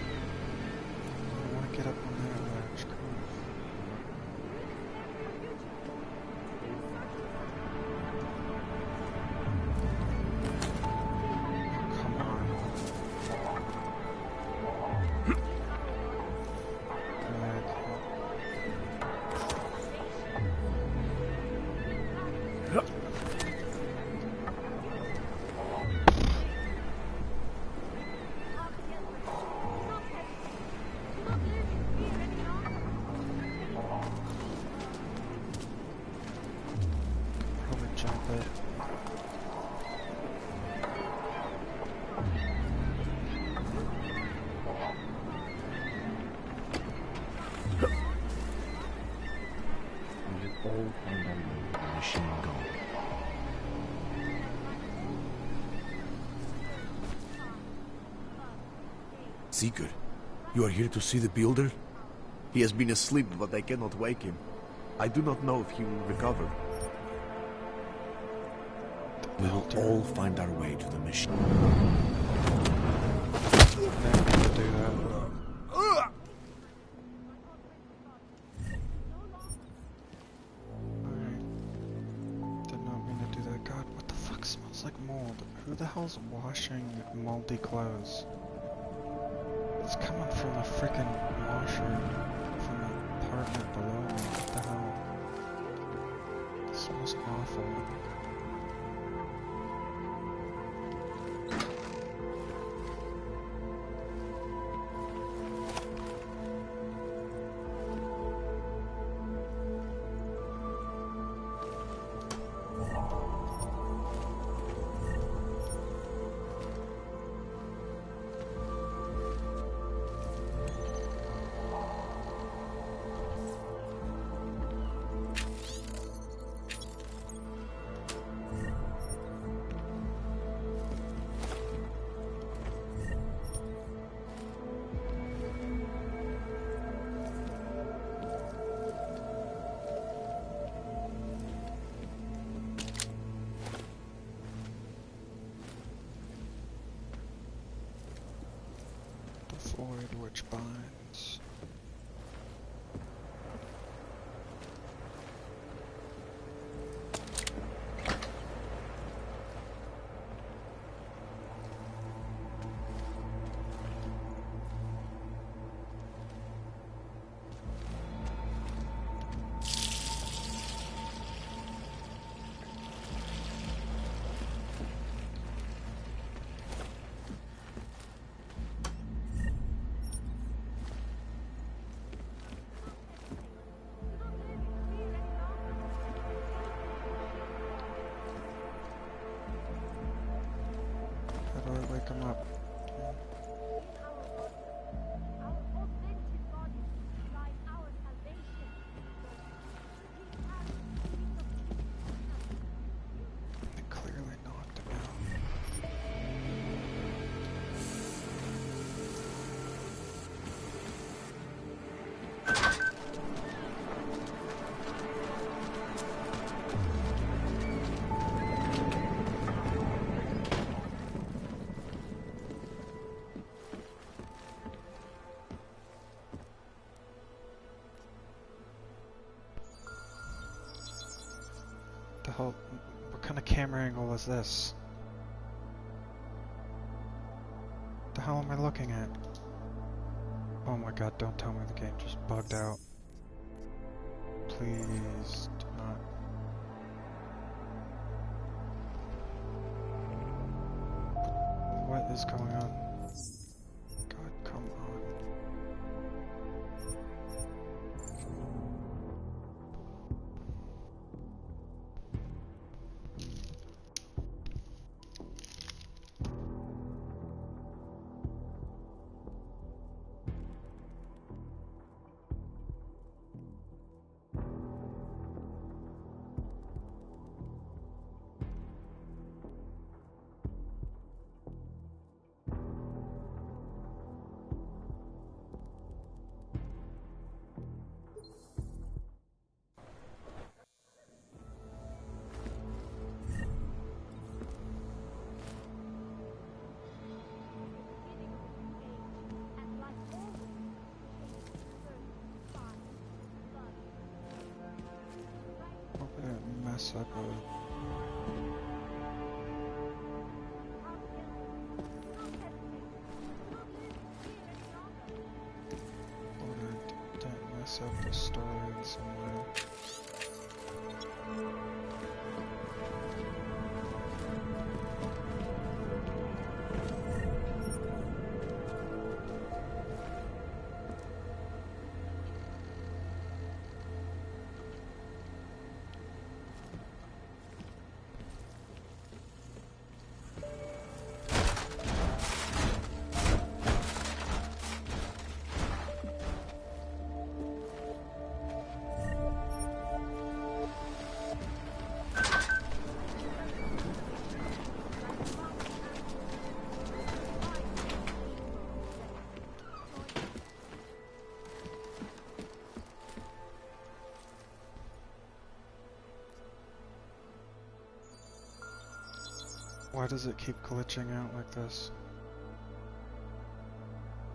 I want to get up on that ledge. Come on. Seeker, you are here to see the builder? He has been asleep, but I cannot wake him. I do not know if he will recover. We will all find our way to the machine. Who the hell's washing moldy clothes? It's coming from the frickin' washer from the apartment below me. What the hell? It smells awful. Void which binds. Hold, what kind of camera angle is this? What the hell am I looking at? Oh my god, don't tell me the game just bugged out. Please do not. What is going on? God, come on. Mess up don't mess up the story in some way. Why does it keep glitching out like this?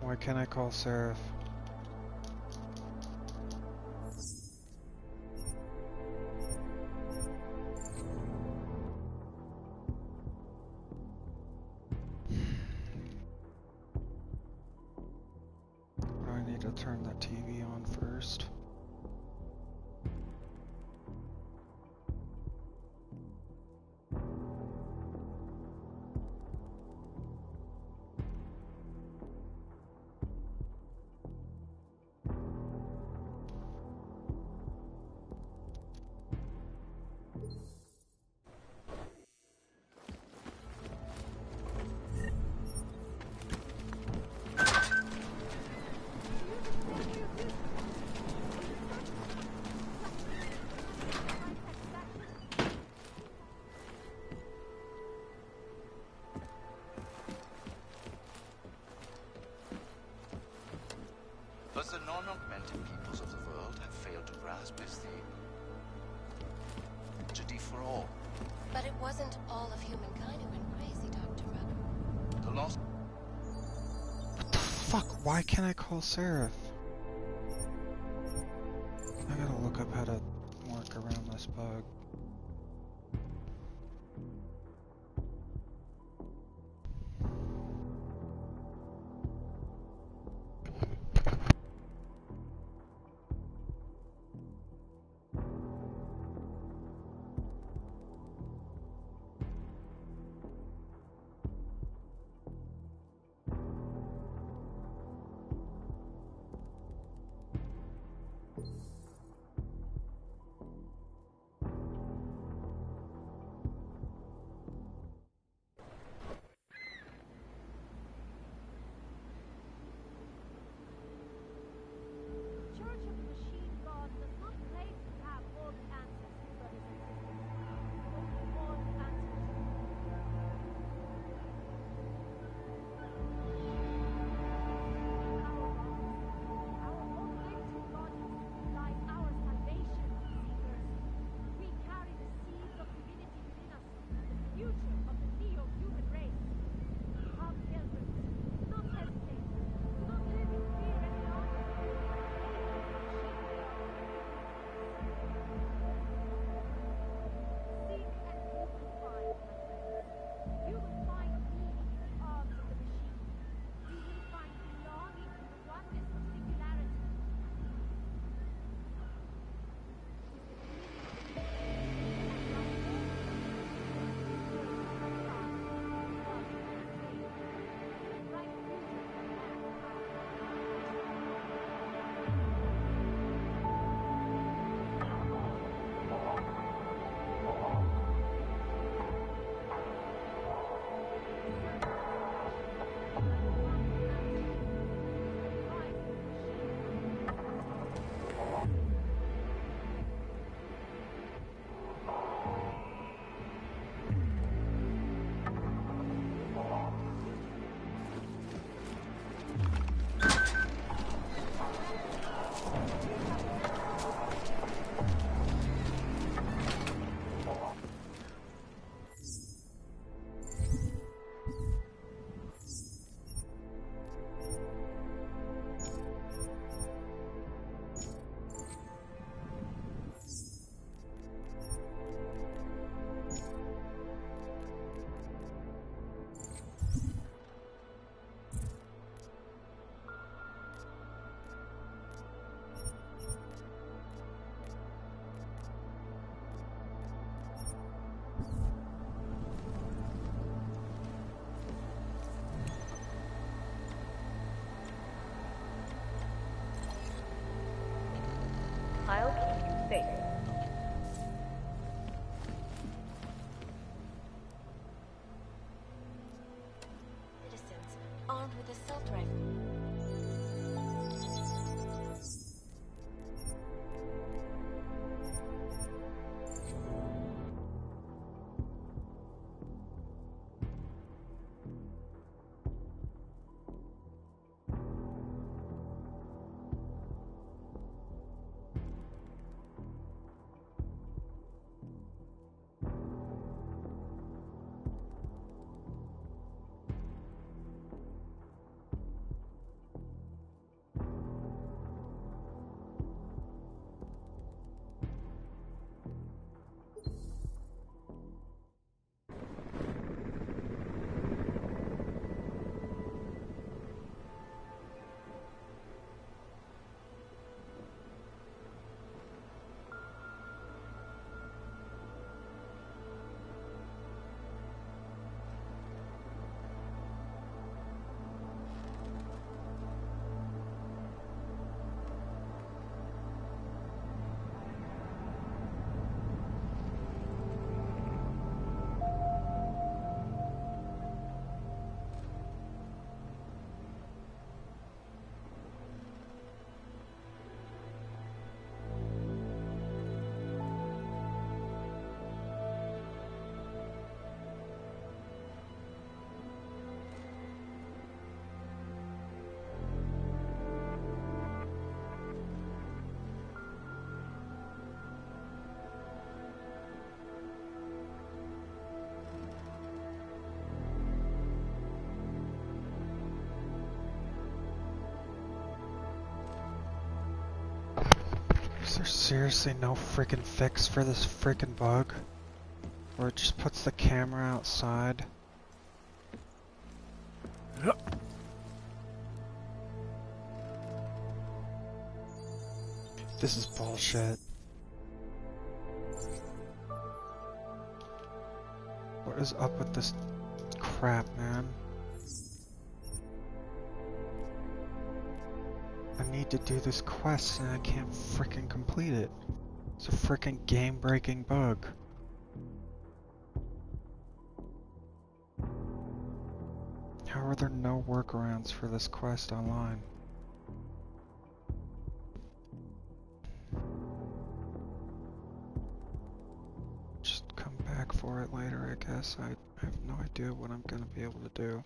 Why can't I call Seraph? I need to turn the TV on first. But the non-augmented peoples of the world have failed to grasp this thing. Tragedy for all. But it wasn't all of humankind who went crazy, Dr. Ruck. The lost... What the fuck? Why can't I call Seraph? I gotta look up how to work around this bug. seriously no freaking fix for this freaking bug? Where it just puts the camera outside? This is bullshit. What is up with this crap, man? I need to do this quest and I can't freaking complete it. It's a freaking game-breaking bug. How are there no workarounds for this quest online? Just come back for it later, I guess. I have no idea what I'm gonna be able to do.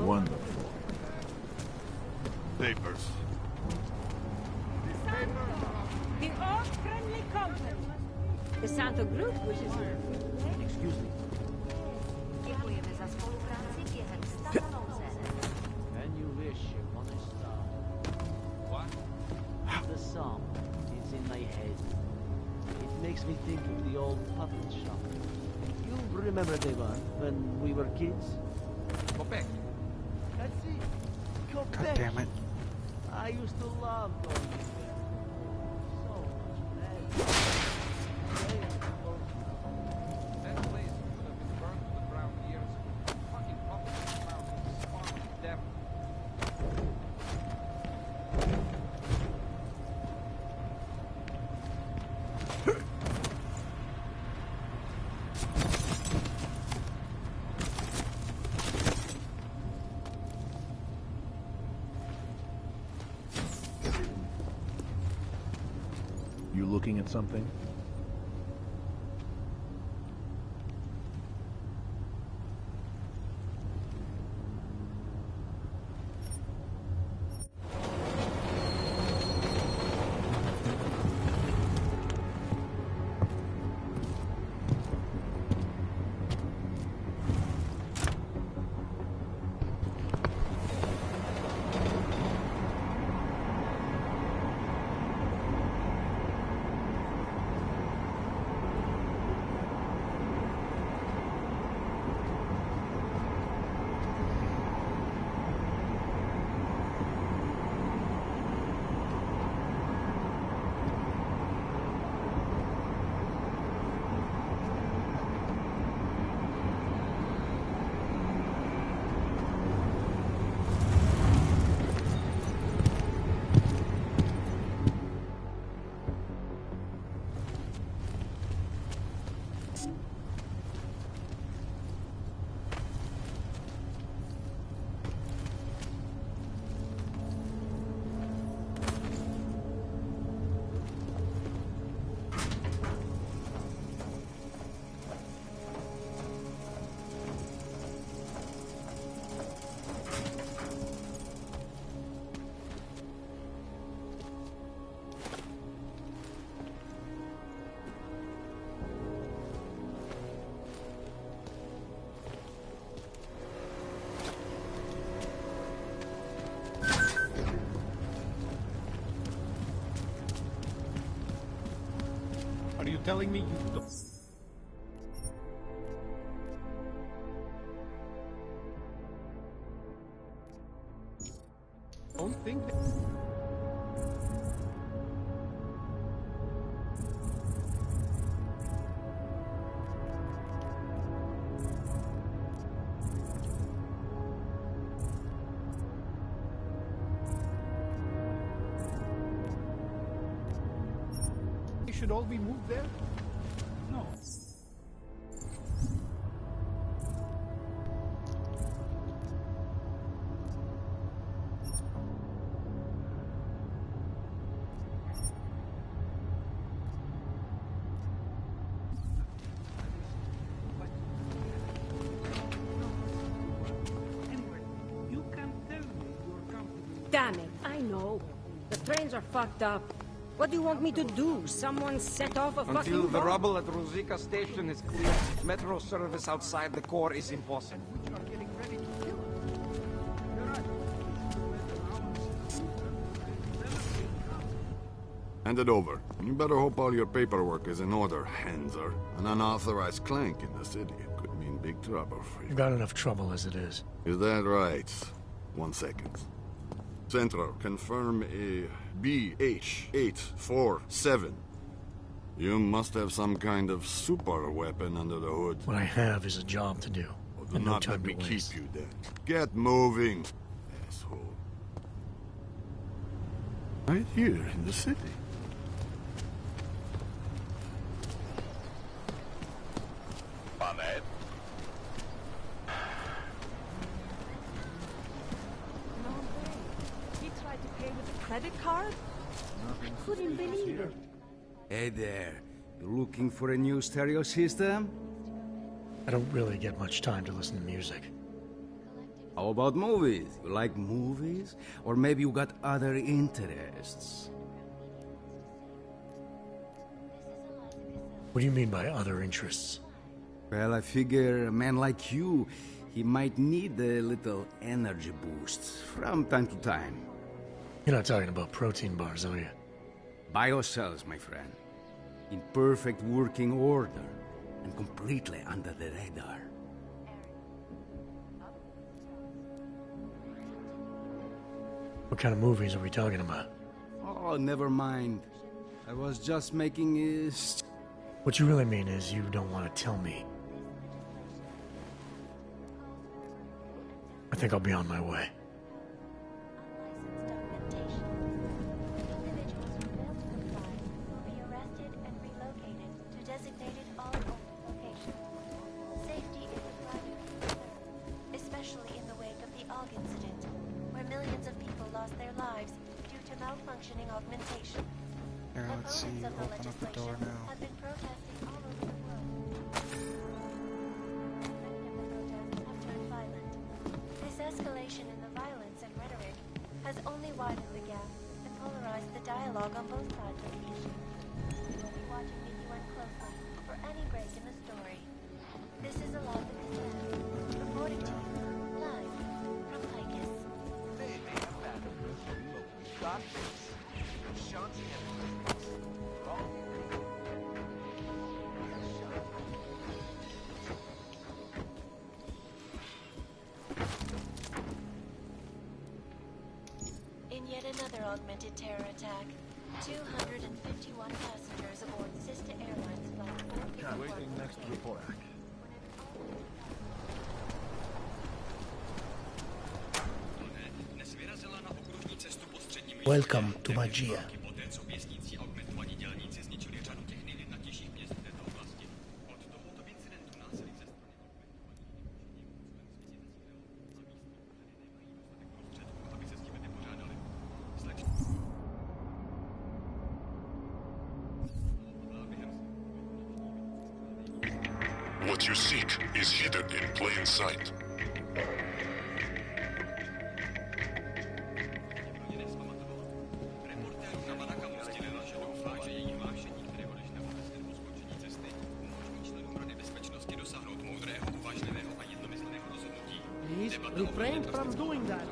Wonderful. Papers. The all-friendly company. The Santo Group wishes you. Excuse me. Dziękujemy za współpracę. Jechać stale noze. And you wish upon a star. What? The song is in my head. It makes me think of the old puppet shop. You remember the one when we were kids? Go back. That's it. Go God back. damn it. I used to love going there. So much fun. That place could have been burned to the ground years ago. Fucking puppets found spawning devil. You looking at something? Are you telling me you don't think that... should all be moved there? No. Damn it, I know. The trains are fucked up. What do you want me to do? Someone set off a fucking Until the bomb? rubble at Ruzika station is clear, metro service outside the core is impossible. Hand it over. You better hope all your paperwork is in order, Hanser. An unauthorized clank in the city could mean big trouble for you. You've got enough trouble as it is. Is that right? 1 second. Central, confirm a BH-847. You must have some kind of super weapon under the hood. What I have is a job to do. Well, do And no not time let me to waste. keep you then. Get moving, asshole. Right here in the city. Ahmed? No way. He tried to pay with a credit card? I couldn't believe it. Hey there, you looking for a new stereo system? I don't really get much time to listen to music. How about movies? You like movies? Or maybe you got other interests? What do you mean by other interests? Well, I figure a man like you, he might need a little energy boost from time to time. You're not talking about protein bars, are you? Biocells, my friend. In perfect working order and completely under the radar. What kind of movies are we talking about? Oh, never mind. I was just making a... What you really mean is you don't want to tell me. I think I'll be on my way. Here, let's see. Open up the door now. This escalation in the violence and rhetoric has only widened the gap and polarized the dialogue on both sides of the issue. We will be watching the UN closely for any break in the story. This is a live cassette, reporting to you live from Lycus. They may have battered the local doctors. Shanti and in yet another augmented terror attack, 251 passengers aboard Sister Airlines Flight 451. Waiting next report. Welcome to Magia. What you seek is hidden in plain sight. Please refrain from doing that.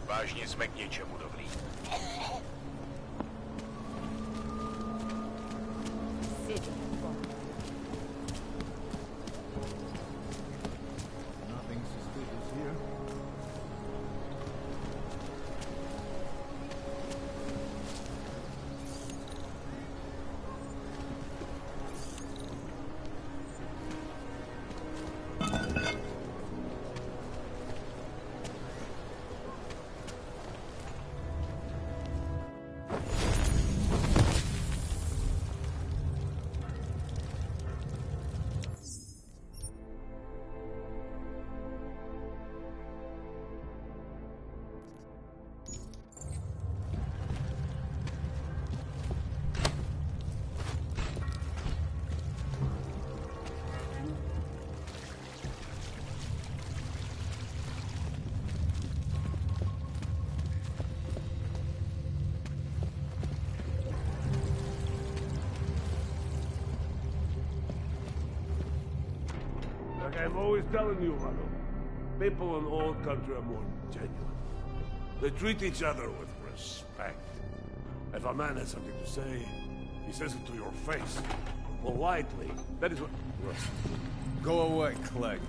Vážně jsme k něčemu dobrý. Nothing suspicious here. Like I'm always telling you, Rado, people in old country are more genuine. They treat each other with respect. If a man has something to say, he says it to your face. Politely. That is what... Go away, Clegg.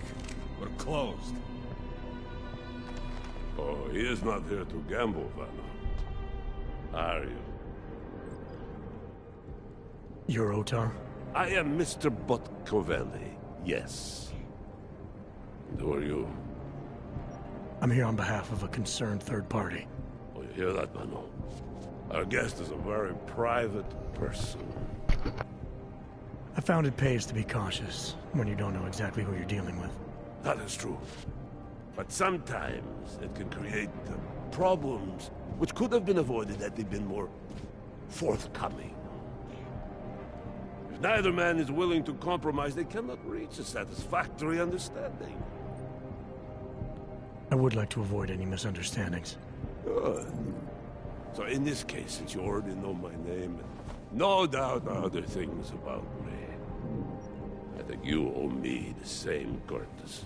We're closed. Oh, he is not here to gamble, Vanna. Are you? You're Otar? I am Mr. Botkovelli, yes. And who are you? I'm here on behalf of a concerned third party. Oh, you hear that, Mano? Our guest is a very private person. I found it pays to be cautious when you don't know exactly who you're dealing with. That is true. But sometimes it can create problems which could have been avoided had they been more forthcoming. If neither man is willing to compromise, they cannot reach a satisfactory understanding. I would like to avoid any misunderstandings. Good. So in this case, since you already know my name, and no doubt other things about me, I think you owe me the same courtesy.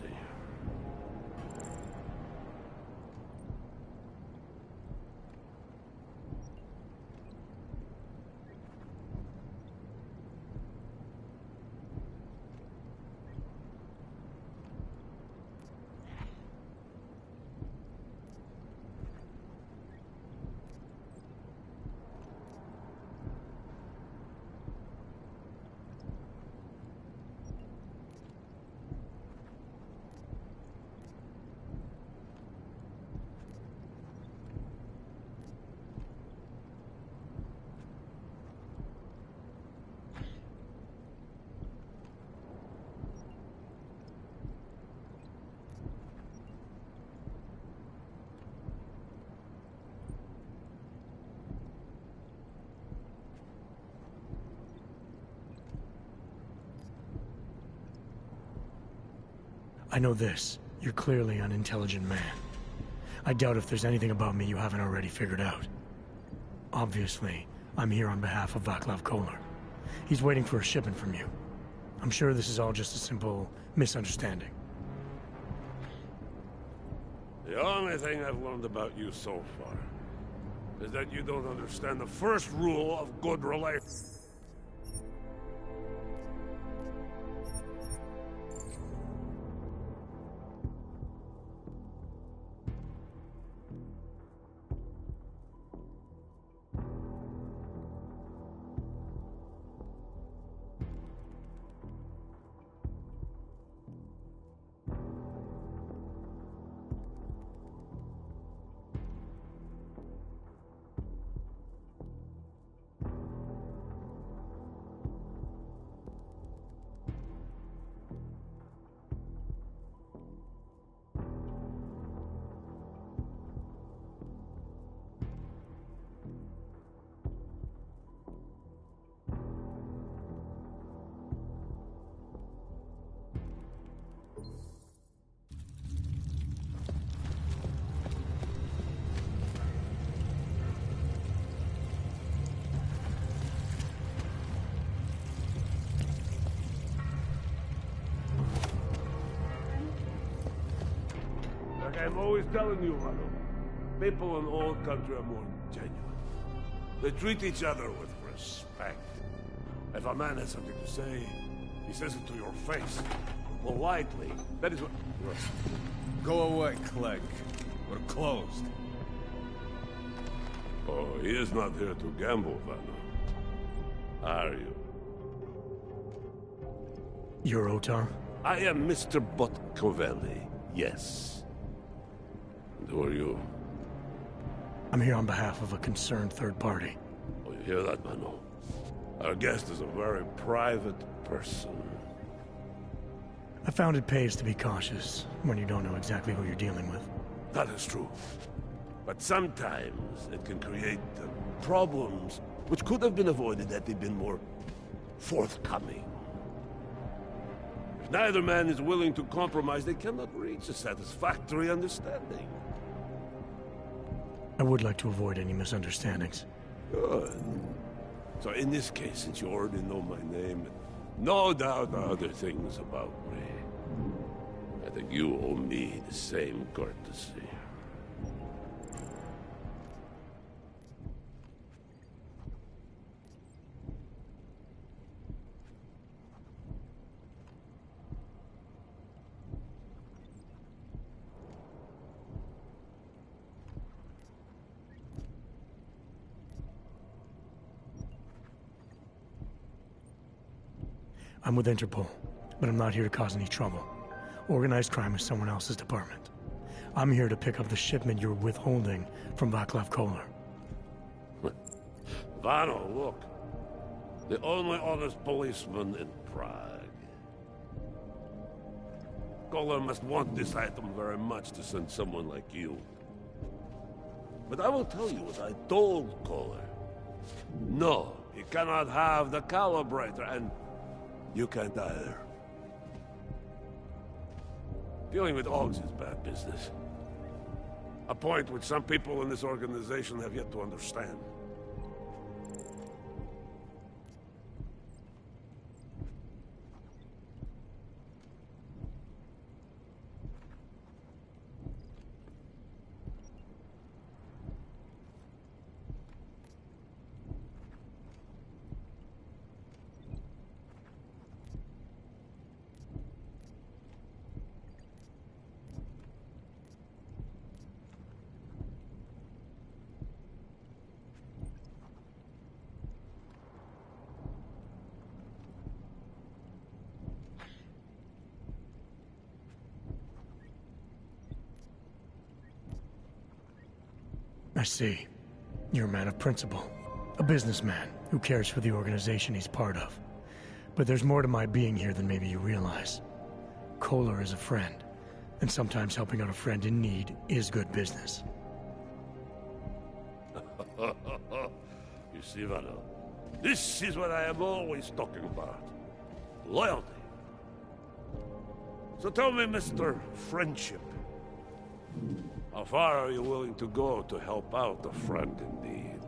I know this. You're clearly an intelligent man. I doubt if there's anything about me you haven't already figured out. Obviously, I'm here on behalf of Vaclav Kolar. He's waiting for a shipment from you. I'm sure this is all just a simple misunderstanding. The only thing I've learned about you so far is that you don't understand the first rule of good relations. am always telling you, Rado. People in old country are more genuine. They treat each other with respect. If a man has something to say, he says it to your face. Politely. That is what... Go away, Clegg. We're closed. Oh, he is not here to gamble, Vano. Are you? You're Otar? I am Mr. Botkovelli, yes. And who are you? I'm here on behalf of a concerned third party. Oh, you hear that, Vano? Our guest is a very private person. I found it pays to be cautious when you don't know exactly who you're dealing with. That is true. But sometimes it can create problems which could have been avoided had they been more forthcoming. If neither man is willing to compromise, they cannot reach a satisfactory understanding. I would like to avoid any misunderstandings. Good. So in this case, since you already know my name, no doubt other things about me, I think you owe me the same courtesy. I'm with Interpol, but I'm not here to cause any trouble. Organized crime is someone else's department. I'm here to pick up the shipment you're withholding from Vaclav Kolar. Vano, look. The only honest policeman in Prague. Kolar must want this item very much to send someone like you. But I will tell you what I told Kolar. No, he cannot have the calibrator, and you can't either. Dealing with Augs is bad business. A point which some people in this organization have yet to understand. I see. You're a man of principle. A businessman who cares for the organization he's part of. But there's more to my being here than maybe you realize. Kolar is a friend, and sometimes helping out a friend in need is good business. You see, Vano, this is what I am always talking about. Loyalty. So tell me, Mr. Friendship, how far are you willing to go to help out a friend in need?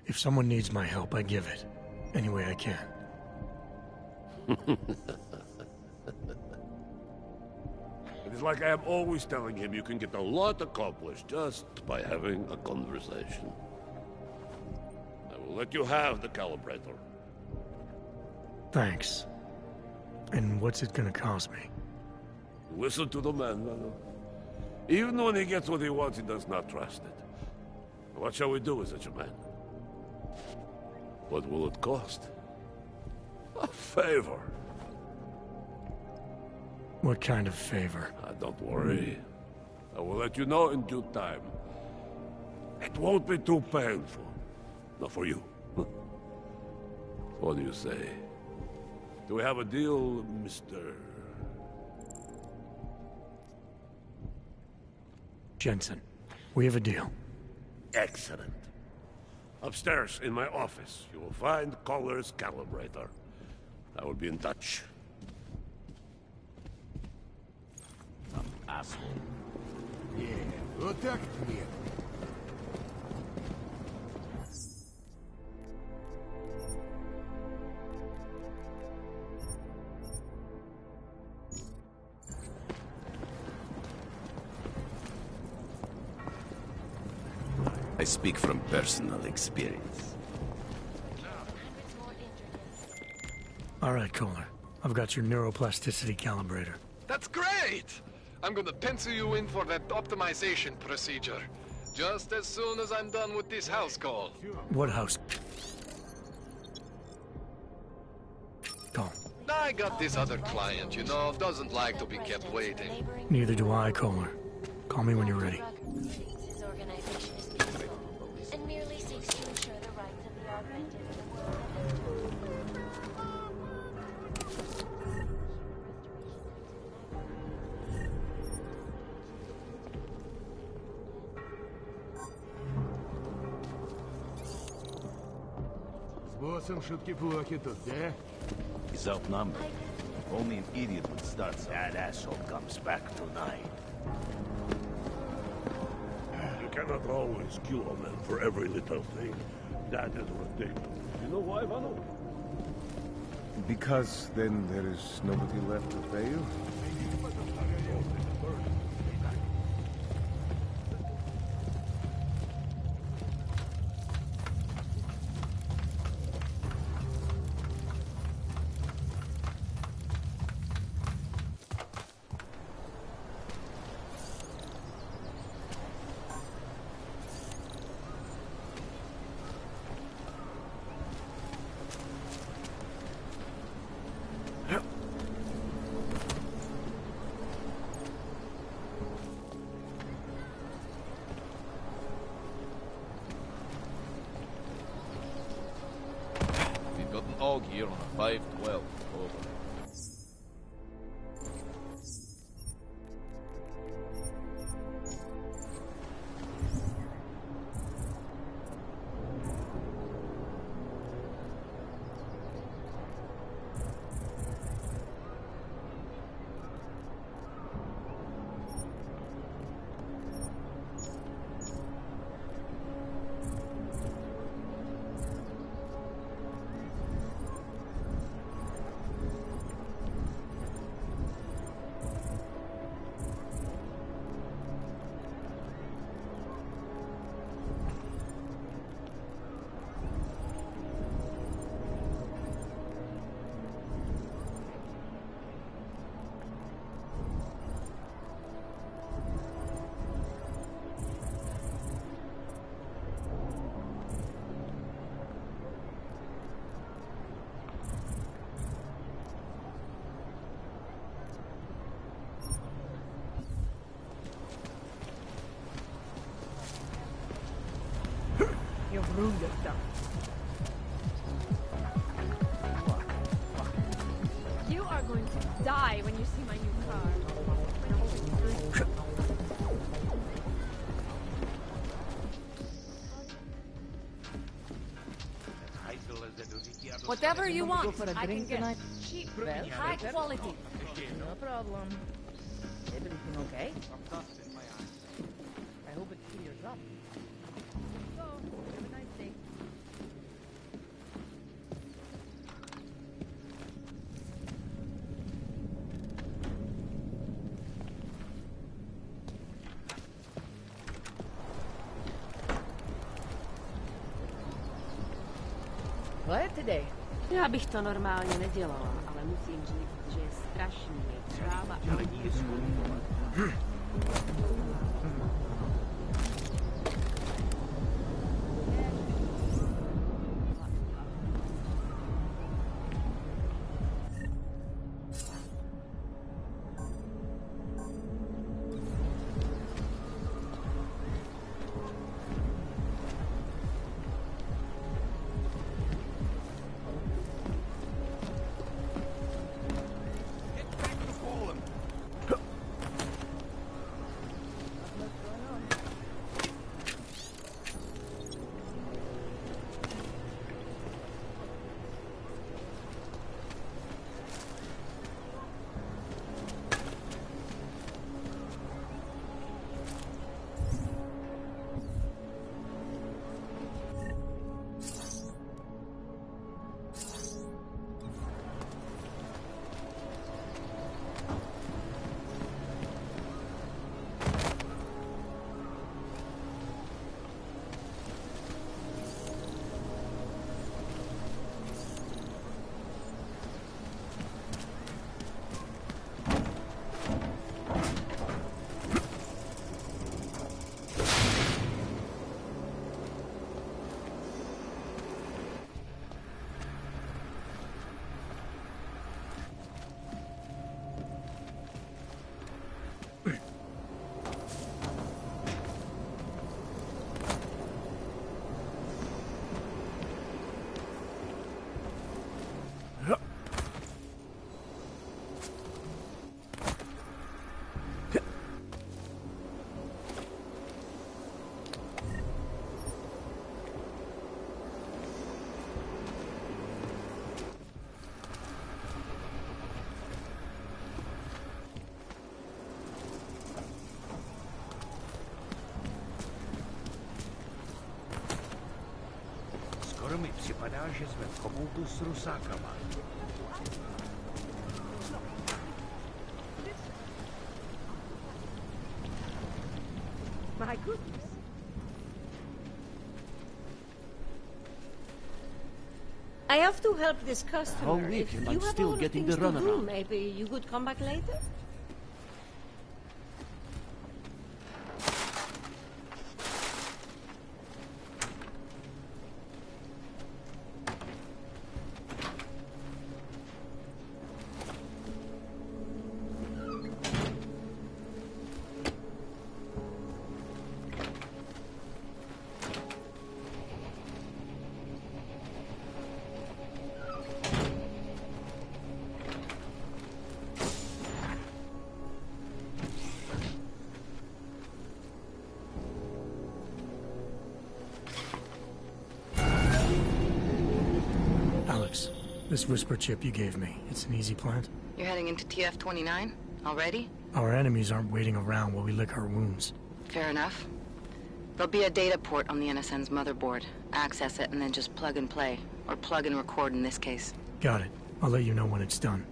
If someone needs my help, I give it. Any way I can. It is like I am always telling him, you can get a lot accomplished just by having a conversation. I will let you have the calibrator. Thanks. And what's it gonna cost me? Listen to the man, Vano. Even when he gets what he wants, he does not trust it. What shall we do with such a man? What will it cost? A favor. What kind of favor? Don't worry. I will let you know in due time. It won't be too painful. Not for you. What do you say? Do we have a deal, Mr. Jensen? We have a deal. Excellent. Upstairs in my office, you will find Kolar's calibrator. I will be in touch. Asshole. Yeah, protect me. I speak from personal experience. All right, Kohler. I've got your neuroplasticity calibrator. That's great! I'm gonna pencil you in for that optimization procedure. Just as soon as I'm done with this house call. What house call? I got this other client, you know, doesn't like to be kept waiting. Neither do I, Kohler. Call me when you're ready. His organization is peaceful and merely seeks to ensure the rights of the augmented in the world. С боссом шутки-плохи тут, да? He's outnumbered. Only an idiot would start so. That asshole comes back tonight. You cannot always kill a man for every little thing. That is ridiculous. You know why, Vano? Because then there is nobody left to pay you? Og here on a 512. Over. You've ruined it, though. You are going to die when you see my new car. Whatever you want, for a I can drink get tonight? cheap, high quality. No problem. Everything okay? I hope it clears up. So, have a nice day. What today? Já bych to normálně nedělala, ale musím říct, že je strašný tráva a hodí. mi připadá, že jsme v komoutu s rusákama. My goodness. I have to help this customer. Whole week, If and you I'm have still a lot of getting things the to do, runaround. maybe you could come back later? Alex, this whisper chip you gave me, it's an easy plant? You're heading into TF-29 already? Our enemies aren't waiting around while we lick our wounds. Fair enough. There'll be a data port on the NSN's motherboard. Access it and then just plug and play. Or plug and record in this case. Got it. I'll let you know when it's done.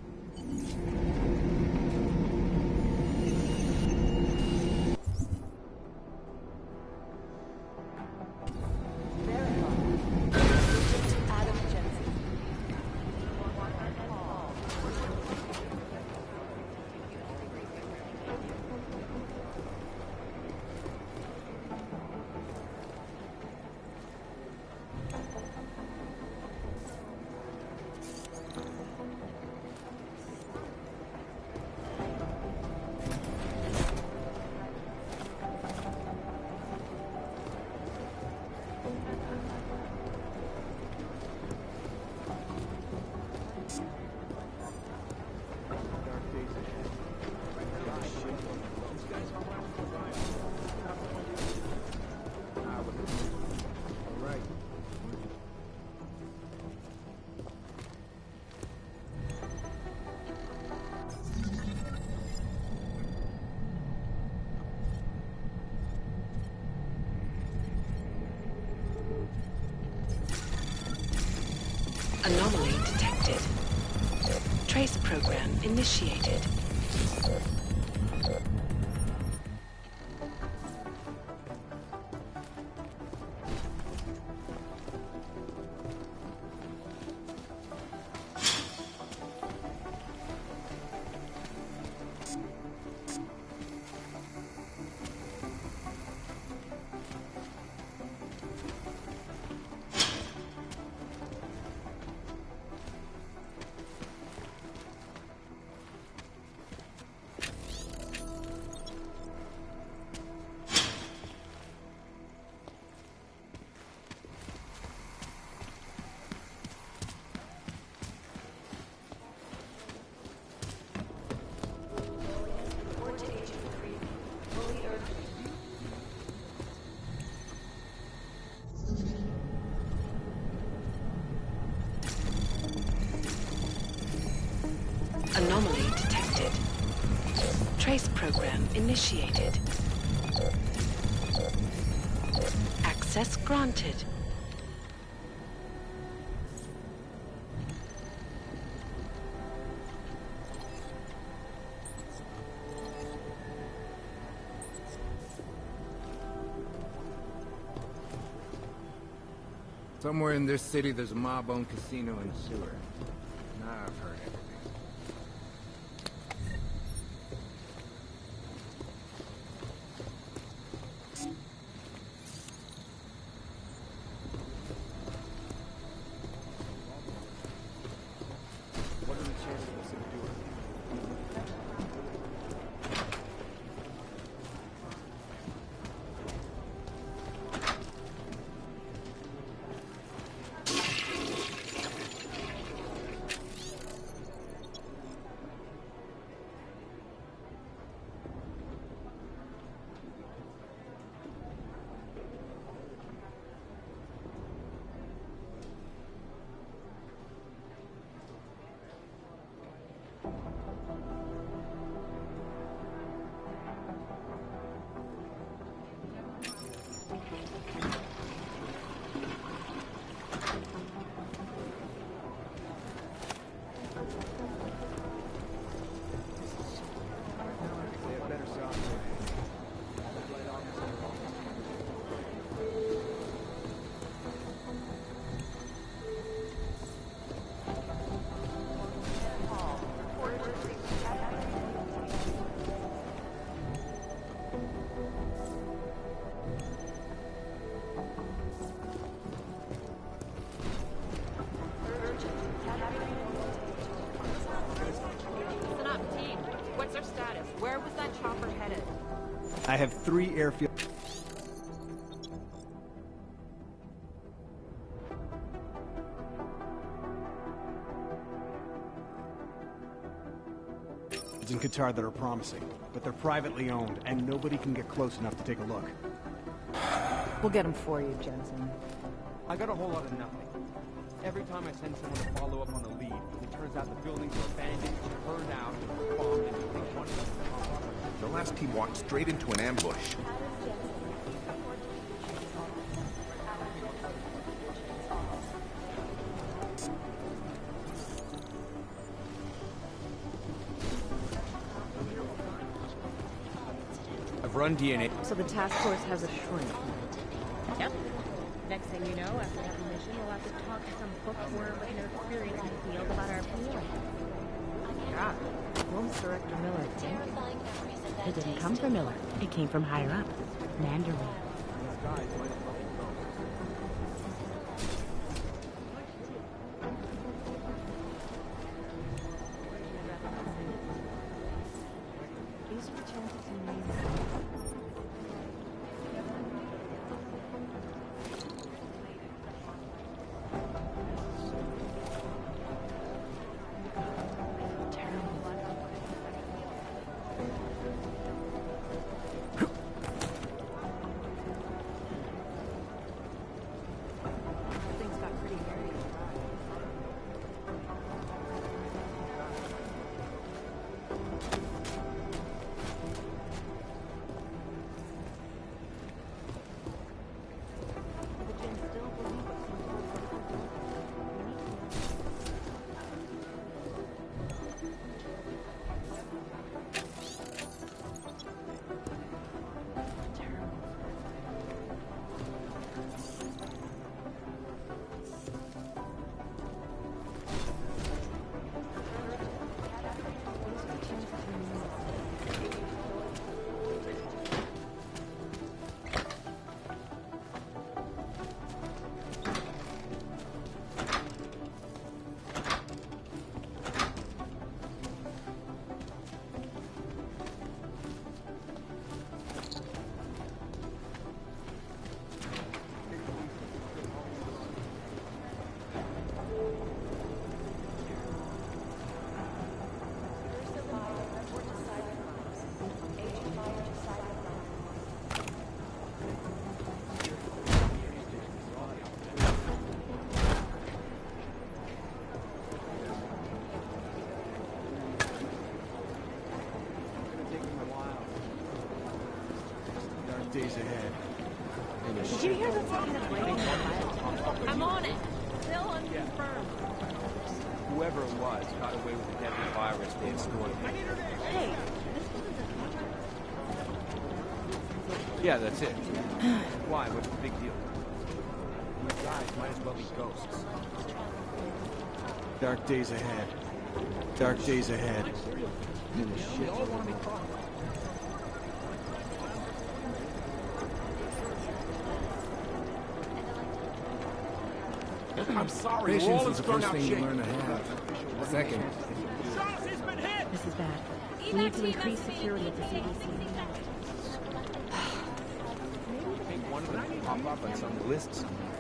Anomaly detected. Trace program initiated. Anomaly detected. Trace program initiated. Access granted. Somewhere in this city, there's a mob-owned casino in the sewer. Now I've heard everything. What are the chances of subduing? What's our status? Where was that chopper headed? I have 3 airfield. In Qatar that are promising, but they're privately owned, and nobody can get close enough to take a look. We'll get them for you, Jensen. I got a whole lot of nothing. Every time I send someone to follow up on a lead, it turns out the buildings are abandoned, burned out, bombed, and you think one of them will pop up. The last team walked straight into an ambush. Run DNA. So the task force has a shrink. Yep. Next thing you know, after every mission, we'll have to talk to some bookworm with no experience in the field about our feelings. God, what's Director Miller think? It didn't come from Miller. It came from higher up. Mandarin. These are the chances you need. Days ahead. Did you hear that's kind of breaking? I'm on it. Still unconfirmed. Whoever it was got away with the deadly virus they stored. Hey, Yeah, that's it. Why? What's the big deal? You guys might as well be ghosts. Dark days ahead. Dark days ahead. Shit. I'm sorry, Patience all is is the first out thing you shape. learn to have. Second, this is bad. We need to increase security at the CDC. I think one of them will pop up on some list somewhere.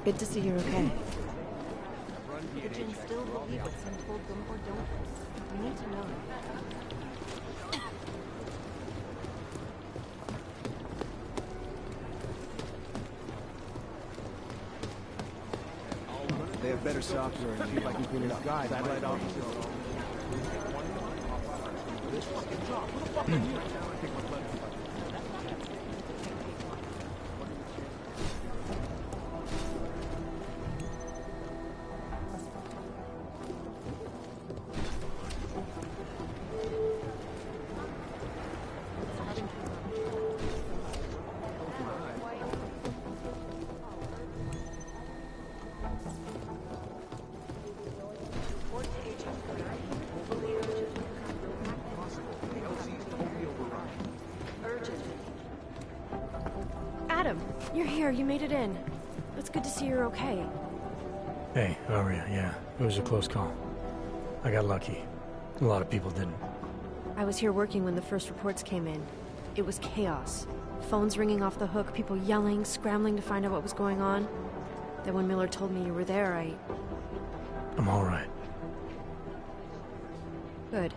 Good to see you're okay. The Jinn still believe what Sin told them or don't. We need to know. They have better software and see if I can clean it up. Guys, right off. Adam, you're here. You made it in. It's good to see you're okay. Hey, Aria, yeah. It was a close call. I got lucky. A lot of people didn't. I was here working when the first reports came in. It was chaos. Phones ringing off the hook, people yelling, scrambling to find out what was going on. Then when Miller told me you were there, I'm alright. Good.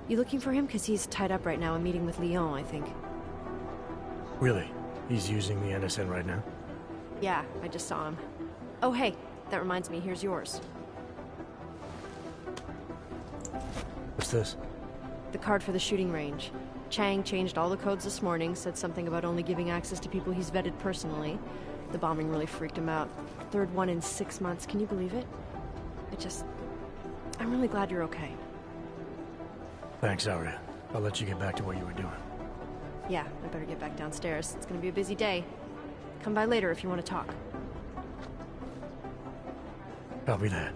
You looking for him? Because he's tied up right now, a meeting with Leon, I think. Really? He's using the NSN right now? Yeah, I just saw him. Oh, hey, that reminds me, here's yours. What's this? The card for the shooting range. Chang changed all the codes this morning, said something about only giving access to people he's vetted personally. The bombing really freaked him out. Third one in 6 months, can you believe it? I'm really glad you're okay. Thanks, Aria. I'll let you get back to what you were doing. Yeah, I better get back downstairs. It's gonna be a busy day. Come by later if you want to talk. Copy that.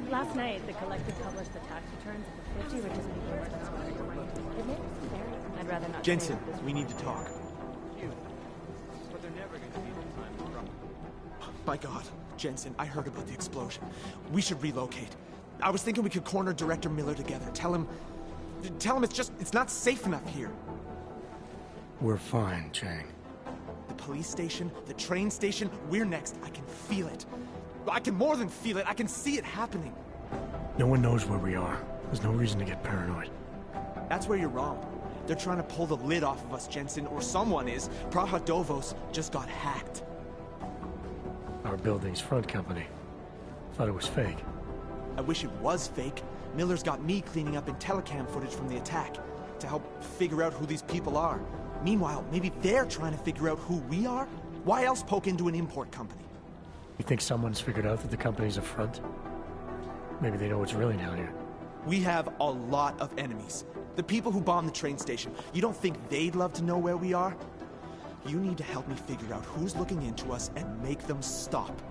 Last night, the Collective published the tax returns of the 50 richest people in Venezuela. It made me very... I'd rather not... Jensen, we need to talk. My God, Jensen, I heard about the explosion. We should relocate. I was thinking we could corner Director Miller together. Tell him it's not safe enough here. We're fine, Chang. The police station, the train station, we're next. I can feel it. I can more than feel it. I can see it happening. No one knows where we are. There's no reason to get paranoid. That's where you're wrong. They're trying to pull the lid off of us, Jensen, or someone is. Praha Dovos just got hacked. Our building's front company. Thought it was fake. I wish it was fake. Miller's got me cleaning up telecam footage from the attack to help figure out who these people are. Meanwhile, maybe they're trying to figure out who we are? Why else poke into an import company? You think someone's figured out that the company's a front? Maybe they know what's really down here. We have a lot of enemies. The people who bombed the train station. You don't think they'd love to know where we are? You need to help me figure out who's looking into us and make them stop.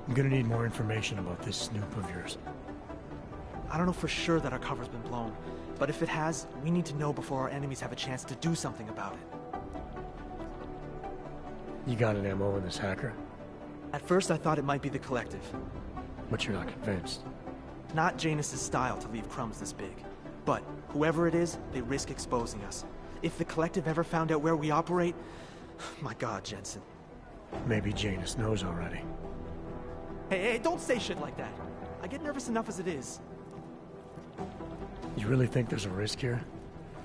I'm gonna need more information about this snoop of yours. I don't know for sure that our cover's been blown, but if it has, we need to know before our enemies have a chance to do something about it. You got an MO in this hacker? At first I thought it might be the Collective. But you're not convinced? Not Janus's style to leave crumbs this big. But whoever it is, they risk exposing us. If the Collective ever found out where we operate... My God, Jensen. Maybe Janus knows already. Hey, don't say shit like that. I get nervous enough as it is. You really think there's a risk here?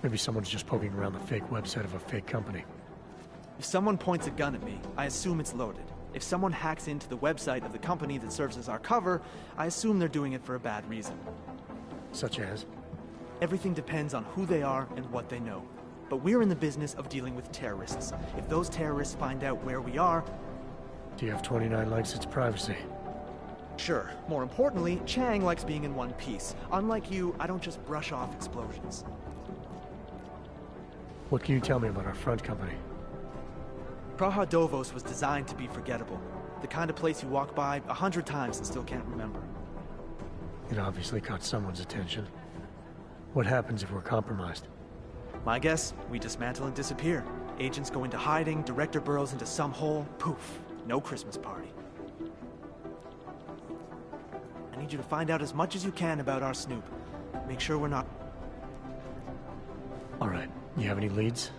Maybe someone's just poking around the fake website of a fake company. If someone points a gun at me, I assume it's loaded. If someone hacks into the website of the company that serves as our cover, I assume they're doing it for a bad reason. Such as? Everything depends on who they are and what they know. But we're in the business of dealing with terrorists. If those terrorists find out where we are... Do you have 29 likes its privacy? Sure. More importantly, Chang likes being in one piece. Unlike you, I don't just brush off explosions. What can you tell me about our front company? Praha Dovos was designed to be forgettable. The kind of place you walk by 100 times and still can't remember. It obviously caught someone's attention. What happens if we're compromised? My guess, we dismantle and disappear. Agents go into hiding, Director burrows into some hole, poof, No Christmas party. I need you to find out as much as you can about our Snoop. Make sure we're not... Alright, you have any leads?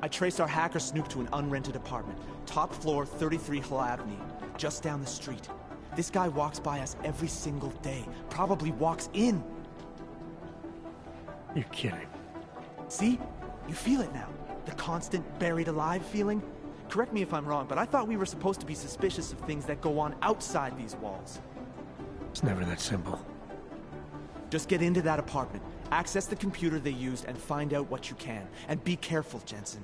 I traced our hacker Snoop to an unrented apartment. Top floor, 33 Hull Avenue. Just down the street. This guy walks by us every single day. Probably walks in. You're kidding. See? You feel it now. The constant buried alive feeling. Correct me if I'm wrong, but I thought we were supposed to be suspicious of things that go on outside these walls. It's never that simple. Just get into that apartment, access the computer they used, and find out what you can. And be careful, Jensen.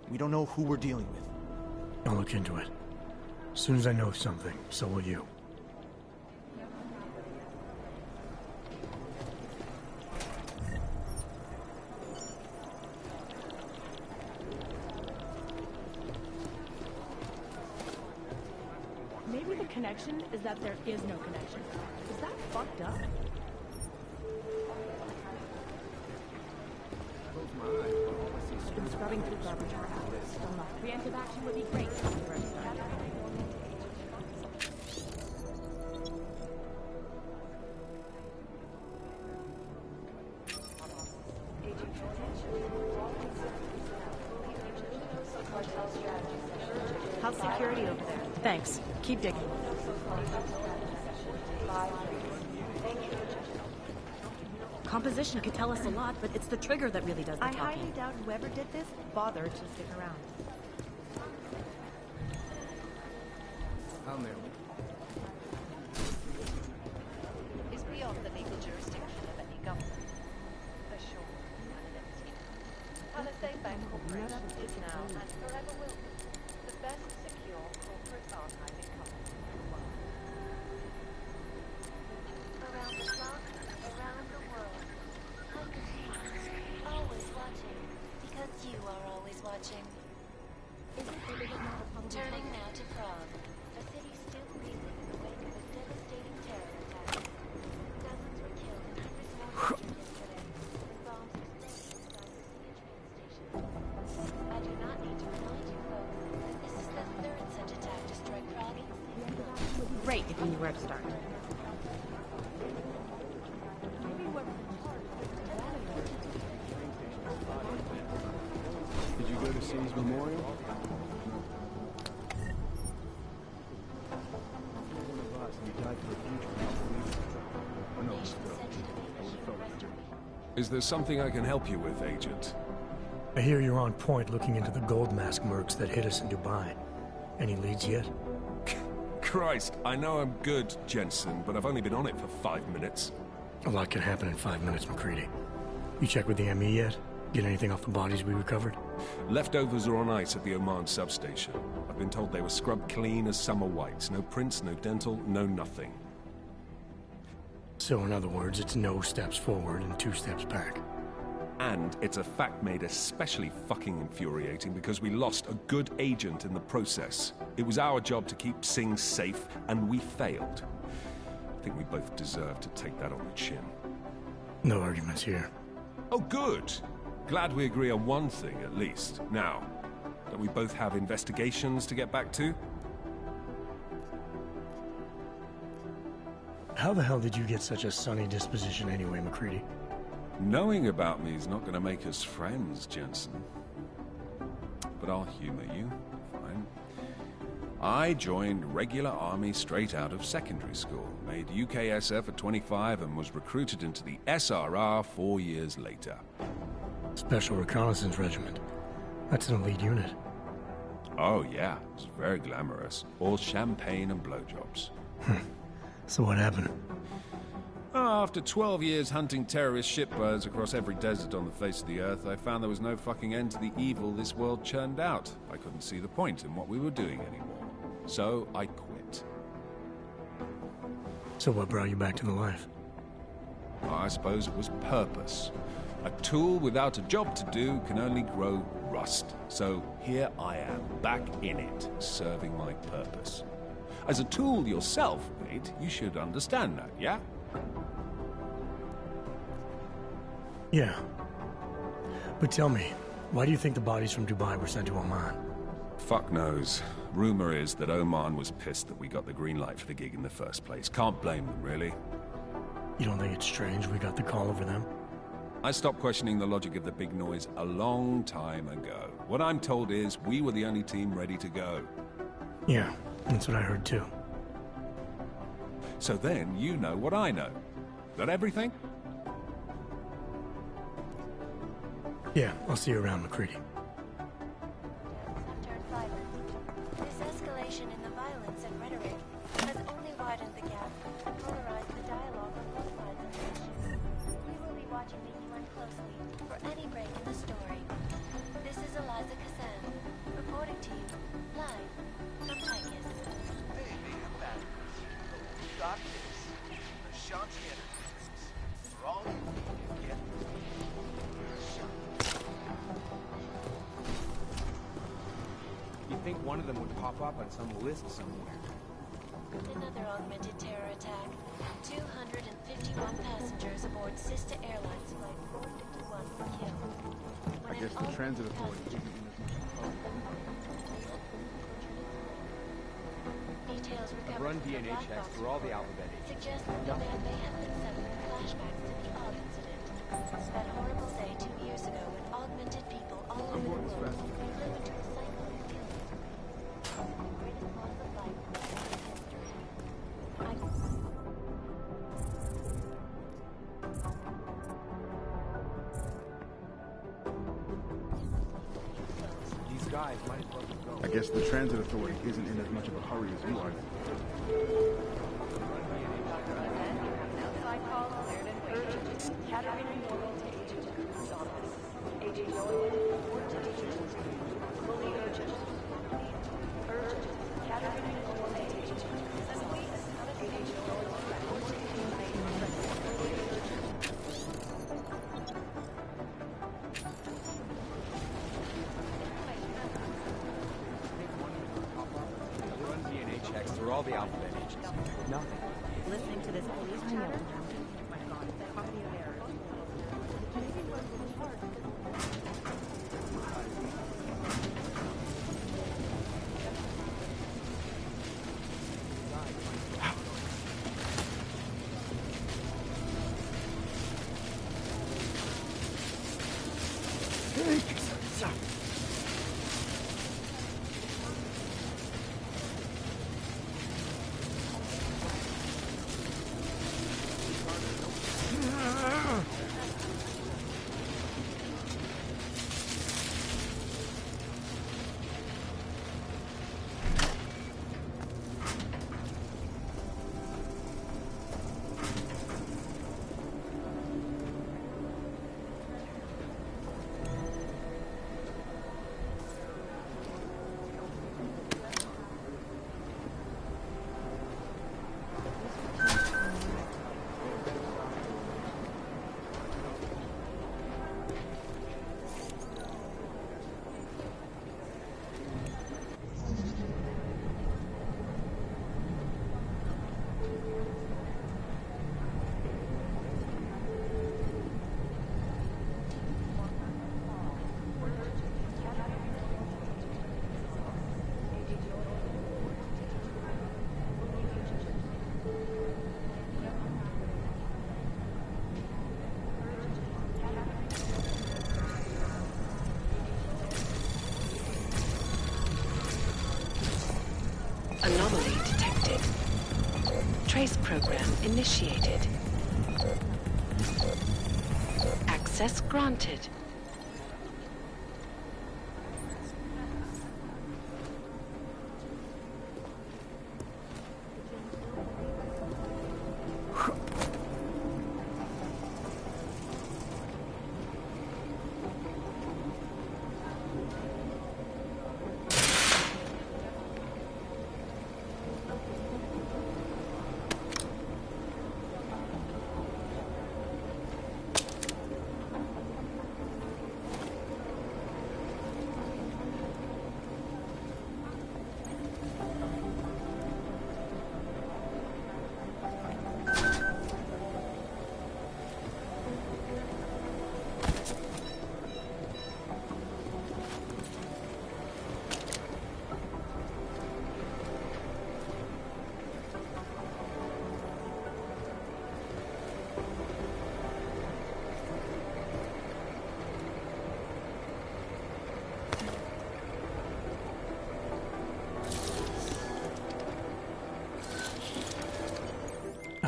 We don't know who we're dealing with. I'll look into it. As soon as I know something, so will you. Maybe the connection is that there is no connection. Is that fucked up? Been scrubbing through garbage for hours. Still not. Preemptive action would be great. How's security over there? Thanks. Keep digging. Composition could tell us a lot, but it's the trigger that really does the talking. I highly doubt whoever did this bothered to stick around. I'm there. Is beyond the legal jurisdiction of any government. For sure. Palisade Bank Corporation is now and forever will be the best secure corporate archiving company in the world. Around the clock, around the world. Always watching, because you are always watching. Turning now to Prague, a city still reeling in the wake of a devastating terror attack. Dozens were killed and hundreds more injured yesterday when bombs exploded inside the train station. I do not need to remind you, folks, that this is the third such attack to strike Prague in 6 months. Great if you knew where to start. Did you go to C's memorial? Is there something I can help you with, Agent? I hear you're on point looking into the gold mask mercs that hit us in Dubai. Any leads yet? Christ, I know I'm good, Jensen, but I've only been on it for 5 minutes. A lot can happen in 5 minutes, McCready. You checked with the ME yet? Get anything off the bodies we recovered? Leftovers are on ice at the Oman substation. I've been told they were scrubbed clean as summer whites. No prints, no dental, no nothing. So in other words, it's no steps forward and 2 steps back. And it's a fact made especially fucking infuriating because we lost a good agent in the process. It was our job to keep Singh safe, and we failed. I think we both deserve to take that on the chin. No arguments here. Oh, good. Glad we agree on one thing, at least. Now, don't we both have investigations to get back to? How the hell did you get such a sunny disposition anyway, McCready? Knowing about me is not going to make us friends, Jensen. But I'll humor you. Fine. I joined regular army straight out of secondary school, made UKSF at 25 and was recruited into the SRR 4 years later. Special Reconnaissance Regiment. That's an elite unit. Oh yeah, it's very glamorous. All champagne and blowjobs. So what happened? After 12 years hunting terrorist shitbirds across every desert on the face of the earth, I found there was no fucking end to the evil this world churned out. I couldn't see the point in what we were doing anymore. So I quit. So what brought you back to the life? I suppose it was purpose. A tool without a job to do can only grow rust. So here I am, back in it, serving my purpose. As a tool yourself, mate, you should understand that, yeah? Yeah. But tell me, why do you think the bodies from Dubai were sent to Oman? Fuck knows. Rumor is that Oman was pissed that we got the green light for the gig in the first place. Can't blame them, really. You don't think it's strange we got the call over them? I stopped questioning the logic of the big noise a long time ago. What I'm told is we were the only team ready to go. Yeah, that's what I heard too. So then you know what I know. That everything? Yeah, I'll see you around, McCready. This escalation in the violence and rhetoric has only widened the gap and polarized the dialogue on both sides of the issue. We will be watching the UN closely for any break in the story. This is Eliza Kazan, reporting to you, live from Tychus. Baby, I'm back. We got this. The Shanti Enterprises. For all you can get. You think one of them would pop up on some list somewhere? Another augmented terror attack. 251 passengers aboard sister airlines flight 451 were killed. I guess the transit authority isn't in as much Details recovered Run from the DNA black checks box through all the report alphabet agents. suggest that the man may have been suffering flashbacks to the Og incident. That horrible day 2 years ago when augmented people all over the world flew into a cycle of guilt. The greatest loss of life in human history. These guys might as well go. I guess the transit authority isn't in as much of a hurry as you are. Outside call cleared and urgent. Caterina Normal to Agent Cooper's office. Agent Normal, report to Agent fully urgent. Urgent. Caterina Normal to Agent Cooper's office. Agent Normal, report to Agent fully urgent. Run DNA checks through all the alphabet agents. Nothing. Listening to this police chatter? My God, comedy of errors. Anomaly detected. Trace program initiated. Access granted.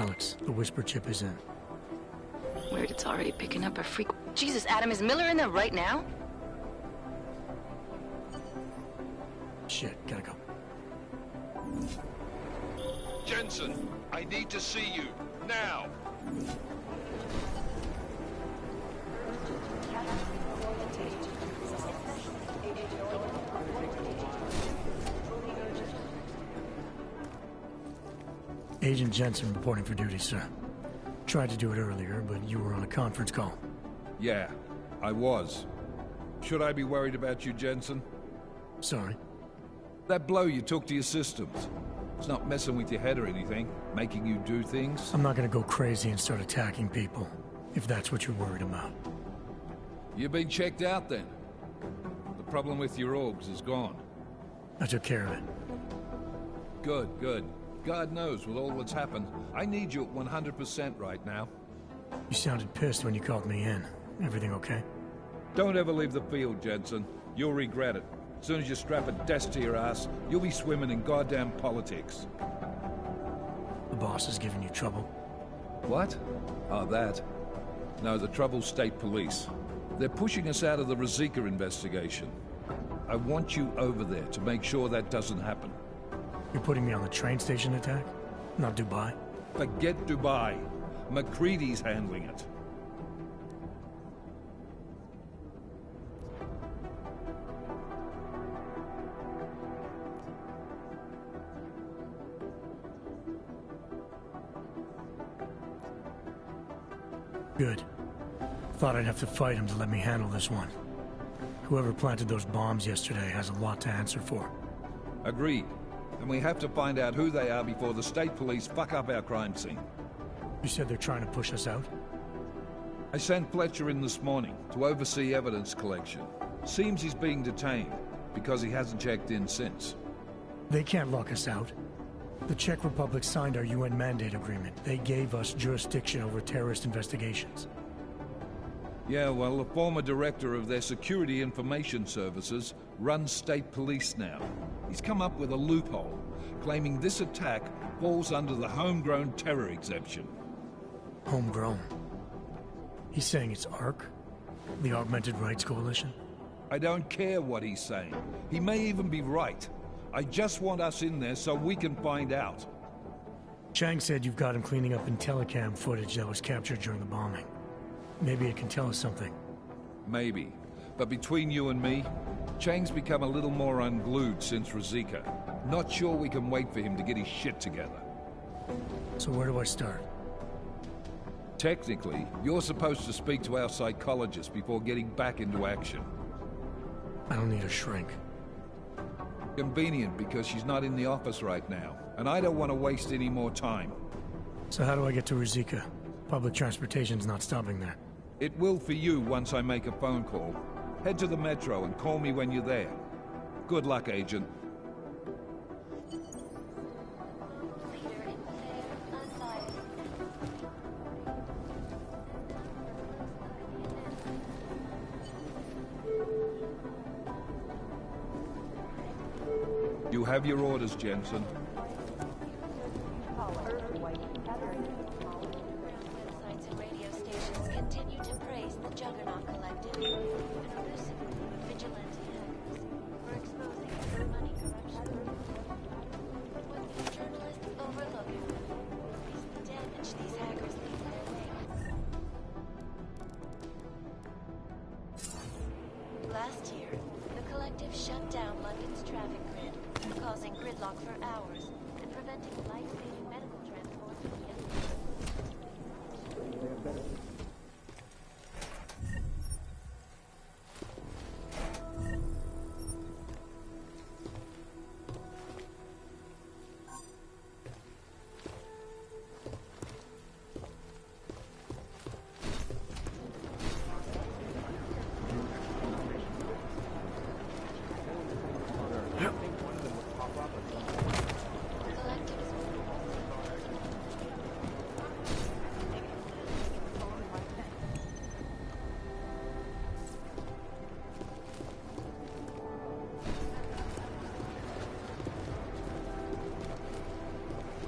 Alex, the whisper chip is in. Weird, it's already picking up a freak. Jesus, Adam, is Miller in there right now? Shit, gotta go. Jensen, I need to see you, now! Agent Jensen reporting for duty, sir. Tried to do it earlier, but you were on a conference call. Yeah, I was. Should I be worried about you, Jensen? Sorry? That blow you took to your systems. It's not messing with your head or anything, making you do things? I'm not gonna go crazy and start attacking people, if that's what you're worried about. You've been checked out then. The problem with your orgs is gone. I took care of it. Good, good. God knows, with all that's happened, I need you at 100% right now. You sounded pissed when you called me in. Everything okay? Don't ever leave the field, Jensen. You'll regret it. As soon as you strap a desk to your ass, you'll be swimming in goddamn politics. The boss is giving you trouble. What? Oh, that. No, the trouble's state police. They're pushing us out of the Ruzicka investigation. I want you over there to make sure that doesn't happen. You're putting me on the train station attack? Not Dubai? Forget Dubai. McCready's handling it. Good. Thought I'd have to fight him to let me handle this one. Whoever planted those bombs yesterday has a lot to answer for. Agreed. And we have to find out who they are before the state police fuck up our crime scene. You said they're trying to push us out? I sent Fletcher in this morning to oversee evidence collection. Seems he's being detained, because he hasn't checked in since. They can't lock us out. The Czech Republic signed our UN mandate agreement. They gave us jurisdiction over terrorist investigations. Yeah, well, the former director of their security information services runs state police now. He's come up with a loophole, claiming this attack falls under the homegrown terror exemption. Homegrown? He's saying it's ARC? The Augmented Rights Coalition? I don't care what he's saying. He may even be right. I just want us in there so we can find out. Chang said you've got him cleaning up Intellicam footage that was captured during the bombing. Maybe it can tell us something. Maybe. But between you and me, Chang's become a little more unglued since Ruzicka. Not sure we can wait for him to get his shit together. So where do I start? Technically, you're supposed to speak to our psychologist before getting back into action. I don't need a shrink. Convenient, because she's not in the office right now, and I don't want to waste any more time. So how do I get to Ruzicka? Public transportation's not stopping there. It will for you once I make a phone call. Head to the metro and call me when you're there. Good luck, Agent. You have your orders, Jensen. Websites and radio stations continue to praise the Juggernaut Collective and elusive group of vigilante hackers for exposing their money corruption. What these journalists overlook is the damage these hackers leave in their wake. Last year, the Collective shut down London's traffic grid, causing gridlock for hours and preventing life-saving medical transport for the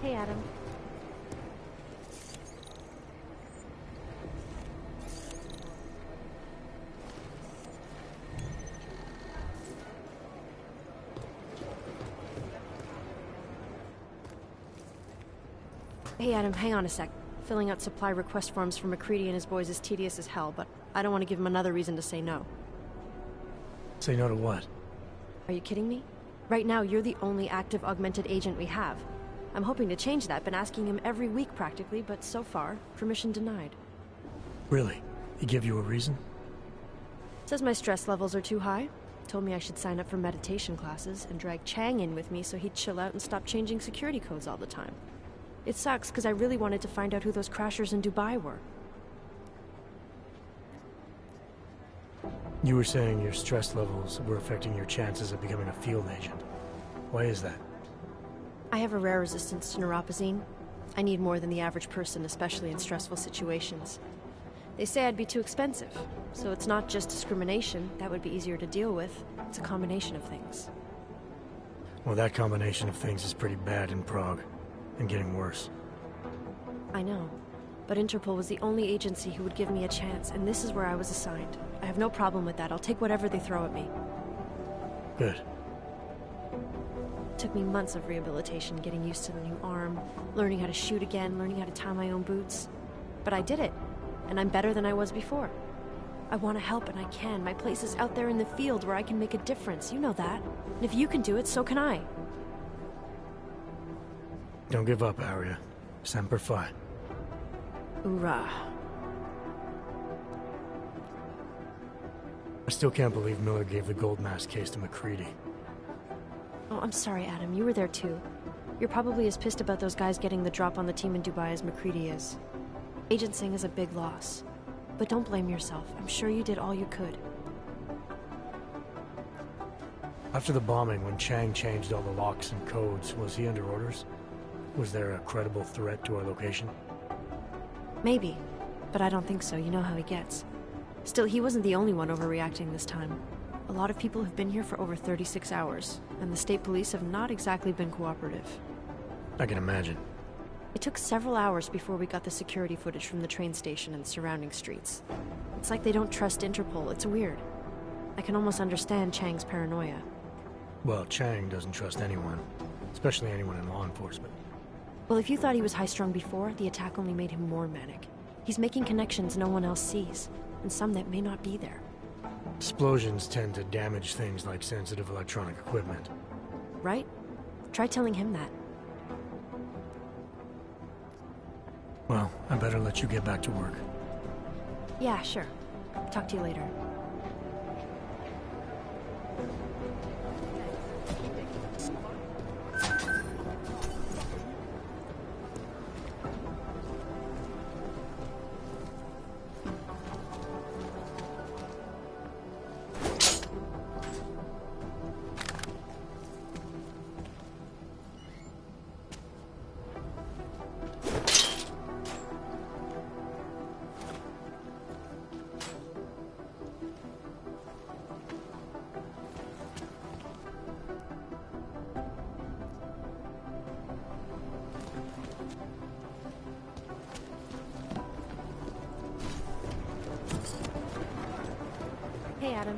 Hey, Adam. Hey, Adam, hang on a sec. Filling out supply request forms for McCready and his boys is tedious as hell, but I don't want to give him another reason to say no. Say no to what? Are you kidding me? Right now, you're the only active augmented agent we have. I'm hoping to change that, been asking him every week practically, but so far, permission denied. Really? He give you a reason? Says my stress levels are too high. Told me I should sign up for meditation classes and drag Chang in with me so he'd chill out and stop changing security codes all the time. It sucks because I really wanted to find out who those crashers in Dubai were. You were saying your stress levels were affecting your chances of becoming a field agent. Why is that? I have a rare resistance to neuropazine. I need more than the average person, especially in stressful situations. They say I'd be too expensive, so it's not just discrimination. That would be easier to deal with. It's a combination of things. Well, that combination of things is pretty bad in Prague, and getting worse. I know, but Interpol was the only agency who would give me a chance, and this is where I was assigned. I have no problem with that. I'll take whatever they throw at me. Good. It took me months of rehabilitation, getting used to the new arm, learning how to shoot again, learning how to tie my own boots. But I did it, and I'm better than I was before. I want to help, and I can. My place is out there in the field where I can make a difference. You know that. And if you can do it, so can I. Don't give up, Aria. Semper Fi. Hoorah. I still can't believe Miller gave the gold mask case to McCready. Oh, I'm sorry, Adam. You were there too. You're probably as pissed about those guys getting the drop on the team in Dubai as McCready is. Agent Singh is a big loss. But don't blame yourself. I'm sure you did all you could. After the bombing, when Chang changed all the locks and codes, was he under orders? Was there a credible threat to our location? Maybe, but I don't think so. You know how he gets. Still, he wasn't the only one overreacting this time. A lot of people have been here for over 36 hours, and the state police have not exactly been cooperative. I can imagine. It took several hours before we got the security footage from the train station and surrounding streets. It's like they don't trust Interpol. It's weird. I can almost understand Chang's paranoia. Well, Chang doesn't trust anyone, especially anyone in law enforcement. Well, if you thought he was high-strung before, the attack only made him more manic. He's making connections no one else sees, and some that may not be there. Explosions tend to damage things like sensitive electronic equipment. Right? Try telling him that. Well, I better let you get back to work. Yeah, sure. Talk to you later. Hey, Adam.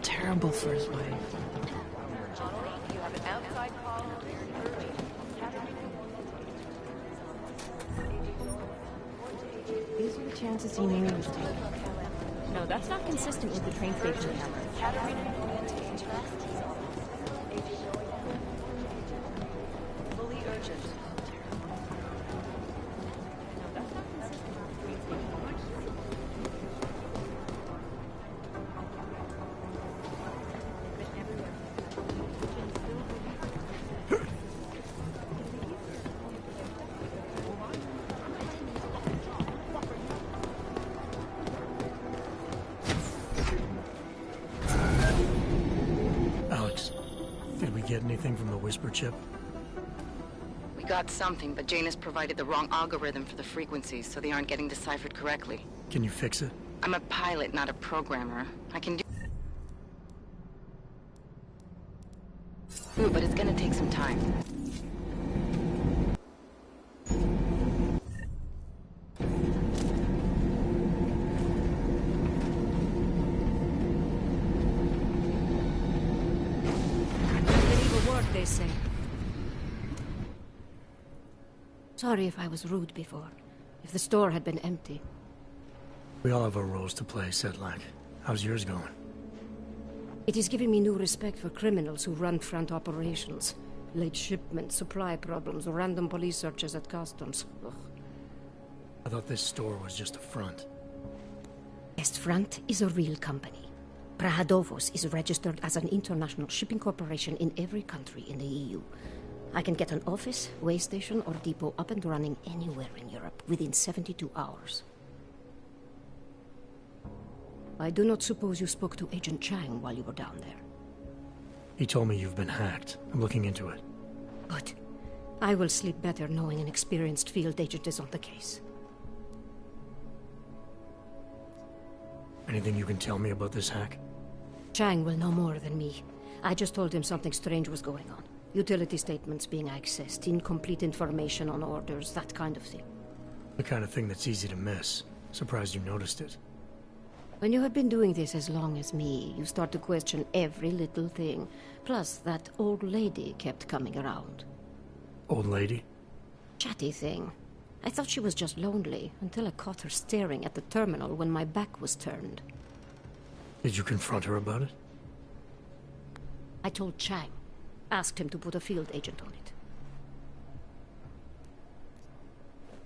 Terrible for his wife. You have an outside call. These are the chances he knew he was taking. No, that's not consistent with the train station camera. Fully urgent. Did we get anything from the Whisper chip? We got something, but Janus provided the wrong algorithm for the frequencies, so they aren't getting deciphered correctly. Can you fix it? I'm a pilot, not a programmer. I can do... but it's gonna take some time. Medieval work, they say. Sorry if I was rude before. If the store had been empty. We all have our roles to play, Sedlak. How's yours going? It is giving me new respect for criminals who run front operations. Late shipments, supply problems, random police searches at customs. Ugh. I thought this store was just a front. Best Front is a real company. Prahadovos is registered as an international shipping corporation in every country in the EU. I can get an office, way station, or depot up and running anywhere in Europe within 72 hours. I do not suppose you spoke to Agent Chang while you were down there. He told me you've been hacked. I'm looking into it. Good. I will sleep better knowing an experienced field agent is on the case. Anything you can tell me about this hack? Chang will know more than me. I just told him something strange was going on. Utility statements being accessed, incomplete information on orders, that kind of thing. The kind of thing that's easy to miss. Surprised you noticed it. When you have been doing this as long as me, you start to question every little thing. Plus, that old lady kept coming around. Old lady? Chatty thing. I thought she was just lonely, until I caught her staring at the terminal when my back was turned. Did you confront her about it? I told Chang. Asked him to put a field agent on it.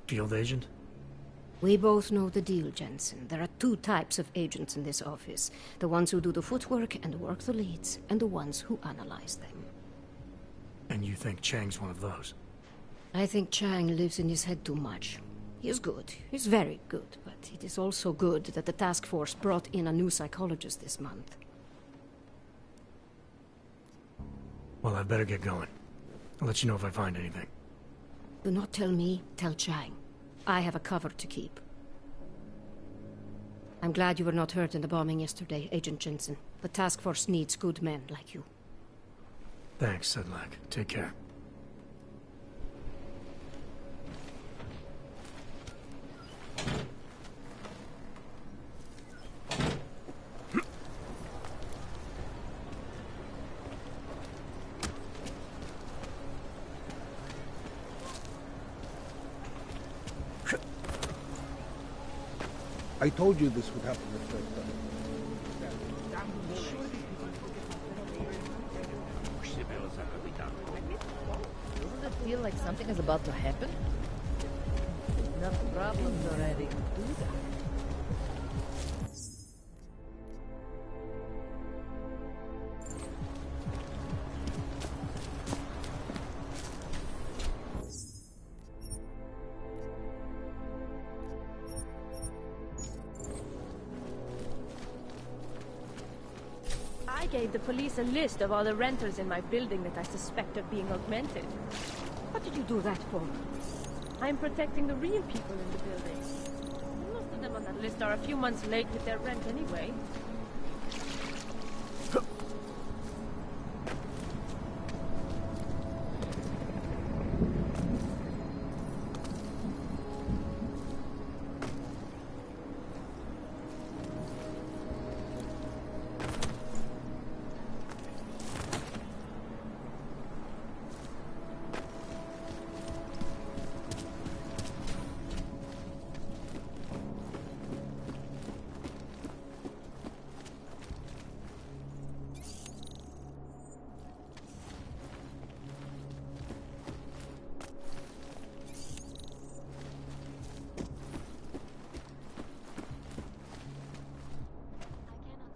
Field agent? We both know the deal, Jensen. There are two types of agents in this office. The ones who do the footwork and work the leads, and the ones who analyze them. And you think Chang's one of those? I think Chang lives in his head too much. He is good. He's very good. But it is also good that the task force brought in a new psychologist this month. Well, I better get going. I'll let you know if I find anything. Do not tell me, tell Chang. I have a cover to keep. I'm glad you were not hurt in the bombing yesterday, Agent Jensen. The task force needs good men like you. Thanks, Sedlak. Take care. I told you this would happen the first time. Doesn't it feel like something is about to happen? Enough problems already to do that. I gave the police a list of all the renters in my building that I suspect of being augmented. What did you do that for? I'm protecting the real people in the building. Most of them on that list are a few months late with their rent anyway.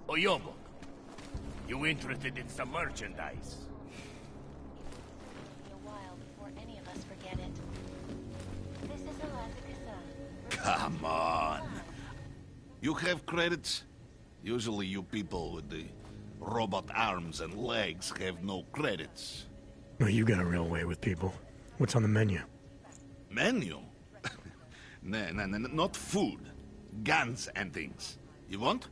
Oyobok, you interested in some merchandise? It'll be a while before any of us forget it. This is Elazakasa. Come on. You have credits? Usually you people with the Robot arms and legs have no credits. Well, you got a real way with people. What's on the menu? Menu? No, not food. Guns and things. You want?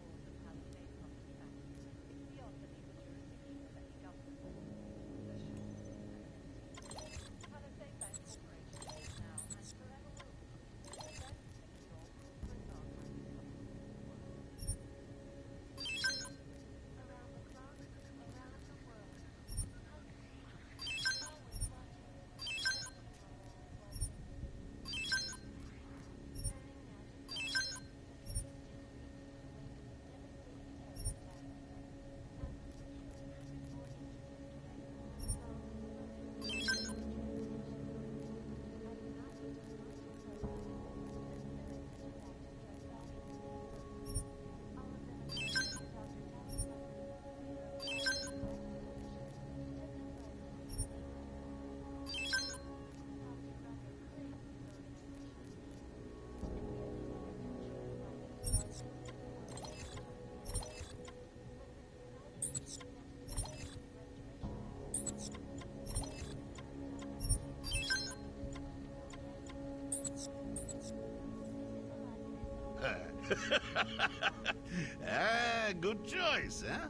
Good choice, huh?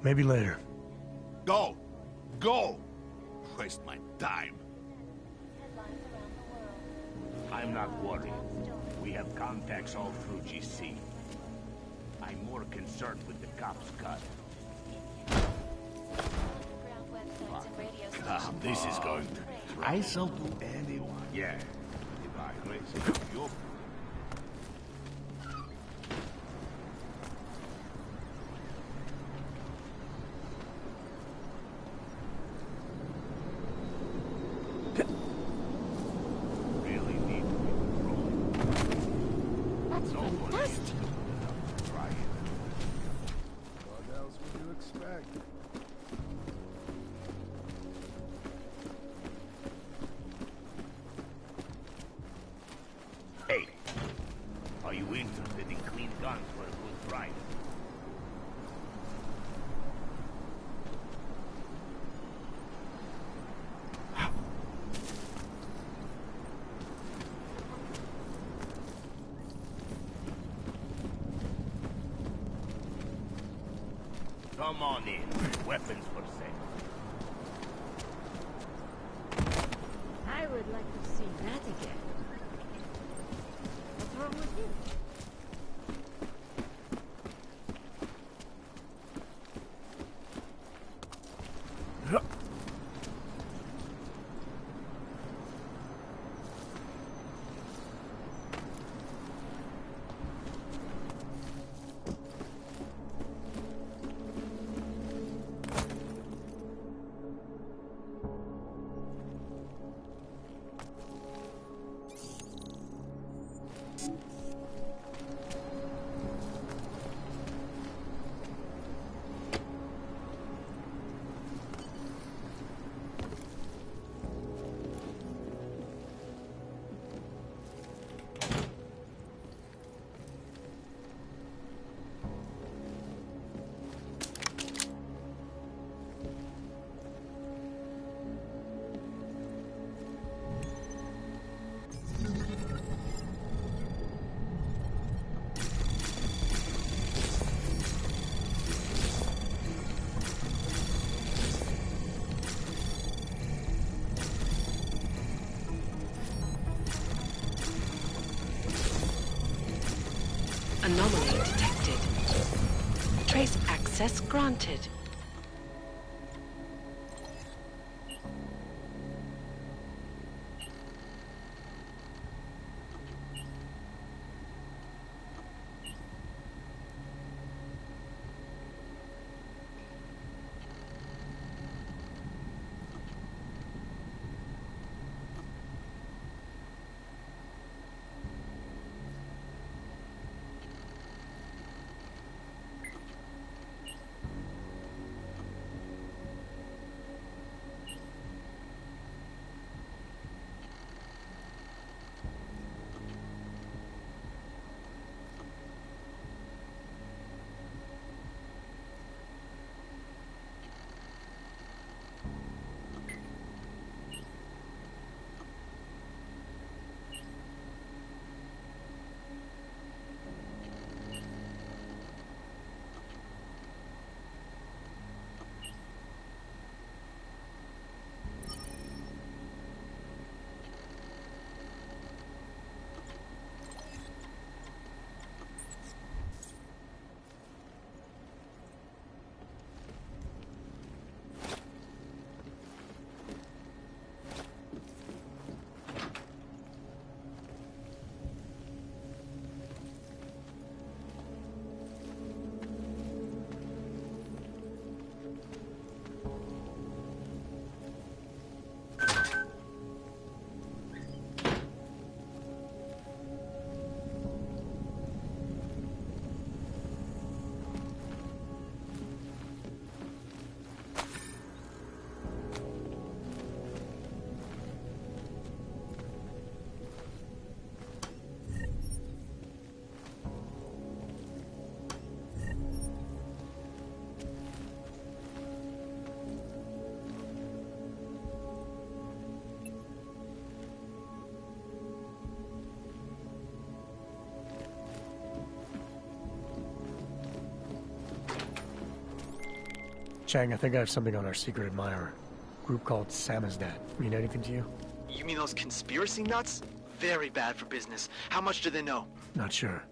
Maybe later. Go! Go! Waste my time. I'm not worried. We have contacts all through GC. I'm more concerned with the cops' cut. This is going to be I sell to anyone. Yeah. If I raise it, you're... Hey, are you interested in clean guns for a good price? Come on in. Weapons for sale. I would like to see that again. What's wrong with you? Anomaly detected. Trace access granted. Chang, I think I have something on our secret admirer. Group called Samizdat. Mean anything to you? You mean those conspiracy nuts? Very bad for business. How much do they know? Not sure.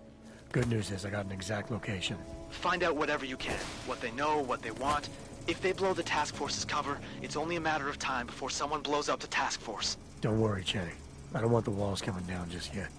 Good news is I got an exact location. Find out whatever you can. What they know, what they want. If they blow the task force's cover, it's only a matter of time before someone blows up the task force. Don't worry, Chang. I don't want the walls coming down just yet.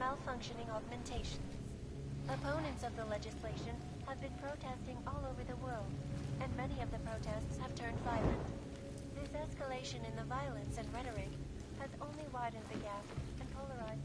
Malfunctioning augmentations. Opponents of the legislation have been protesting all over the world, and many of the protests have turned violent. This escalation in the violence and rhetoric has only widened the gap and polarized.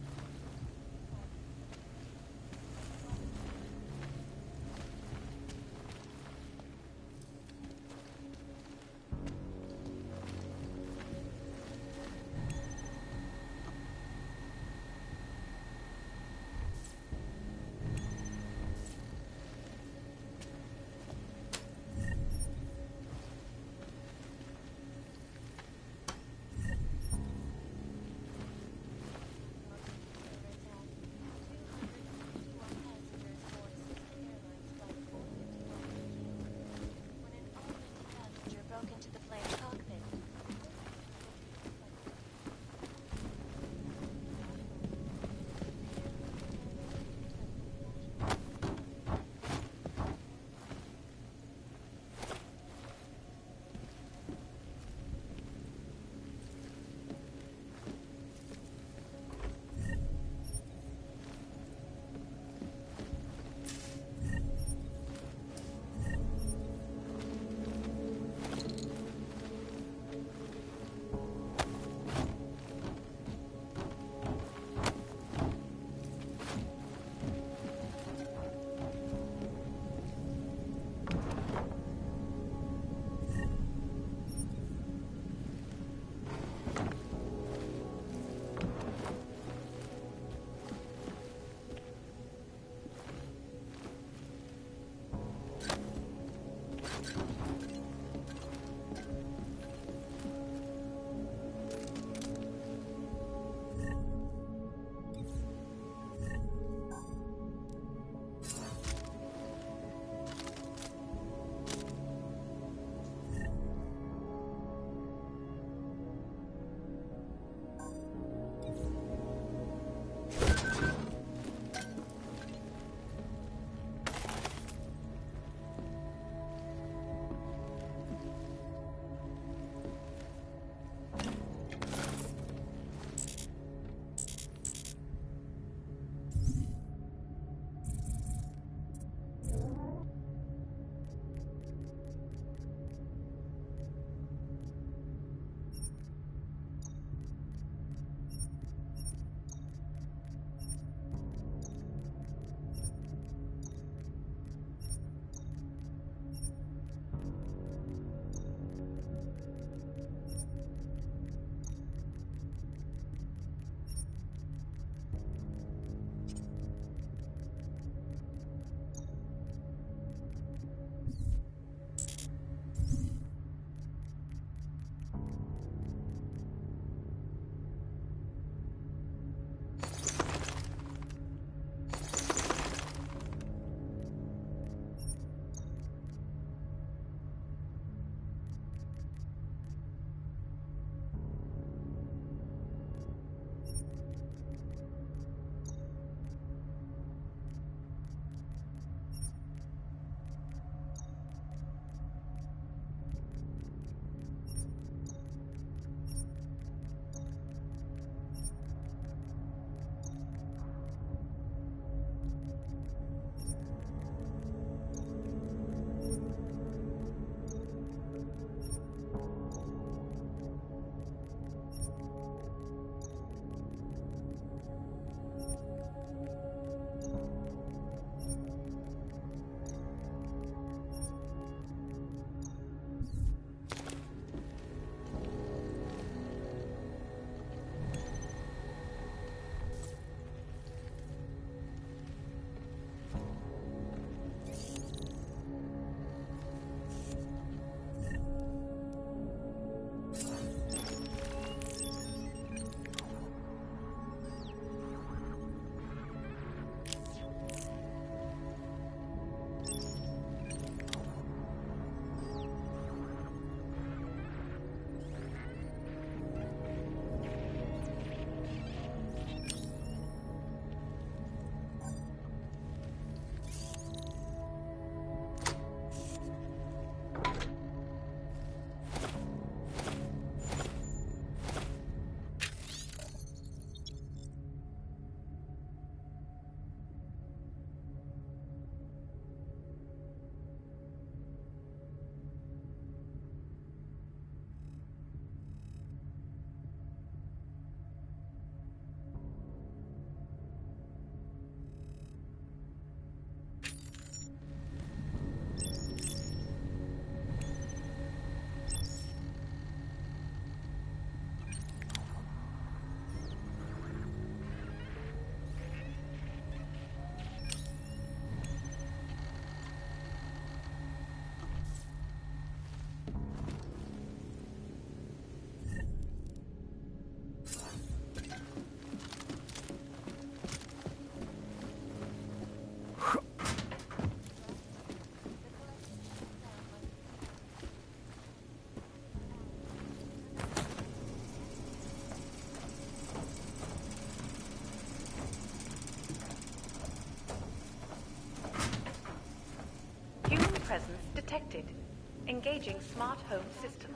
Engaging smart home system.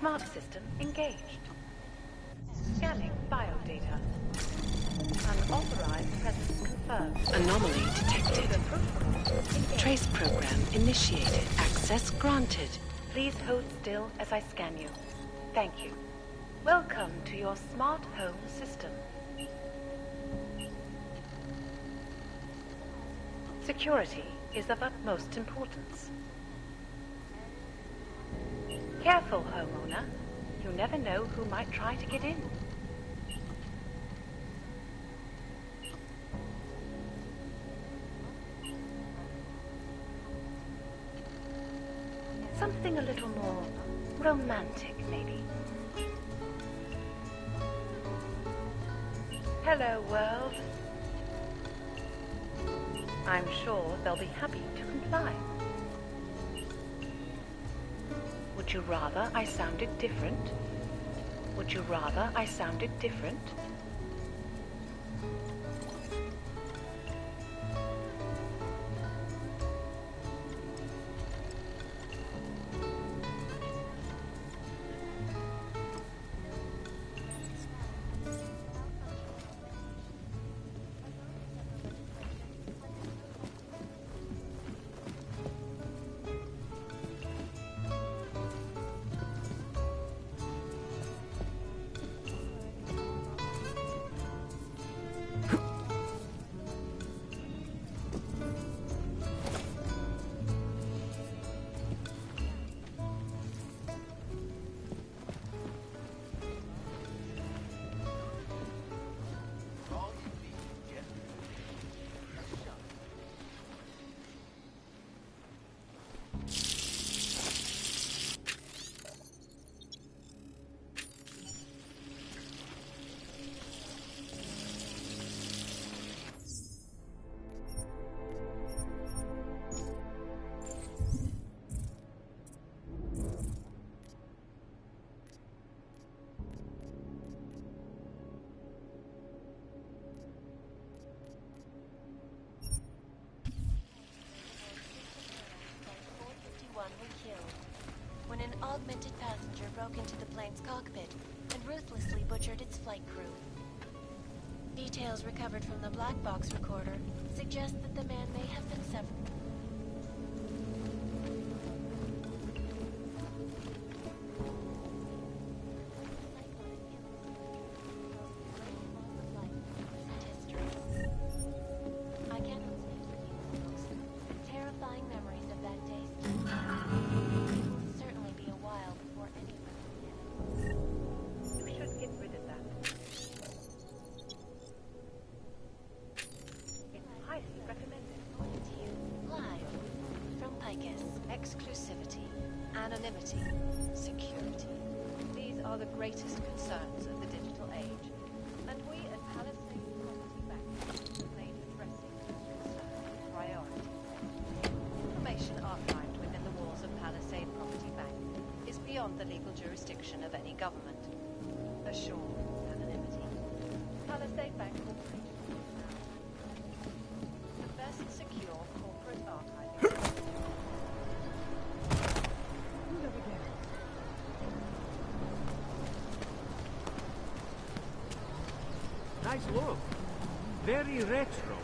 Smart system engaged. Scanning biodata. Unauthorized presence confirmed. Anomaly detected. Trace program initiated. Access granted. Please hold still as I scan you. Thank you. Welcome to your smart home system. Security is of utmost importance. Careful, homeowner. You never know who might try to get in. Something a little more romantic, maybe. Hello, world. I'm sure they'll be happy to comply. Would you rather I sounded different? Would you rather I sounded different? When an augmented passenger broke into the plane's cockpit and ruthlessly butchered its flight crew. Details recovered from the black box recorder suggest that the man may have been severed. Exclusivity, anonymity, security. These are the greatest concerns of the digital age. And we at Palisade Property Bank have made addressing these concerns a priority. Information archived within the walls of Palisade Property Bank is beyond the legal jurisdiction of any government. Assured anonymity. Palisade Bank Corporation. The best secure corporate archiving. Nice look. Very retro.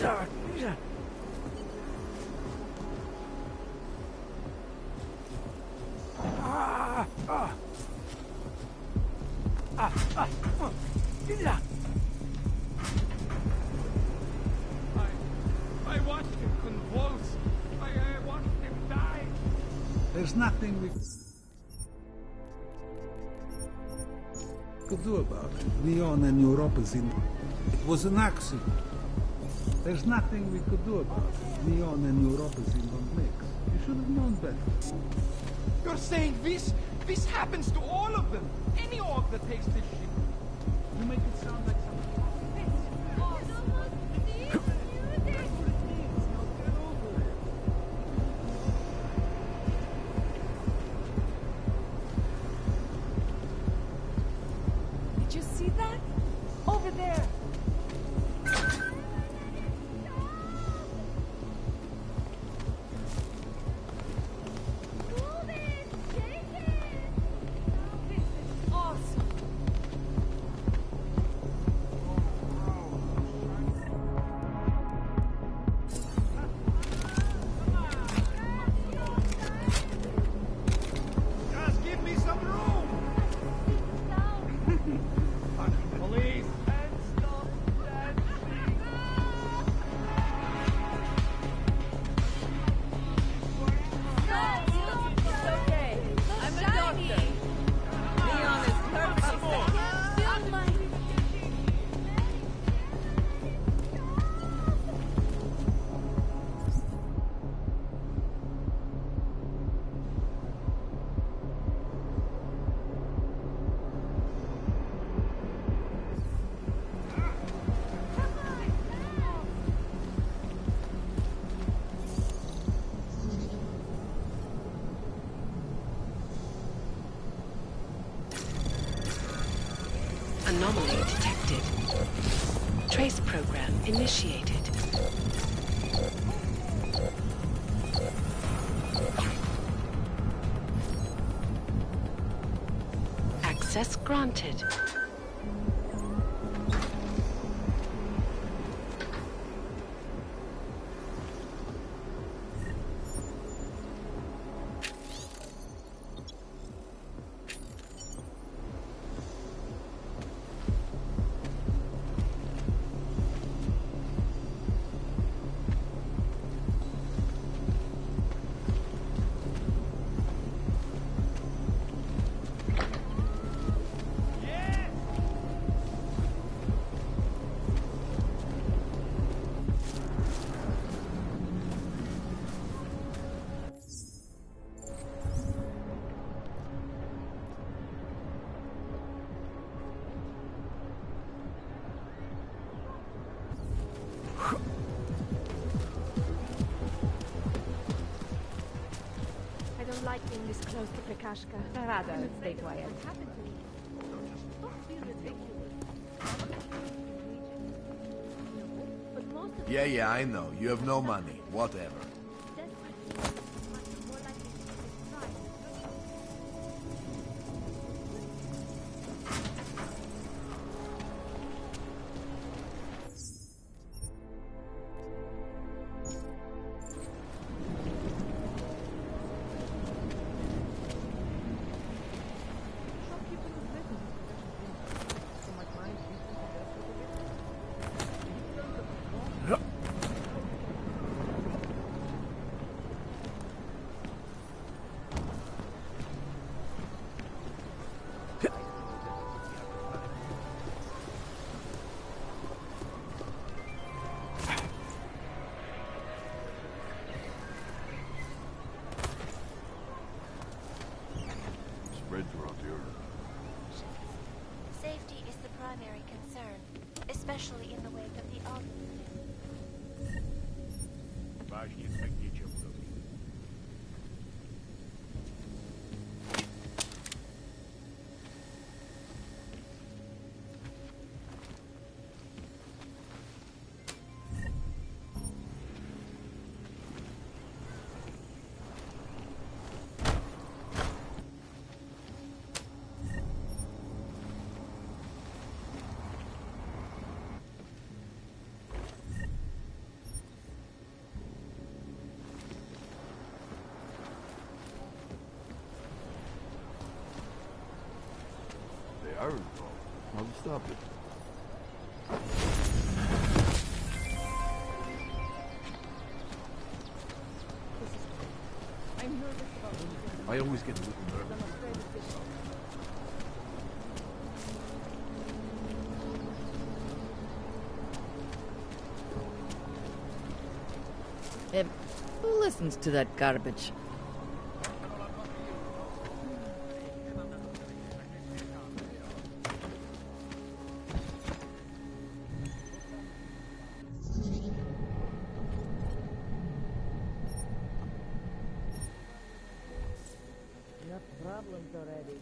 I watched him convulse. I watched him die. There's nothing we could do about it. Leon and Europa's in. It was an accident. There's nothing we could do about it. Leon and Europa's in the mix. You should have known better. You're saying this? This happens to all of them. Any orc that takes this shit. You make it sound like something. Did you see that? Over there. Just give me some room. Police. And stop dancing. It's okay. I'm a doctor. Leon is perfect. Anomaly detected. Trace program initiated. Access granted. I don't like being this close to Prakashka. Rather, stay quiet. Yeah, I know. You have no money. Whatever. Spread throughout the earth. Safety is the primary concern, especially in the wake of the August. Важнее смогти, чем вдруг. How do you stop it? I'm nervous about I always get a little nervous. Who listens to that garbage? Enough problems already.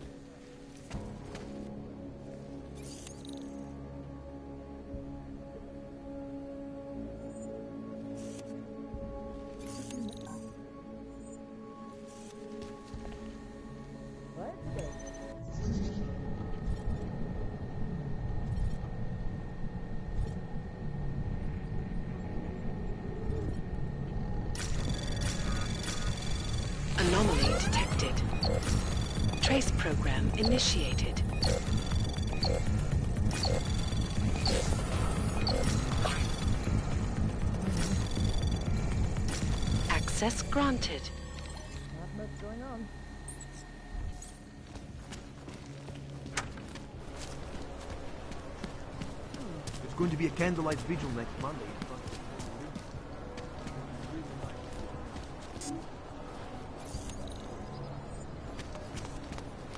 Anomaly detected. Trace program initiated. Access granted. Not much going on. It's going to be a candlelight vigil next Monday.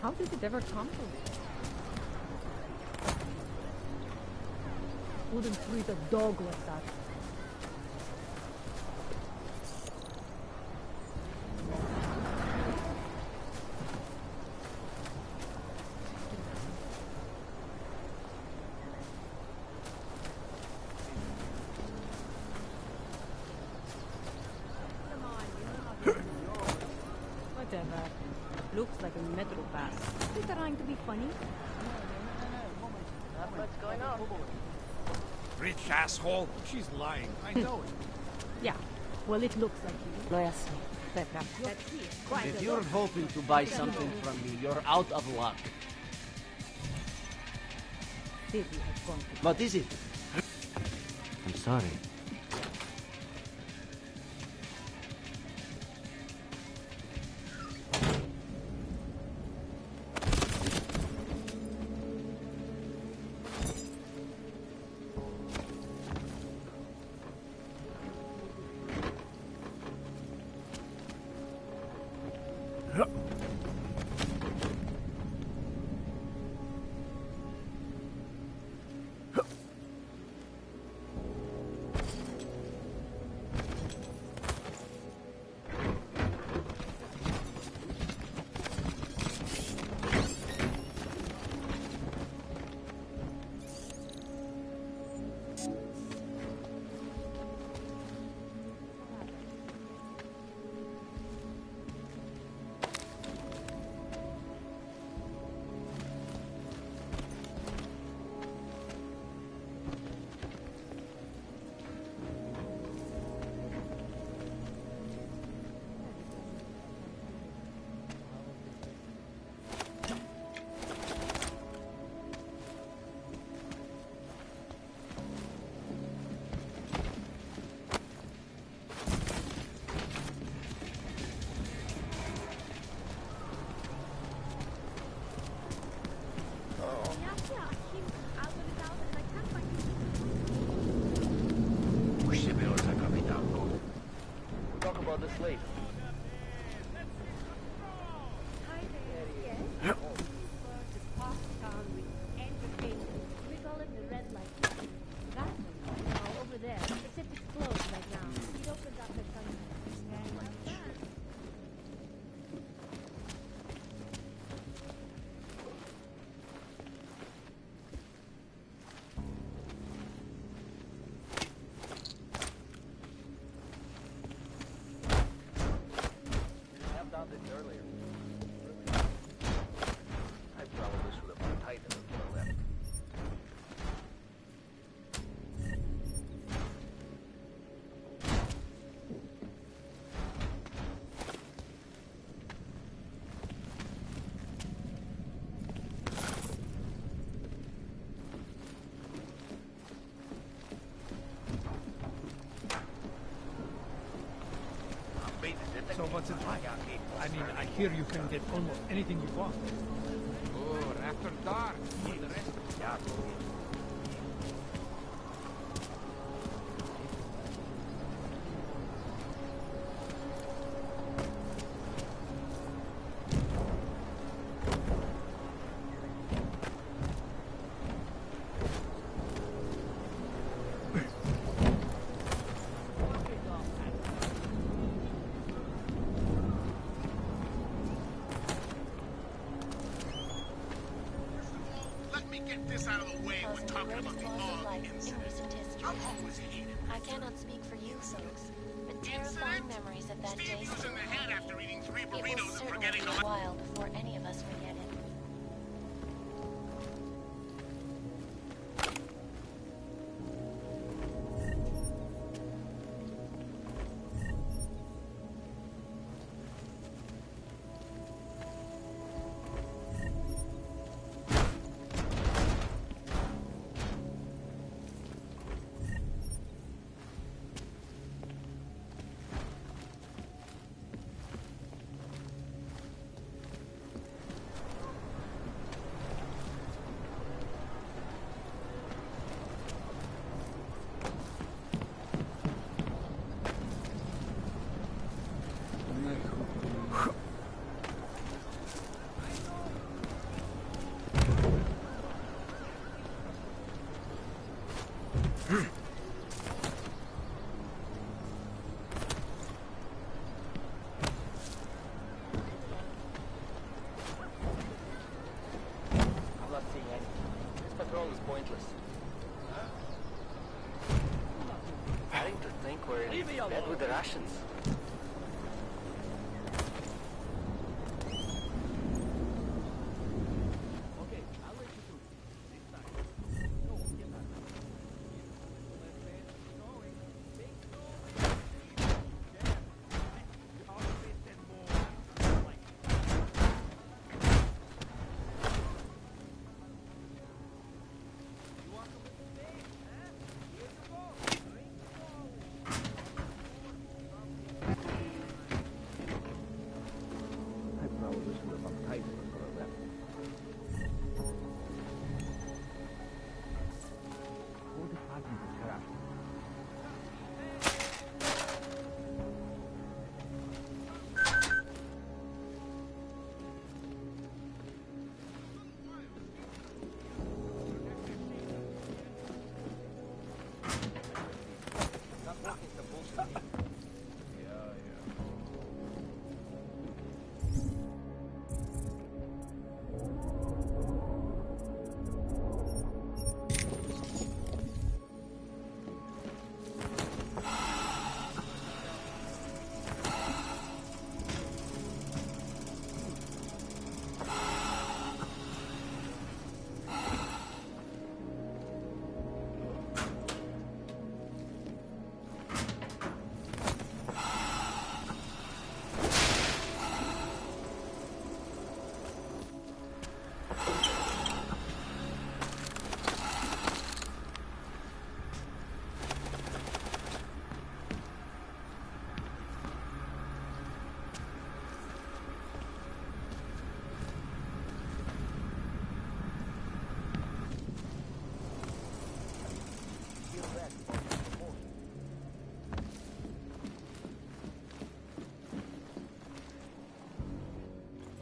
How did it ever come to this? Wouldn't treat a dog like that. Whatever. Looks like a metro pass. Are you trying to be funny? What's going on? Rich asshole. She's lying. I know it. Yeah. Well, it looks like you. Lo sé. Let's see. Quite If a you're lot. hoping to buy something from me, you're out of luck. City has gone to What is it? I'm sorry. Talk about the slave. Over there. It's if it's closed right now. It opens up at some like that. So what's it like out here? I mean, I hear you can get almost anything you want. Oh, after dark. See the rest? Yeah. I cannot speak for you folks, but terrifying memories of that day still it will certainly be a while before any of us forget it. Bed with the Russians.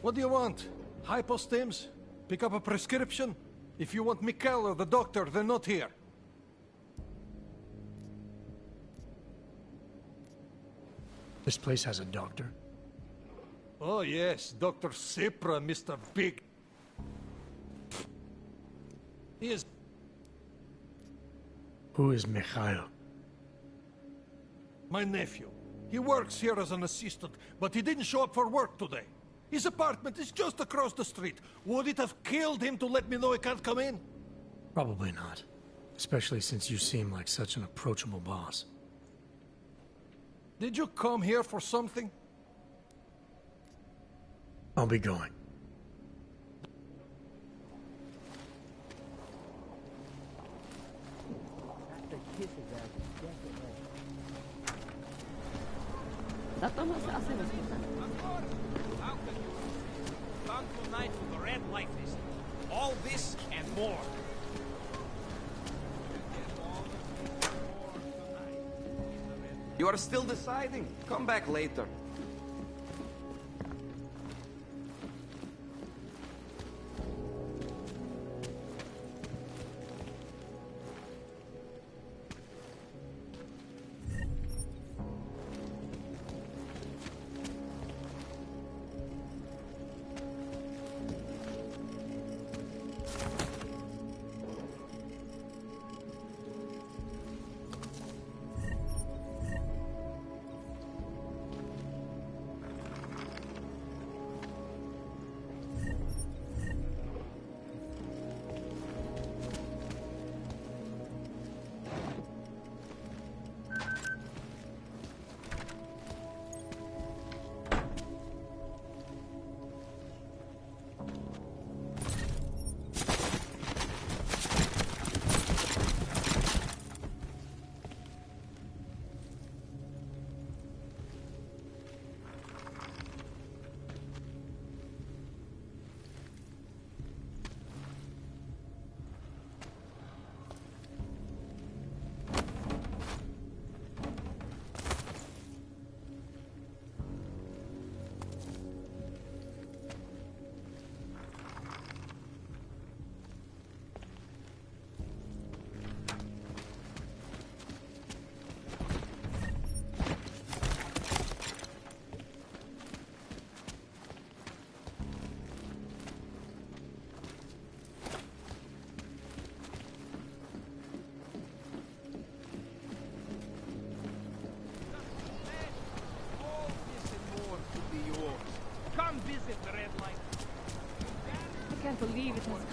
What do you want? Hypostims? Pick up a prescription? If you want Mikkel or the doctor, they're not here. This place has a doctor? Oh yes, Dr. Sipra, Mr. Big. He is... Who is Mikhail? My nephew. He works here as an assistant, but he didn't show up for work today. His apartment is just across the street. Would it have killed him to let me know he can't come in? Probably not. Especially since you seem like such an approachable boss. Did you come here for something? I'll be going. Satamassa asennustyötä. Come tonight to the Red Light District. All this and more. You are still deciding? Come back later.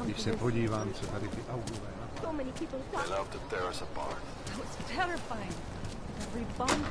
Když se podívám, co tady ty augové. So many people died. They love to tear us apart. That was terrifying. Every bomb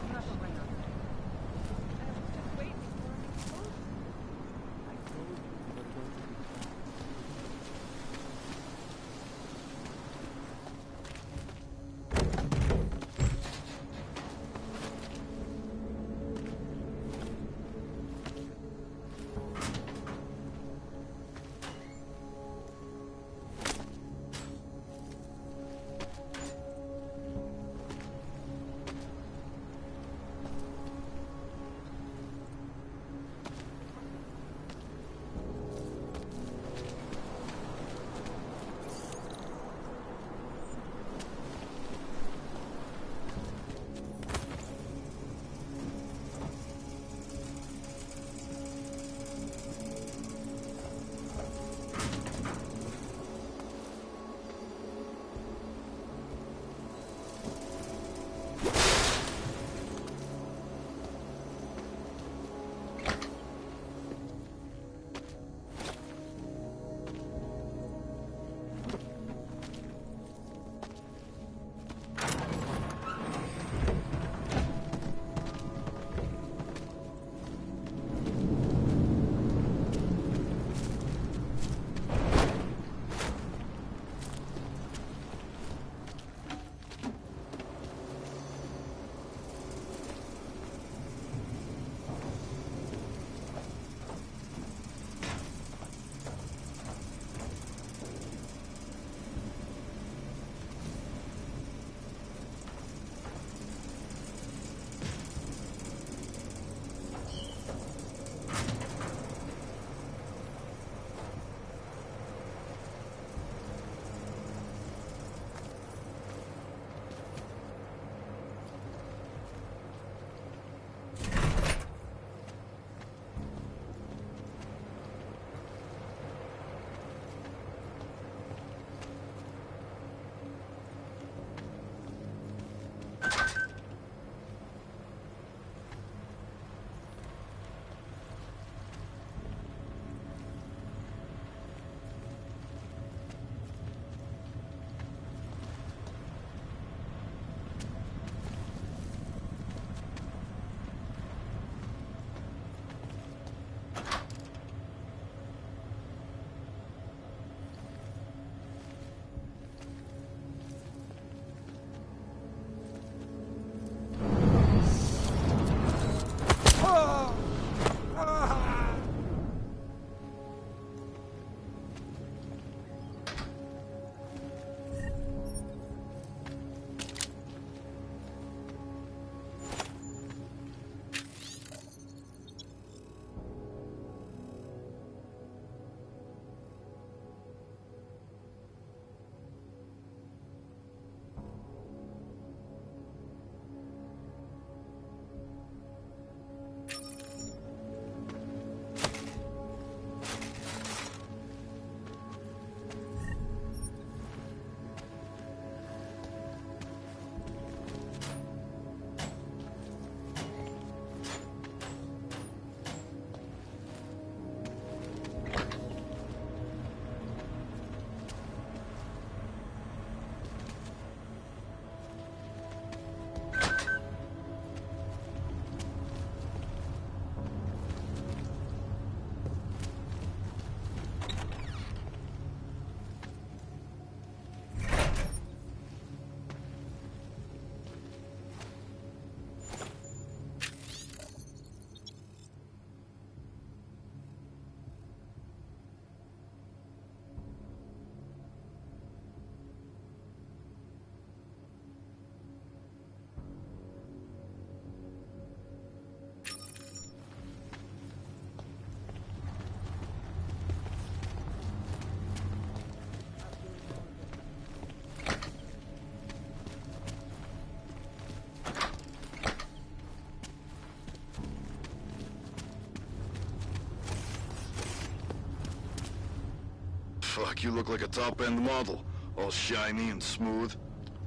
Fuck, you look like a top-end model. All shiny and smooth.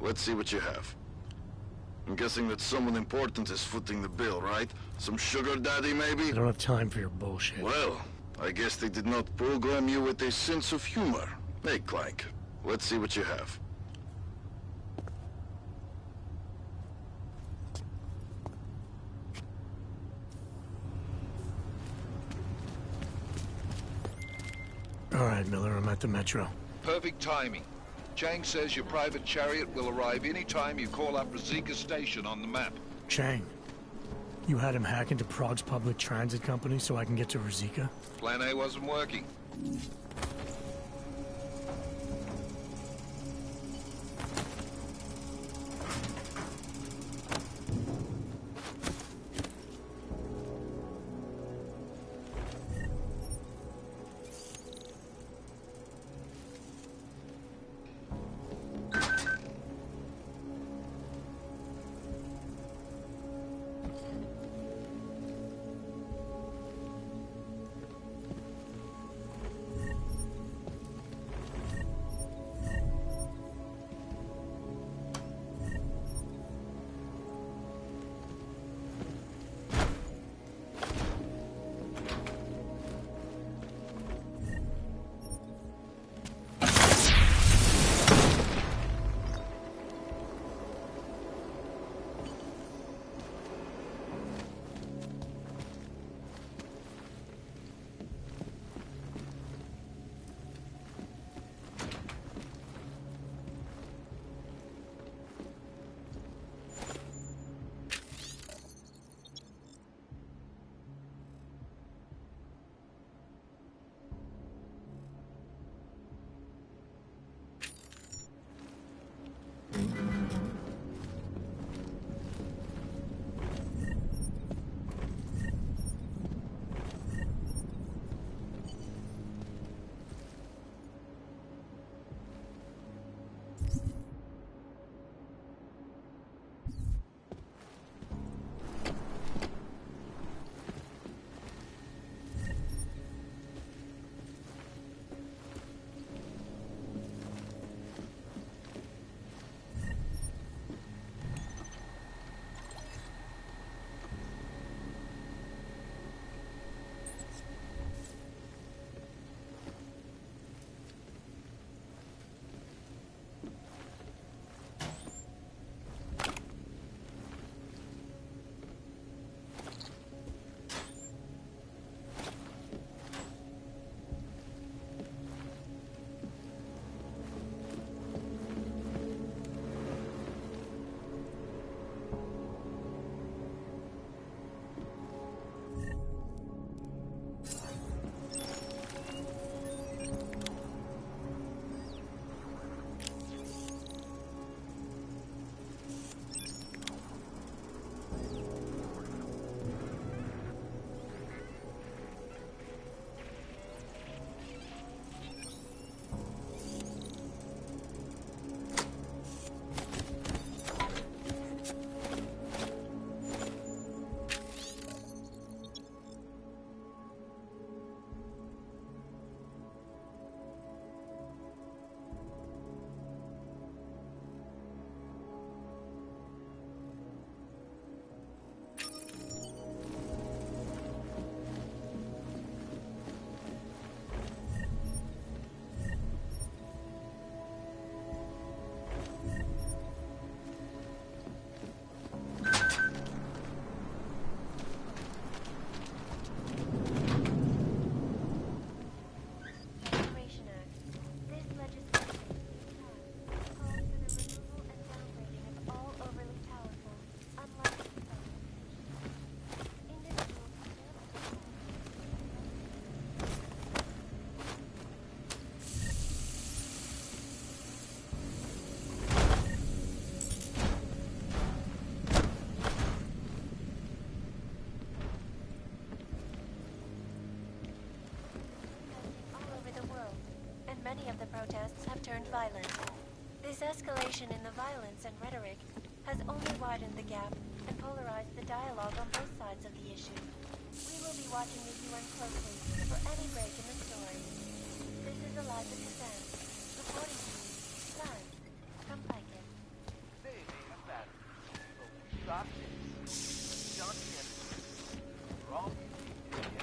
Let's see what you have. I'm guessing that someone important is footing the bill, right? Some sugar daddy, maybe? I don't have time for your bullshit. Well, I guess they did not program you with a sense of humor. Hey, Clank. Let's see what you have. All right, Miller, I'm at the Metro. Perfect timing. Chang says your private chariot will arrive any time you call up Rosika Station on the map. Chang, you had him hack into Prague's public transit company so I can get to Rosika? Plan A wasn't working. Many of the protests have turned violent. This escalation in the violence and rhetoric has only widened the gap and polarized the dialogue on both sides of the issue. We will be watching the UN closely for any break in the story. This is is Eliza Kazan, reporting to you, live, from Blanket. They may have batteries, but we got this. The Shanti Energy. For all you need to get.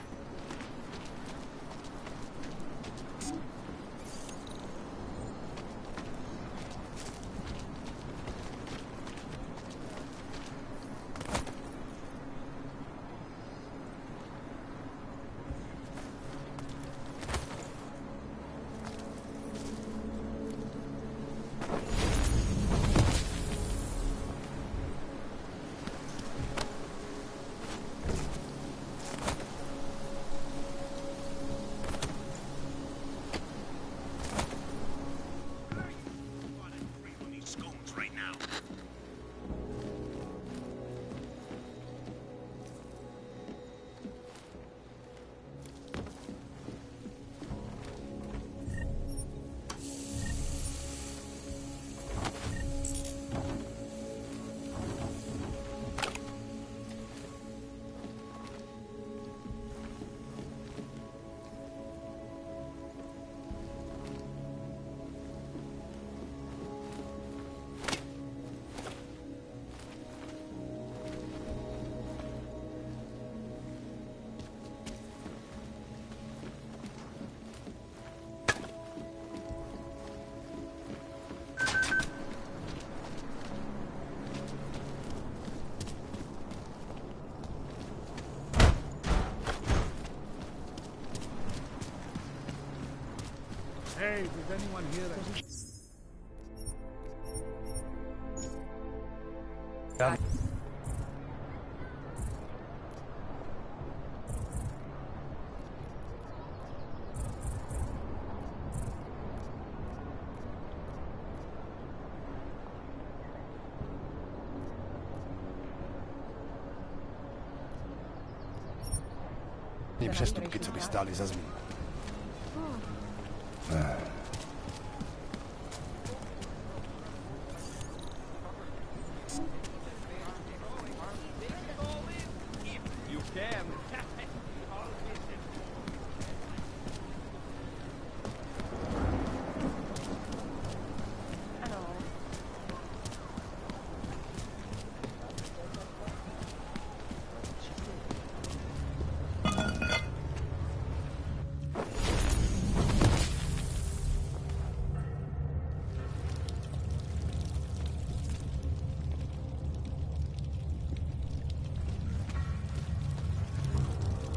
Hey, does anyone hear us? Nie przestupky, co by stali za zmín. You can.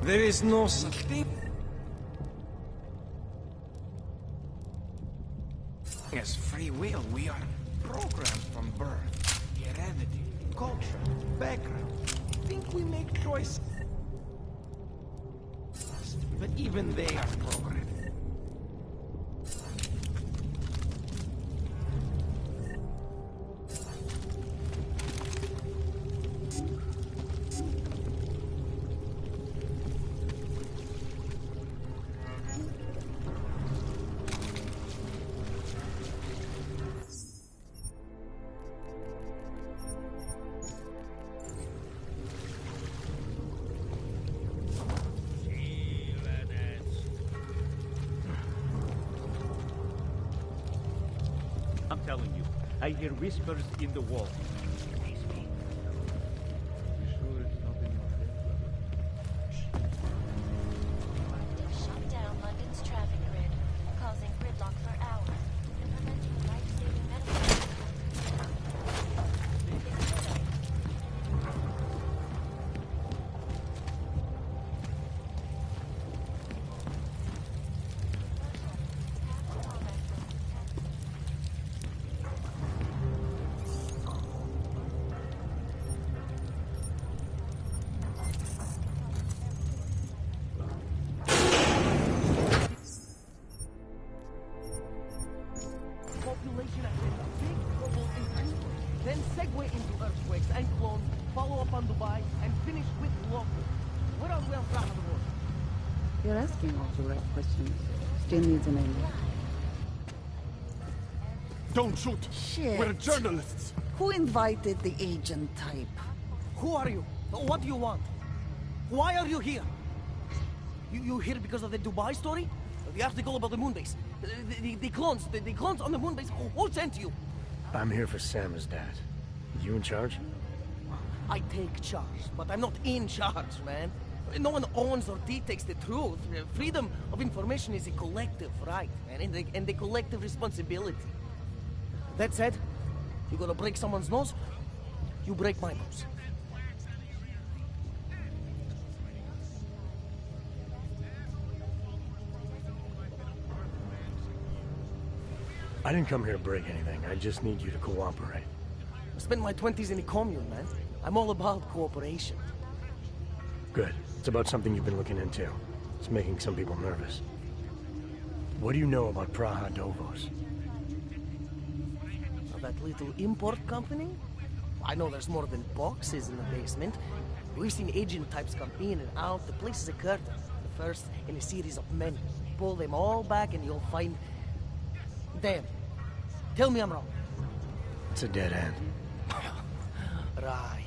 There is no such thing as free will. We are programmed from birth. Heredity, culture, background. Think we make choices. But even they are programmed. I'm telling you, I hear whispers in the wall. Shut down London's traffic grid, causing gridlock for hours and preventing life-saving medicine. Population ahead, big global impact. Then segue into earthquakes and clones, follow up on Dubai, and finish with local. Where are we on top of the world? You're asking all the right questions. Still needs an end. Don't shoot! Shit. We're journalists! Who invited the agent type? Who are you? What do you want? Why are you here? You here because of the Dubai story? The article about the moon base? The clones on the moon base. Who sent you? I'm here for Samizdat. You in charge? I take charge, but I'm not in charge, man. No one owns or dictates the truth. Freedom of information is a collective right, man, and a collective responsibility. That said, you gonna break someone's nose, you break my nose. I didn't come here to break anything. I just need you to cooperate. I spent my 20s in a commune, man. I'm all about cooperation. Good. It's about something you've been looking into. It's making some people nervous. What do you know about Praha Dovos? That little import company? I know there's more than boxes in the basement. We've seen agent types come in and out. The place is a curtain. The first in a series of many. Pull them all back and you'll find... Damn. Tell me I'm wrong. It's a dead end. Right.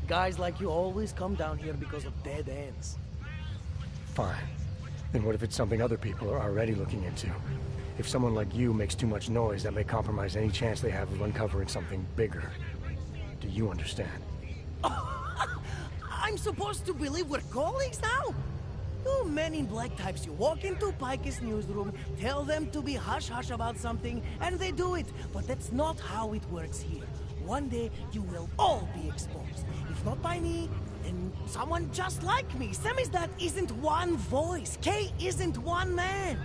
Guys like you always come down here because of dead ends. Fine. Then what if it's something other people are already looking into? If someone like you makes too much noise, that may compromise any chance they have of uncovering something bigger. Do you understand? I'm supposed to believe we're colleagues now? You men in black types, you walk into Pike's newsroom, tell them to be hush-hush about something, and they do it. But that's not how it works here. One day, you will all be exposed. If not by me, then someone just like me. Samizdat isn't one voice. K isn't one man.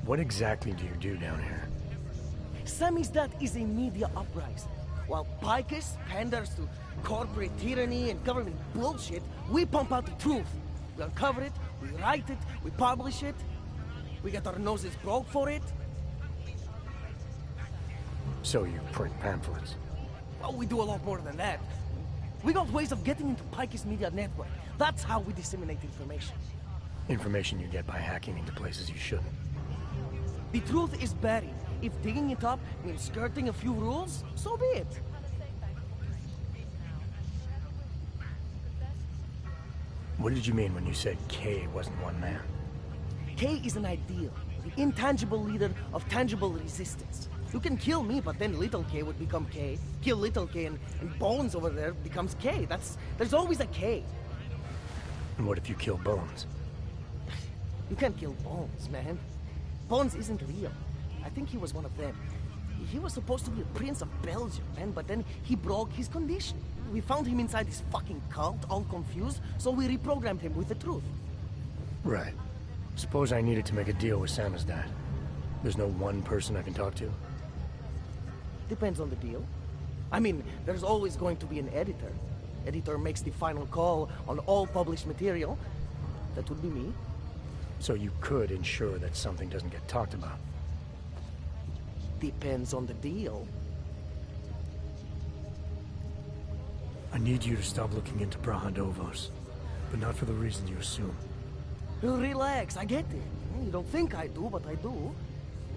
What exactly do you do down here? Samizdat is a media uprising. While Picus panders to corporate tyranny and government bullshit, we pump out the truth. We uncover it, we write it, we publish it. We get our noses broke for it. So you print pamphlets? Well, we do a lot more than that. We got ways of getting into Picus media network. That's how we disseminate information. Information you get by hacking into places you shouldn't. The truth is buried. If digging it up means skirting a few rules, so be it. What did you mean when you said K wasn't one man? K is an ideal, the intangible leader of tangible resistance. You can kill me, but then little K would become K. Kill little K and Bones over there becomes K. There's always a K. And what if you kill Bones? You can't kill Bones, man. Bones isn't real. I think he was one of them. He was supposed to be a prince of Belgium, man, but then he broke his condition. We found him inside this fucking cult, all confused, so we reprogrammed him with the truth. Right. Suppose I needed to make a deal with Samizdat. There's no one person I can talk to? Depends on the deal. I mean, there's always going to be an editor. Editor makes the final call on all published material. That would be me. So you could ensure that something doesn't get talked about? Depends on the deal. I need you to stop looking into Praha Dovos, but not for the reasons you assume. Relax, I get it. You don't think I do, but I do.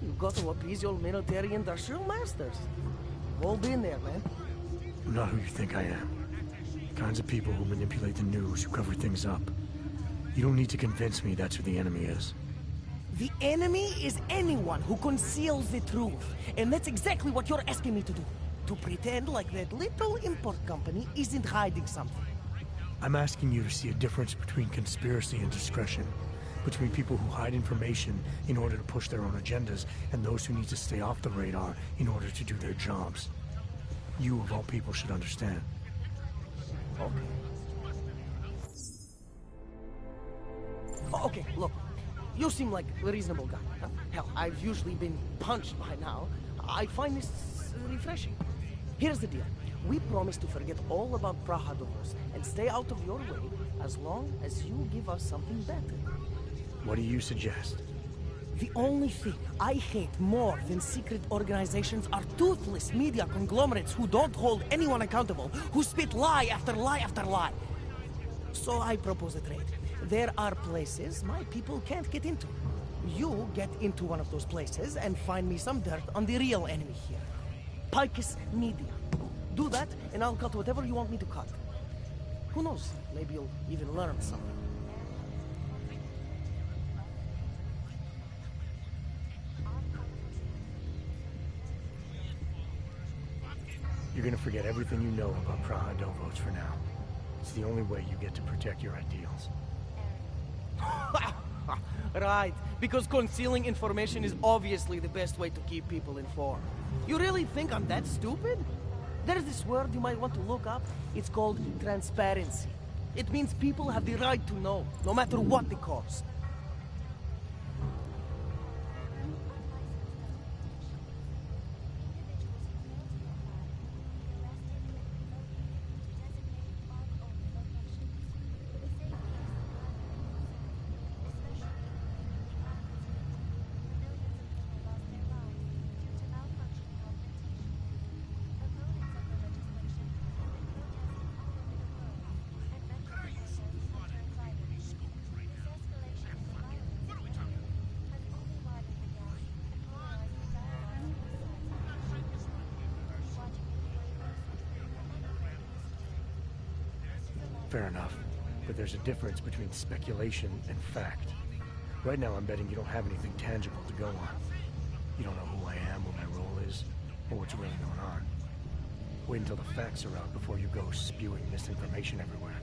You got to appease your military-industrial masters. We've all been there, man. I'm not who you think I am. The kinds of people who manipulate the news, who cover things up. You don't need to convince me that's who the enemy is. The enemy is anyone who conceals the truth. And that's exactly what you're asking me to do. To pretend like that little import company isn't hiding something. I'm asking you to see a difference between conspiracy and discretion. Between people who hide information in order to push their own agendas, and those who need to stay off the radar in order to do their jobs. You, of all people, should understand. Okay, look. You seem like a reasonable guy. Huh? Hell, I've usually been punched by now. I find this refreshing. Here's the deal. We promise to forget all about Praha Dovos and stay out of your way as long as you give us something better. What do you suggest? The only thing I hate more than secret organizations are toothless media conglomerates who don't hold anyone accountable, who spit lie after lie after lie. So I propose a trade. There are places my people can't get into. You get into one of those places and find me some dirt on the real enemy here. Picus Media. Do that, and I'll cut whatever you want me to cut. Who knows? Maybe you'll even learn something. You're gonna forget everything you know about Praha Dovots for now. It's the only way you get to protect your ideals. Right, because concealing information is obviously the best way to keep people informed. You really think I'm that stupid? There's this word you might want to look up. It's called transparency. It means people have the right to know, no matter what the cost. Fair enough, but there's a difference between speculation and fact. Right now I'm betting you don't have anything tangible to go on. You don't know who I am, what my role is, or what's really going on. Wait until the facts are out before you go spewing misinformation everywhere.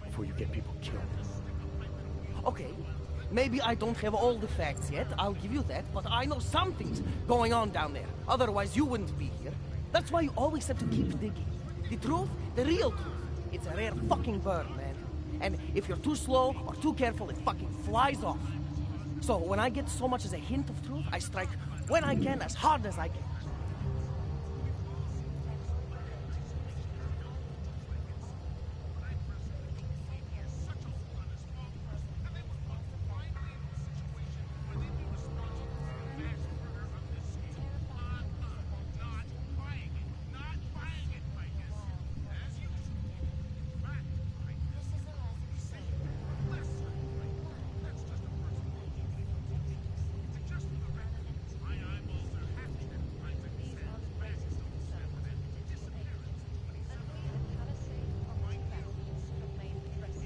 Before you get people killed. Okay, maybe I don't have all the facts yet, I'll give you that, but I know something's going on down there. Otherwise you wouldn't be here. That's why you always have to keep digging. The truth, the real truth. It's a rare fucking bird, man. And if you're too slow or too careful, it fucking flies off. So when I get so much as a hint of truth, I strike when I can, as hard as I can.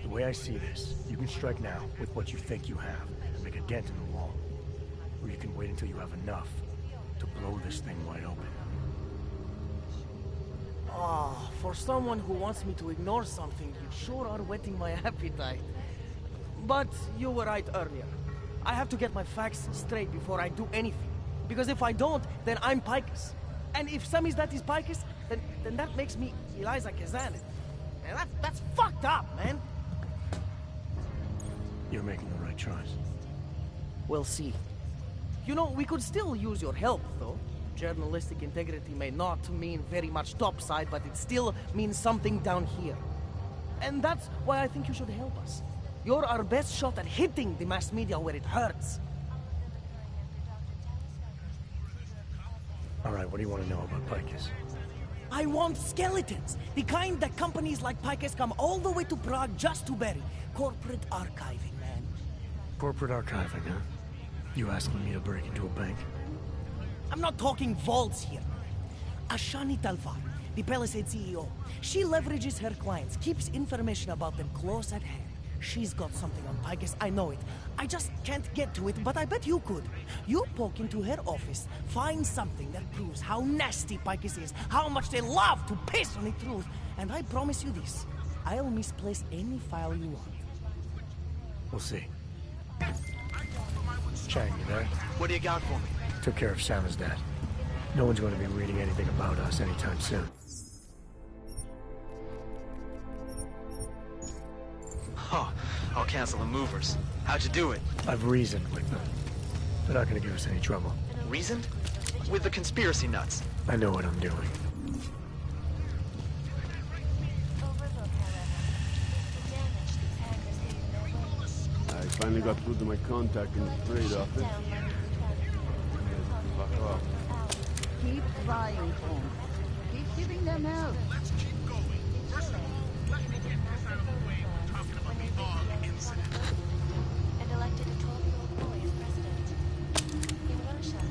The way I see this, you can strike now with what you think you have and make a dent in the wall. Or you can wait until you have enough to blow this thing wide open. Oh, for someone who wants me to ignore something, you sure are whetting my appetite. But you were right earlier. I have to get my facts straight before I do anything. Because if I don't, then I'm Picus. And if Samizdat is Picus, then that makes me Eliza Kazan. And that's fucked up, man. You're making the right choice. We'll see. You know, we could still use your help, though. Journalistic integrity may not mean very much topside, but it still means something down here. And that's why I think you should help us. You're our best shot at hitting the mass media where it hurts. All right, what do you want to know about Picus? I want skeletons. The kind that companies like Picus come all the way to Prague just to bury. Corporate archiving, man. Corporate archiving, huh? You asking me to break into a bank? I'm not talking vaults here. Ashani Talvar, the Palisade CEO. She leverages her clients, keeps information about them close at hand. She's got something on Picus, I know it. I just can't get to it, but I bet you could. You poke into her office, find something that proves how nasty Picus is, how much they love to piss on the truth, and I promise you this, I'll misplace any file you want. We'll see. Chang, you there? What do you got for me? Took care of Samizdat. No one's going to be reading anything about us anytime soon. Oh, I'll cancel the movers. How'd you do it? I've reasoned with them. They're not going to give us any trouble. Reasoned? With the conspiracy nuts. I know what I'm doing. I finally got through to my contact in the trade office. Fuck off. Keep trying, Holmes. Keep giving them help. Let's keep going. First of all, let me get this out of the way. We're talking about the AUG incident. And elected a 12-year-old boy as president. In Russia,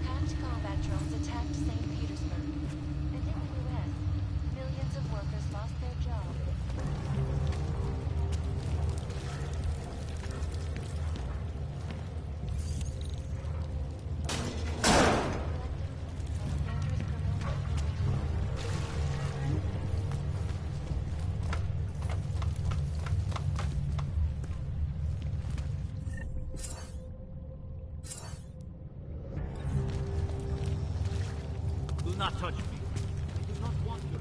hacked combat drones attacked St. Petersburg. And in the U.S., not touch me. I do not want your...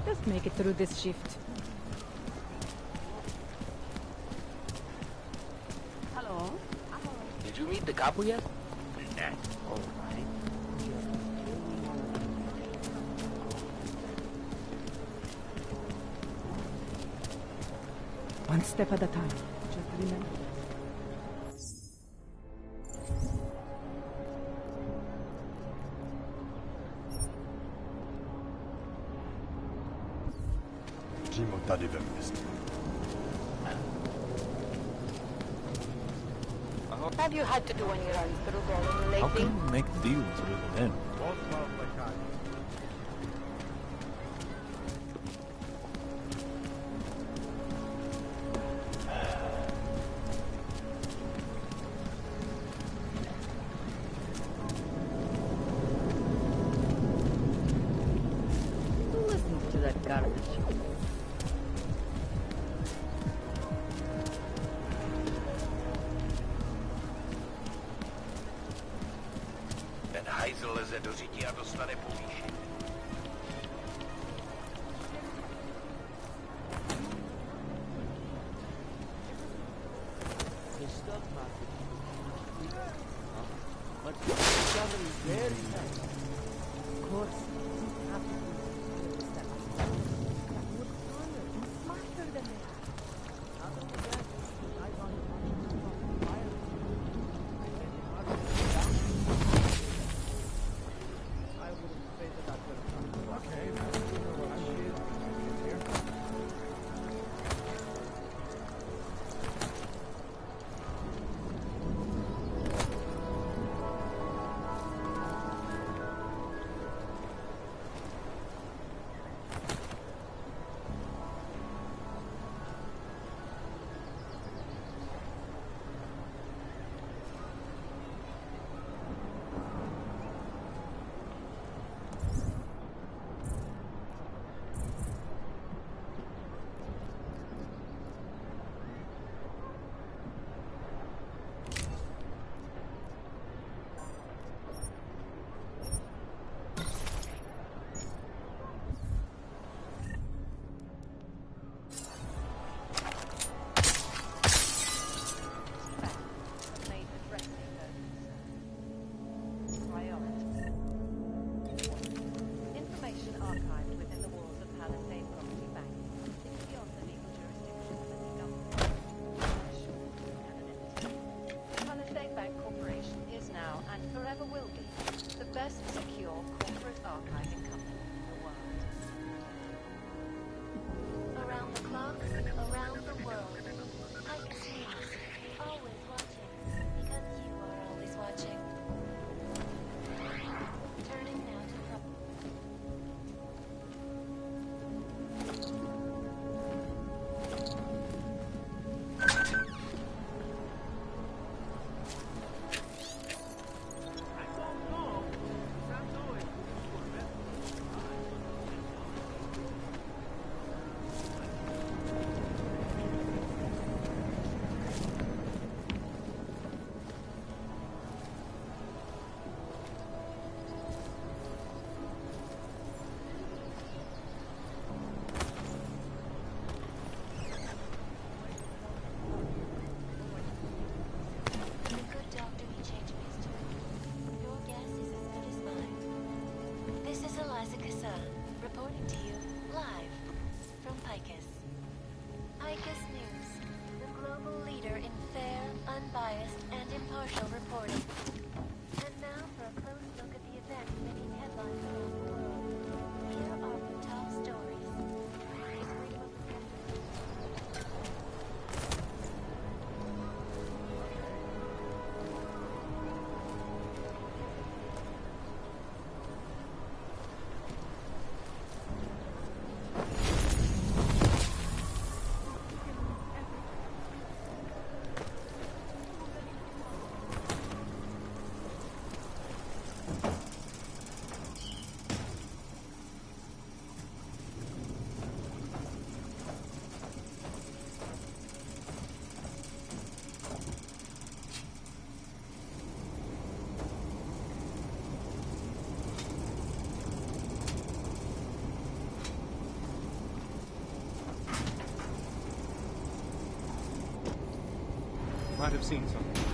Just make it through this shift. Hello? Did you meet the couple yet? Nah. All right. One step at a time. Just remember. Have you had to do any runs through Berlin lately? How can we make deals with them? Who listens to that garbage? Ten hajzl leze do řití a dostane povýšení. The stock market. But the discovery is very nice. Of course. Smarter than they are. might have seen something.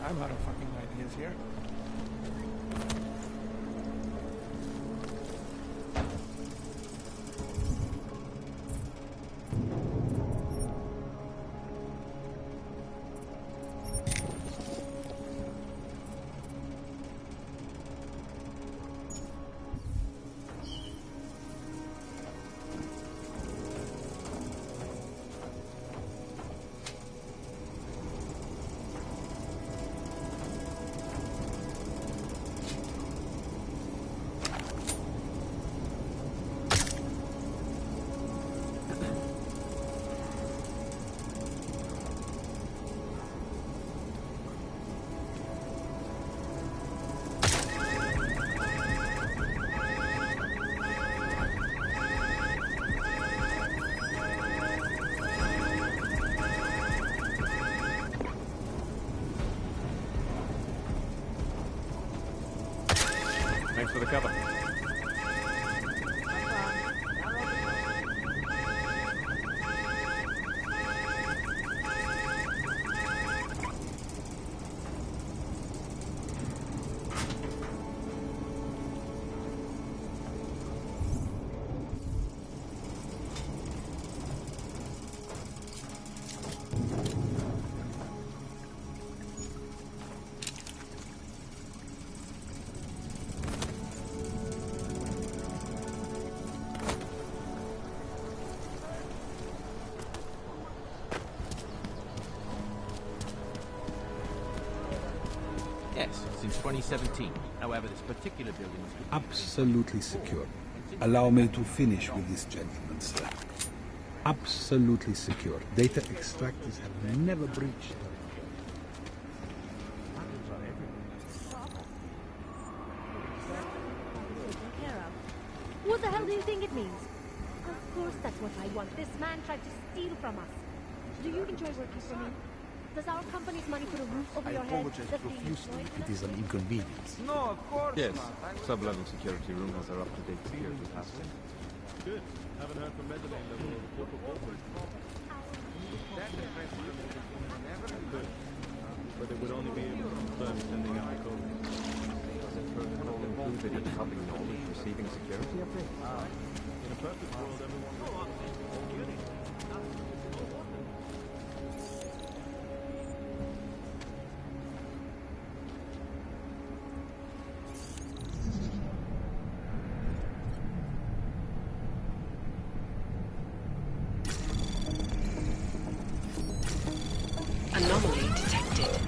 I'm out of fucking ideas here. Thanks for the cover. Yes, since 2017. However, this particular building was Absolutely secure. Allow me to finish with this gentleman, sir. Absolutely secure. Data extractors have never breached. What the hell do you think it means? Of course that's what I want. This man tried to steal from us. Do you enjoy working for me? Does our company's money put a roof over your head? apologize profusely if it is an inconvenience. No, of course yes. Sub-level security room has our up-to-date security password. Good. Haven't heard from mezzanine level or the corporate ballroom. Good. But it would only be able to confirm sending out the code. Does it protocol include that it's public knowledge receiving security update? In a perfect world, everyone would Anomaly detected.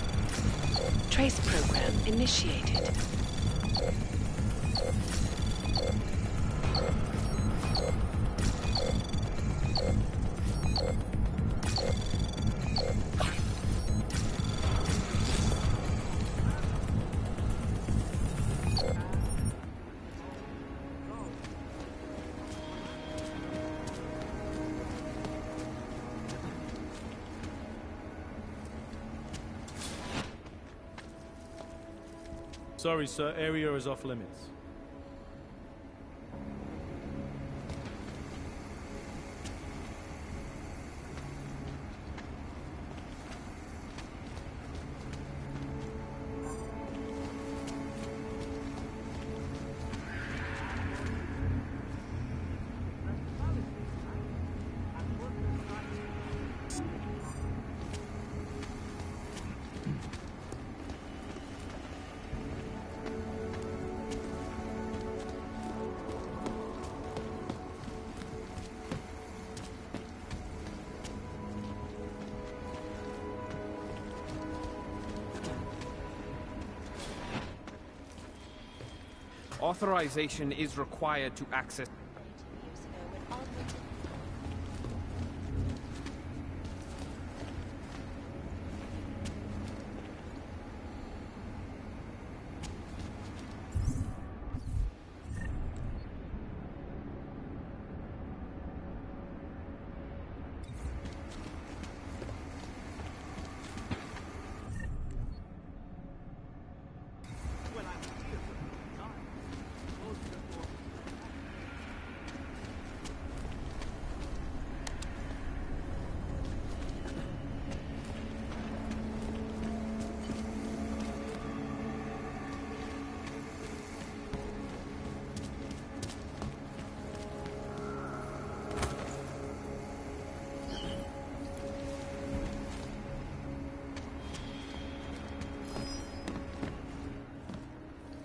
Trace program initiated. Sorry, sir. Area is off limits. Authorization is required to access...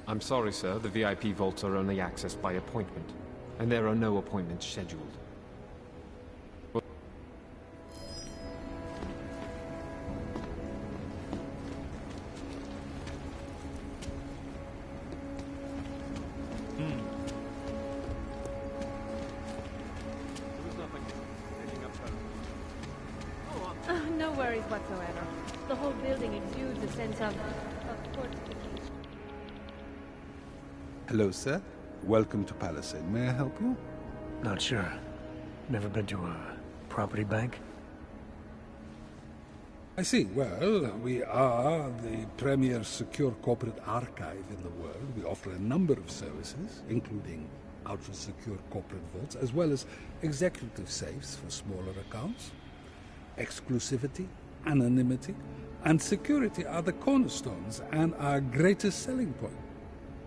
I'm sorry, sir. The VIP vaults are only accessed by appointment, and there are no appointments scheduled. No worries whatsoever. The whole building exudes a sense of fortification. Hello, sir. Welcome to Palisade. May I help you? Not sure. Never been to a property bank? I see. Well, we are the premier secure corporate archive in the world. We offer a number of services, including ultra-secure corporate vaults, as well as executive safes for smaller accounts. Exclusivity, anonymity, and security are the cornerstones and our greatest selling point.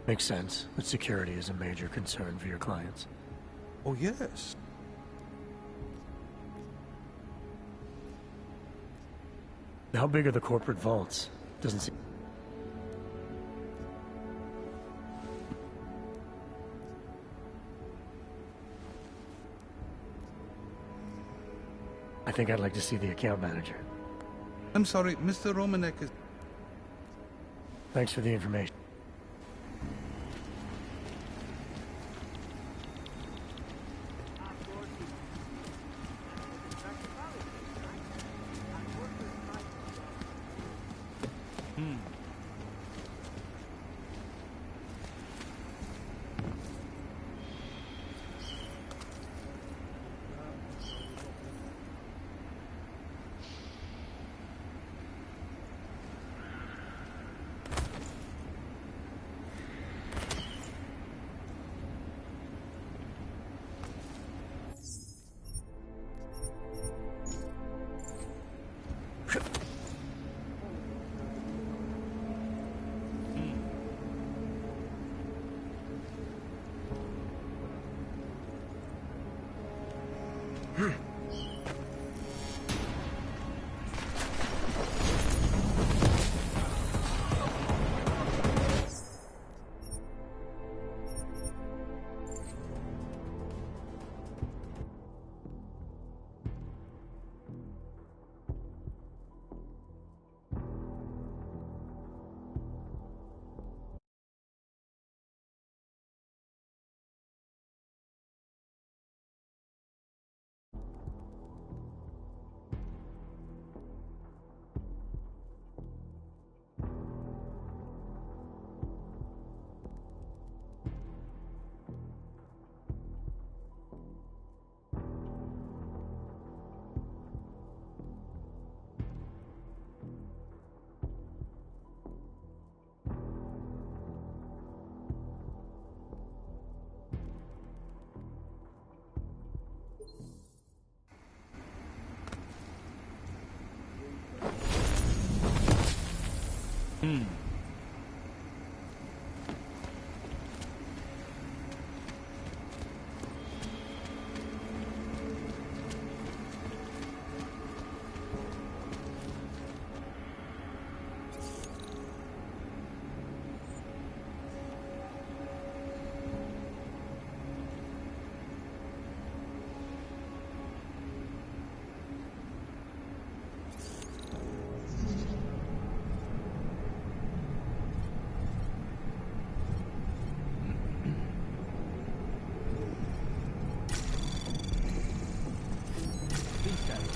Makes sense that security is a major concern for your clients. Oh, yes. How big are the corporate vaults? Doesn't seem... I think I'd like to see the account manager. I'm sorry, Mr. Romanek is... Thanks for the information.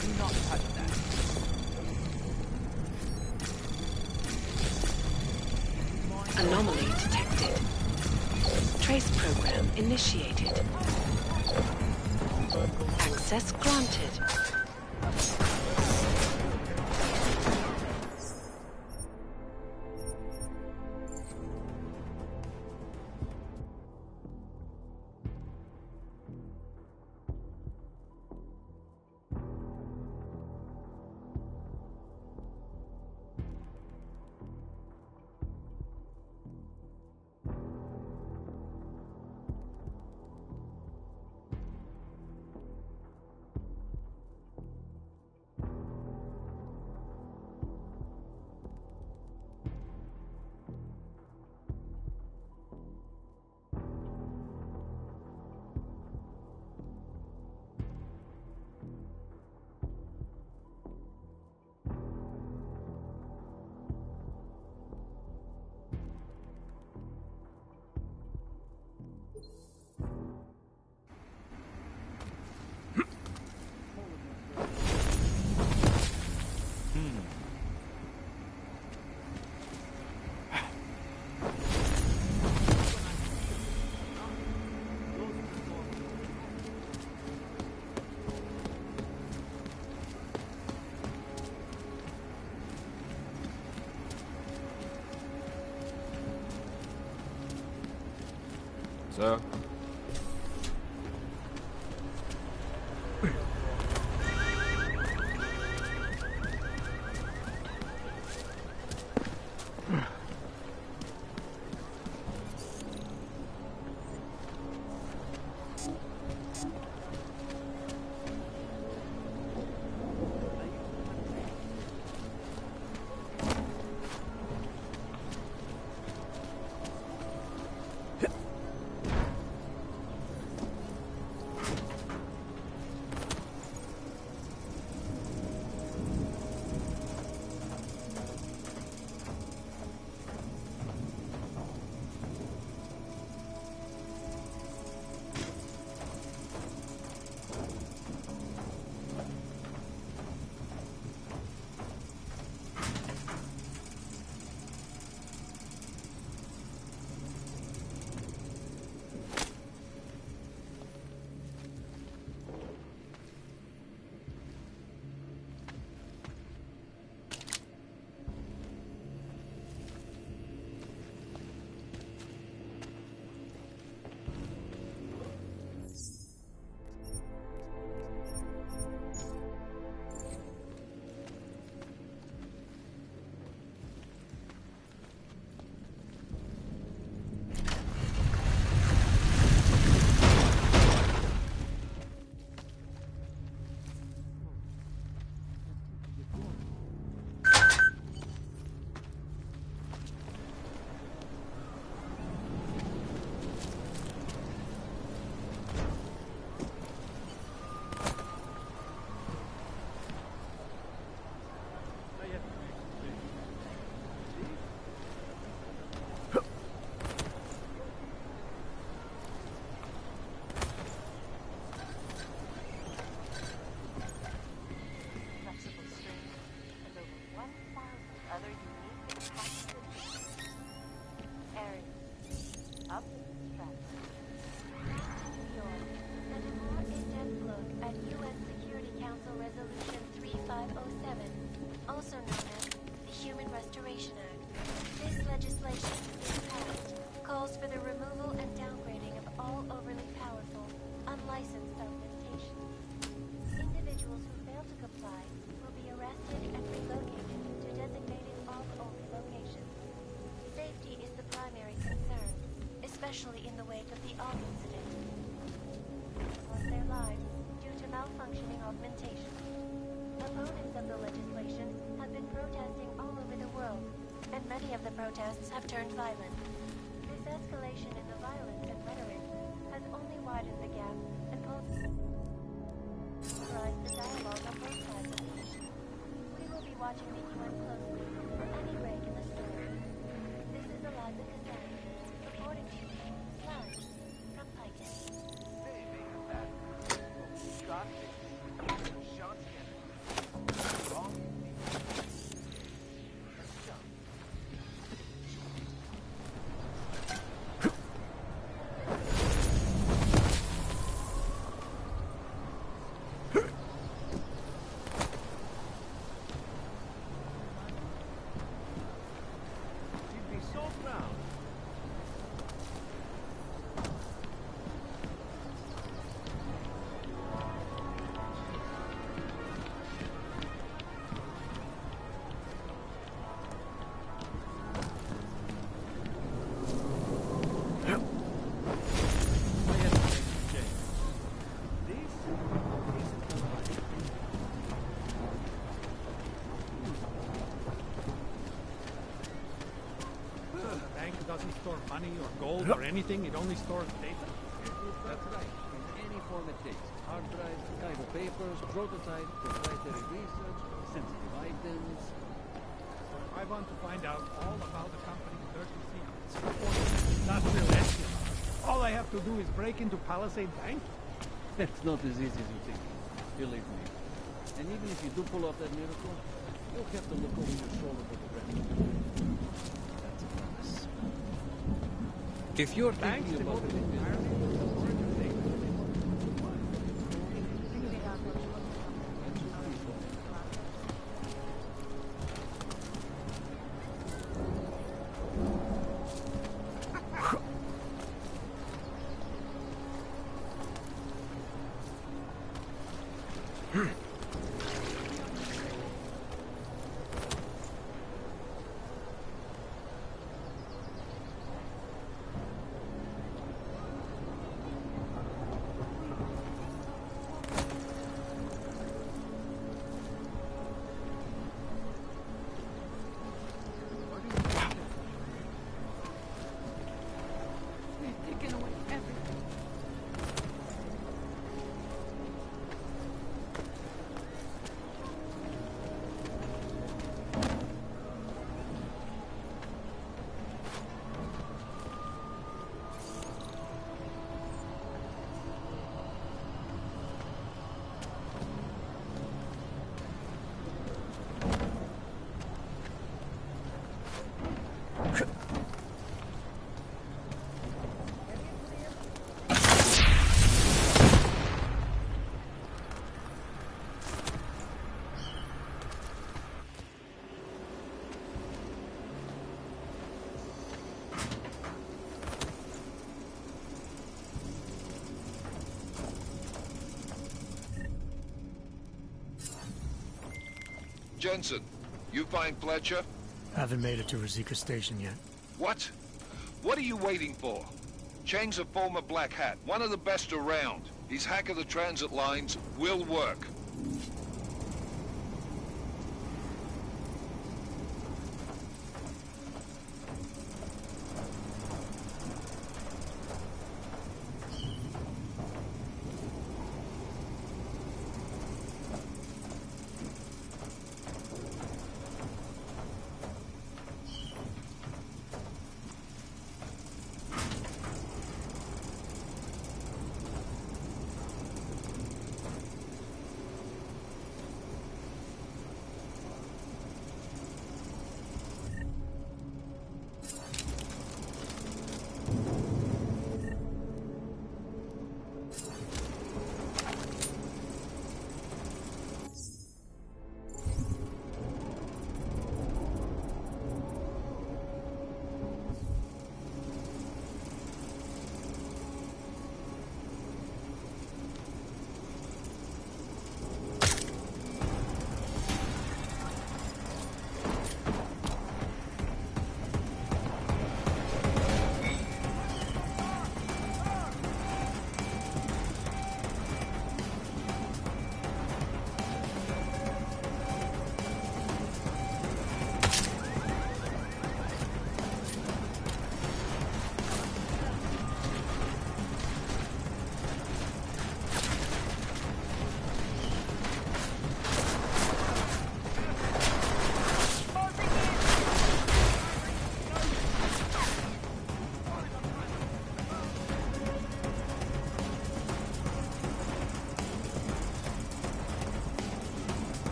Do not touch that. Anomaly detected. Trace program initiated. Access granted. Sir? Also known as the Human Restoration Act. This legislation, if passed, calls for the removal and downgrading of all overly powerful, unlicensed augmentations. Individuals who fail to comply will be arrested and relocated to designated off-only locations. Safety is the primary concern, especially in the wake of the AUG incident. Lost their lives due to malfunctioning augmentations. Opponents of the legislation have been protesting all over the world, and many of the protests have turned violent. This escalation in the violence and rhetoric has only widened the gap and polarized the dialogue on both sides of the issue. We will be watching the UN closely for any break in the story. This is Eliza Kazan, reporting to you, live from Picus. Got this. Shanti money or gold or anything, it only stores data? That's right. In any form it takes. Hard drives, valuable papers, prototypes, proprietary research, sensitive items. So if I want to find out all about the company's dirty secrets, industrial espionage, all I have to do is break into Palisade Bank? That's not as easy as you think. Believe me. And even if you do pull off that miracle, you'll have to look over your shoulder for the rest. That's a promise. If you're thinking about it entirely, Jensen, you find Fletcher? Haven't made it to Rosika Station yet. What? What are you waiting for? Chang's a former Black Hat, one of the best around. His hack of the transit lines will work.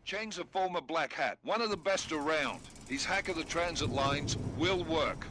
Chang's a former Black Hat, one of the best around. His hack of the transit lines will work.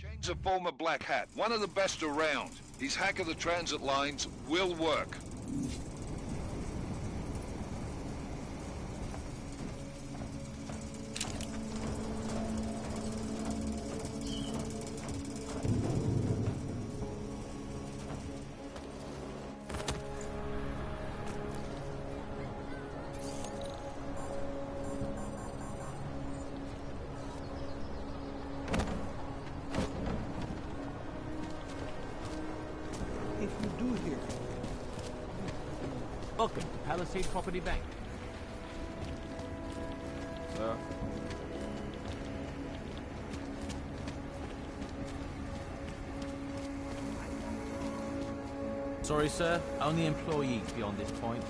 Chang's a former Black Hat, one of the best around. His hack of the transit lines will work. Welcome to Palisade Property Bank. Sir? Sorry, sir. Only employees beyond this point.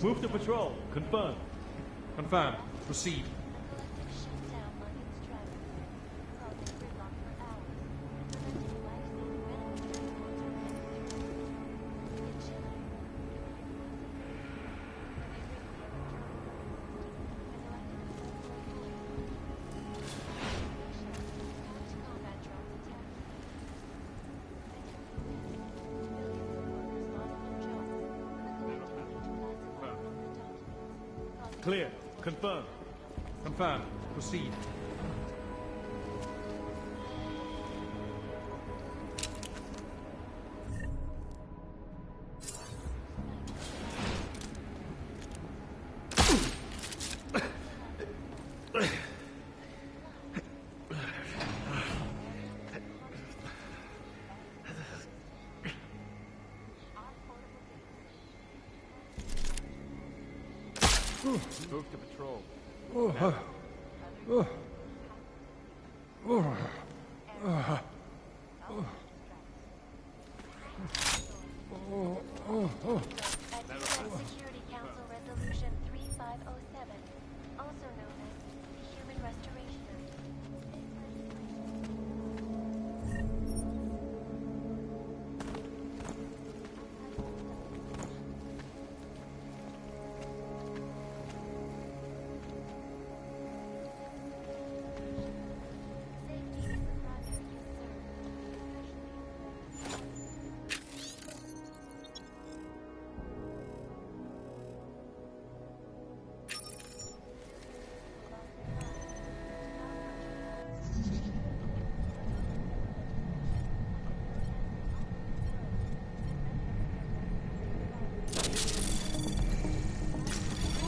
Move to patrol. Confirmed. Confirmed. Proceed. Clear. Confirmed. Confirmed. Proceed. Move to patrol. Security Council Resolution 3507, also known as the Human Restoration Act.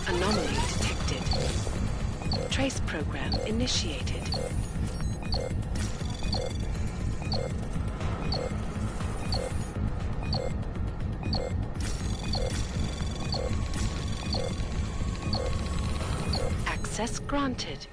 Anomaly detected. Trace program initiated. Access granted.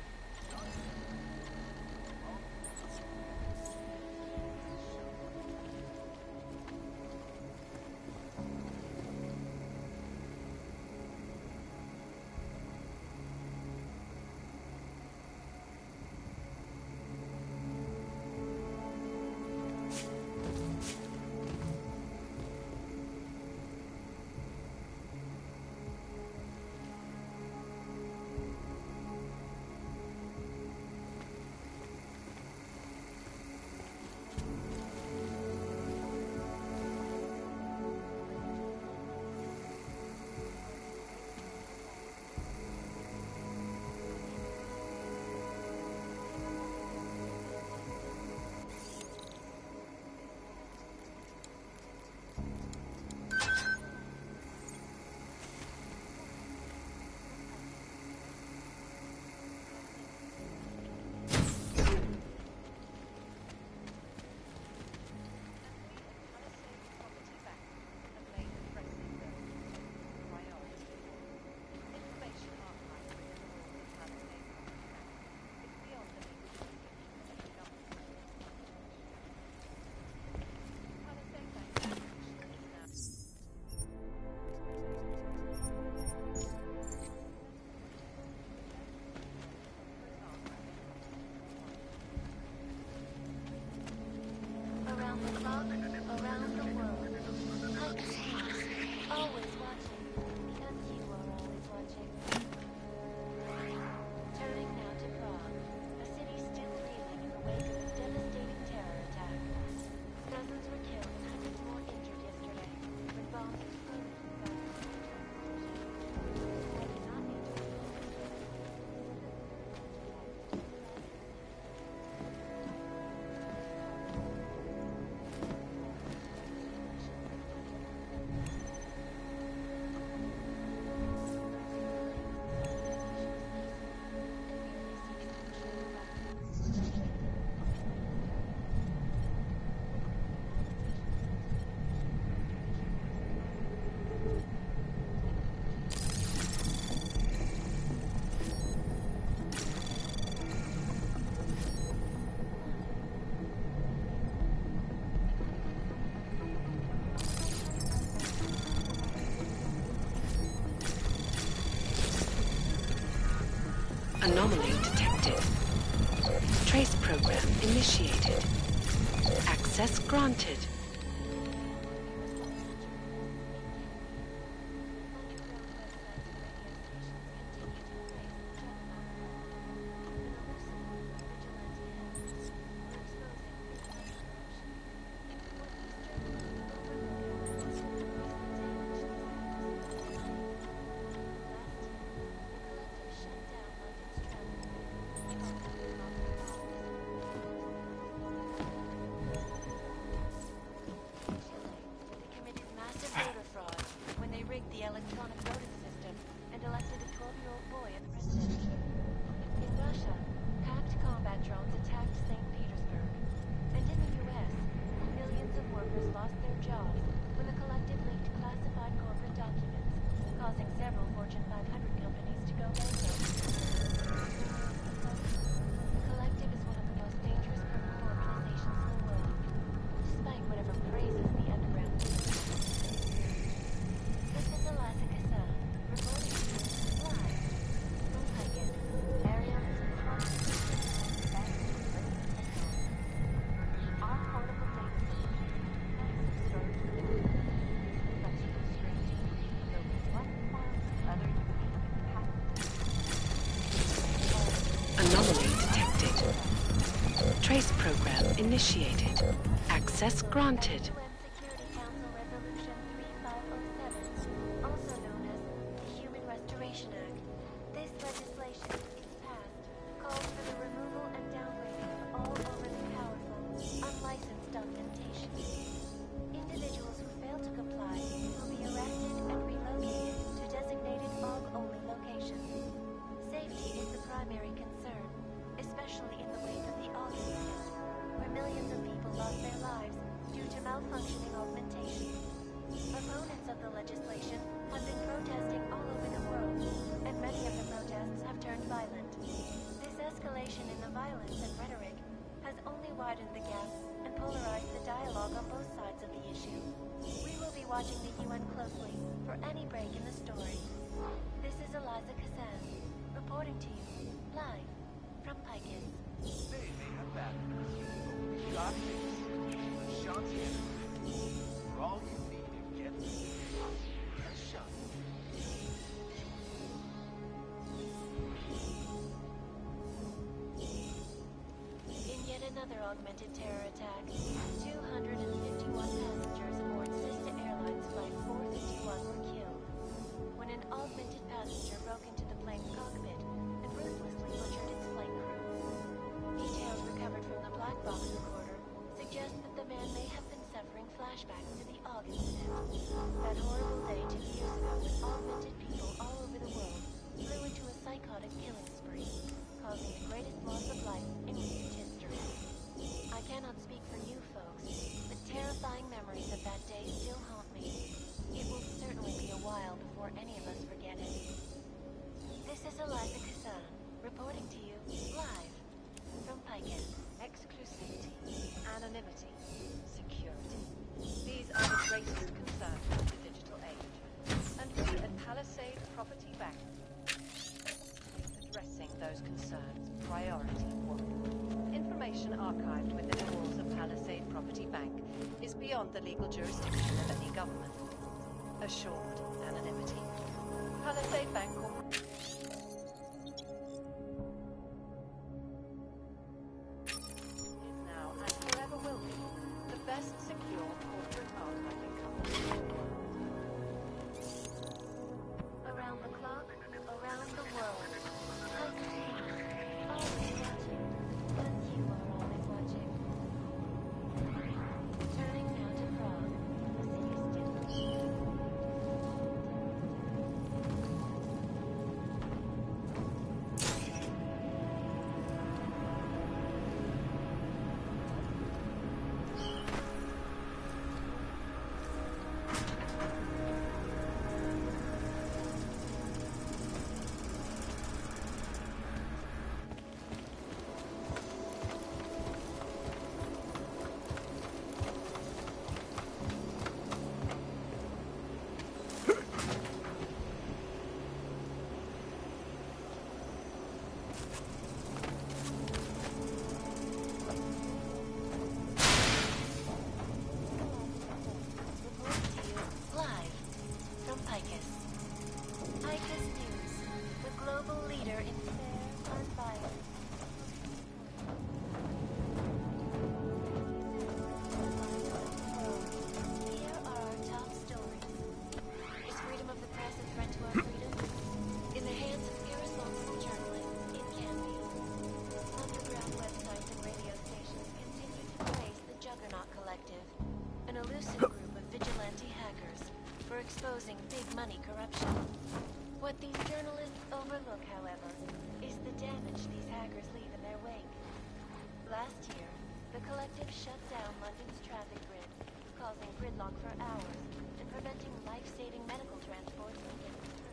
the clock, around the world. Titus News, always watching, because you are always watching. Turning now to Prague, a city still reeling in the wake of a devastating terror attack. Dozens were killed and hundreds more injured yesterday, when bombs exploded inside the I do not need to Anomaly detected. Trace program initiated. Access granted. the electronic voting system and elected a 12-year-old boy as president. In Russia, hacked combat drones attacked St. Petersburg. And in the U.S., millions of workers lost their jobs when the collective leaked classified corporate documents, causing several Fortune 500 companies to go bankrupt. The collective is one of the most dangerous criminal organizations in the world, despite whatever praises the underground news. This is Eliza Kassan, reporting to you live from Piken. Area our portable data system Anomaly detected. Trace program initiated. Access granted. Security Council Resolution 3507, also known as the Human Restoration Act. This legislation, if passed, calls for the removal and downgrading of all overly powerful, unlicensed documentation. Individuals who fail to comply will be arrested and relocated to designated AUG-only locations. Safety is the primary concern, especially in the wake of the AUG incident, where millions of people lost their lives due to malfunctioning augmentation. Opponents of the legislation have been protesting all over the world, and many of the protests have turned violent. This escalation in the violence and rhetoric has only widened the gap and polarized the dialogue on both sides of the issue. We will be watching the UN closely for any break in the story. This is Eliza Kassan, reporting to you, live from Piken. They may have batteries, but we got this. The Shanty for all you need to get the Shanty. In yet another augmented terror attack, 251 passengers aboard Sister Airlines Flight 451 were killed when an augmented passenger broke into the plane's cockpit and ruthlessly butchered its flight crew. Details recovered from the black box recorder suggest that the man may have been suffering flashbacks to the AUG incident. That horrible day 2 years ago when augmented people all over the world flew into a psychotic killing spree, causing the greatest loss of life in recent history. I cannot speak for you folks, but terrifying memories of that day still haunt me. It will certainly be a while before any of us forget it. This is Eliza Kassan, reporting to you live from Piken. Exclusivity, anonymity, security. These are the greatest concerns of the digital age. And we at Palisade Property Bank addressing those concerns, priority 1. Information archived within the walls of Palisade Property Bank beyond the legal jurisdiction of any government. Assured anonymity. Palisade Bank Corporation is now and forever will be the best secure corporate archiving company in the world. Around the clock, around the world. Always watching, but you are always watching. Turning now to Prague, a city still. Exposing big money corruption. What these journalists overlook, however, is the damage these hackers leave in their wake. Last year, the collective shut down London's traffic grid, causing gridlock for hours and preventing life-saving medical transport from getting through.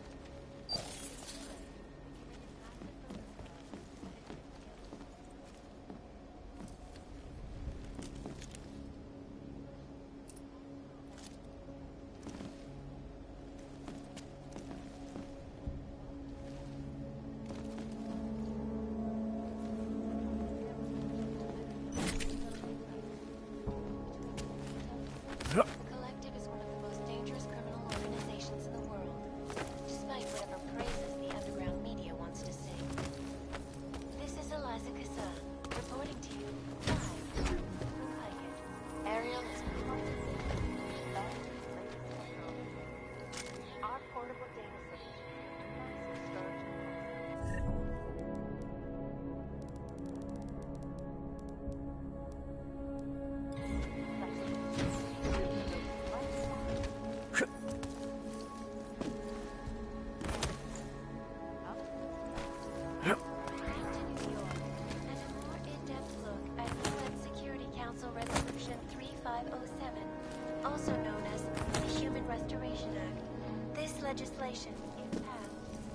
Legislation, if passed,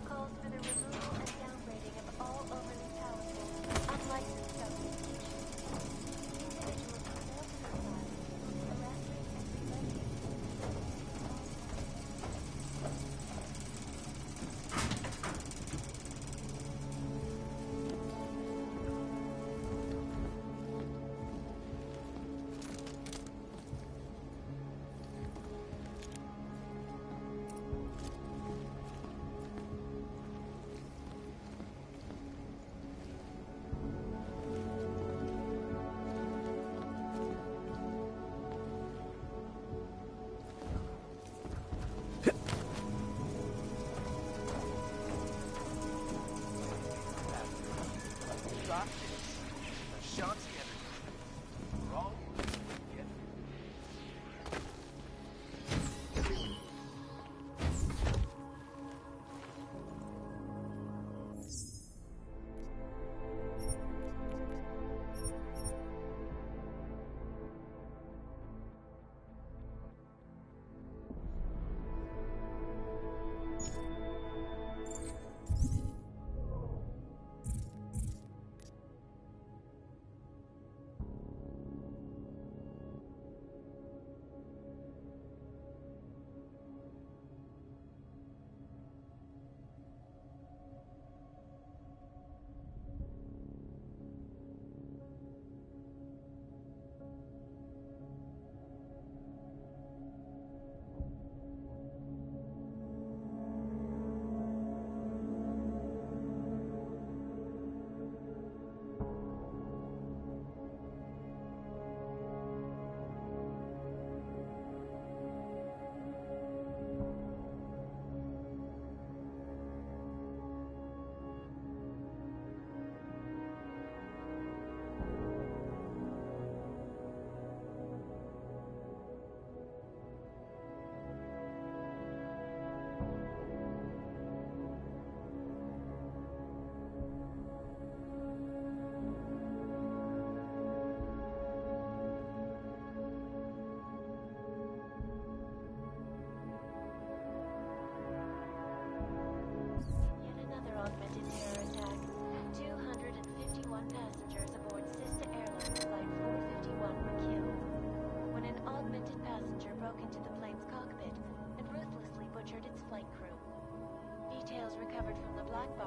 calls for the removal and downgrading of all overly powerful, unlicensed government agents. Individuals who fail to comply will be arrested and relented.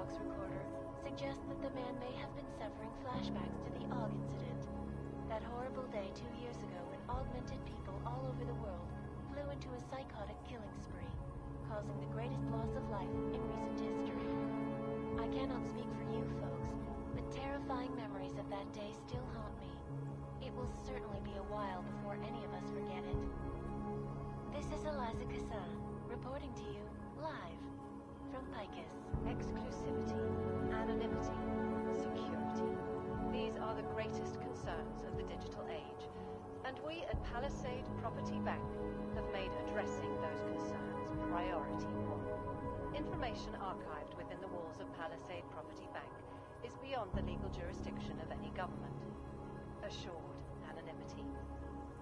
box recorder suggests that the man may have been suffering flashbacks to the Og incident. That horrible day 2 years ago when augmented people all over the world flew into a psychotic killing spree, causing the greatest loss of life in recent history. I cannot speak for you folks, but terrifying memories of that day still haunt me. It will certainly be a while before any of us forget it. This is Eliza Kassan, reporting to you live from Picus. Exclusivity, anonymity, security. These are the greatest concerns of the digital age, and we at Palisade Property Bank have made addressing those concerns priority one. Information archived within the walls of Palisade Property Bank is beyond the legal jurisdiction of any government. Assured anonymity.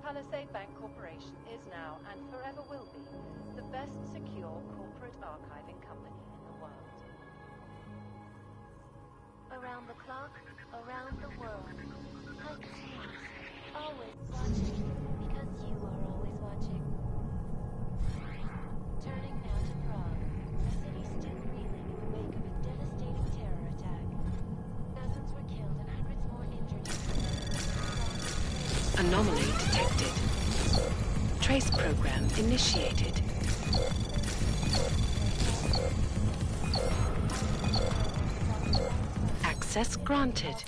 Palisade Bank Corporation is now and forever will be the best secure corporate archiving company in the world. Around the clock, around the world. Picus News. Always watching, because you are always watching. Turning now to Prague, a city still reeling in the wake of a devastating terror attack. Dozens were killed and hundreds more injured. Anomaly detected. Trace program initiated. Access granted.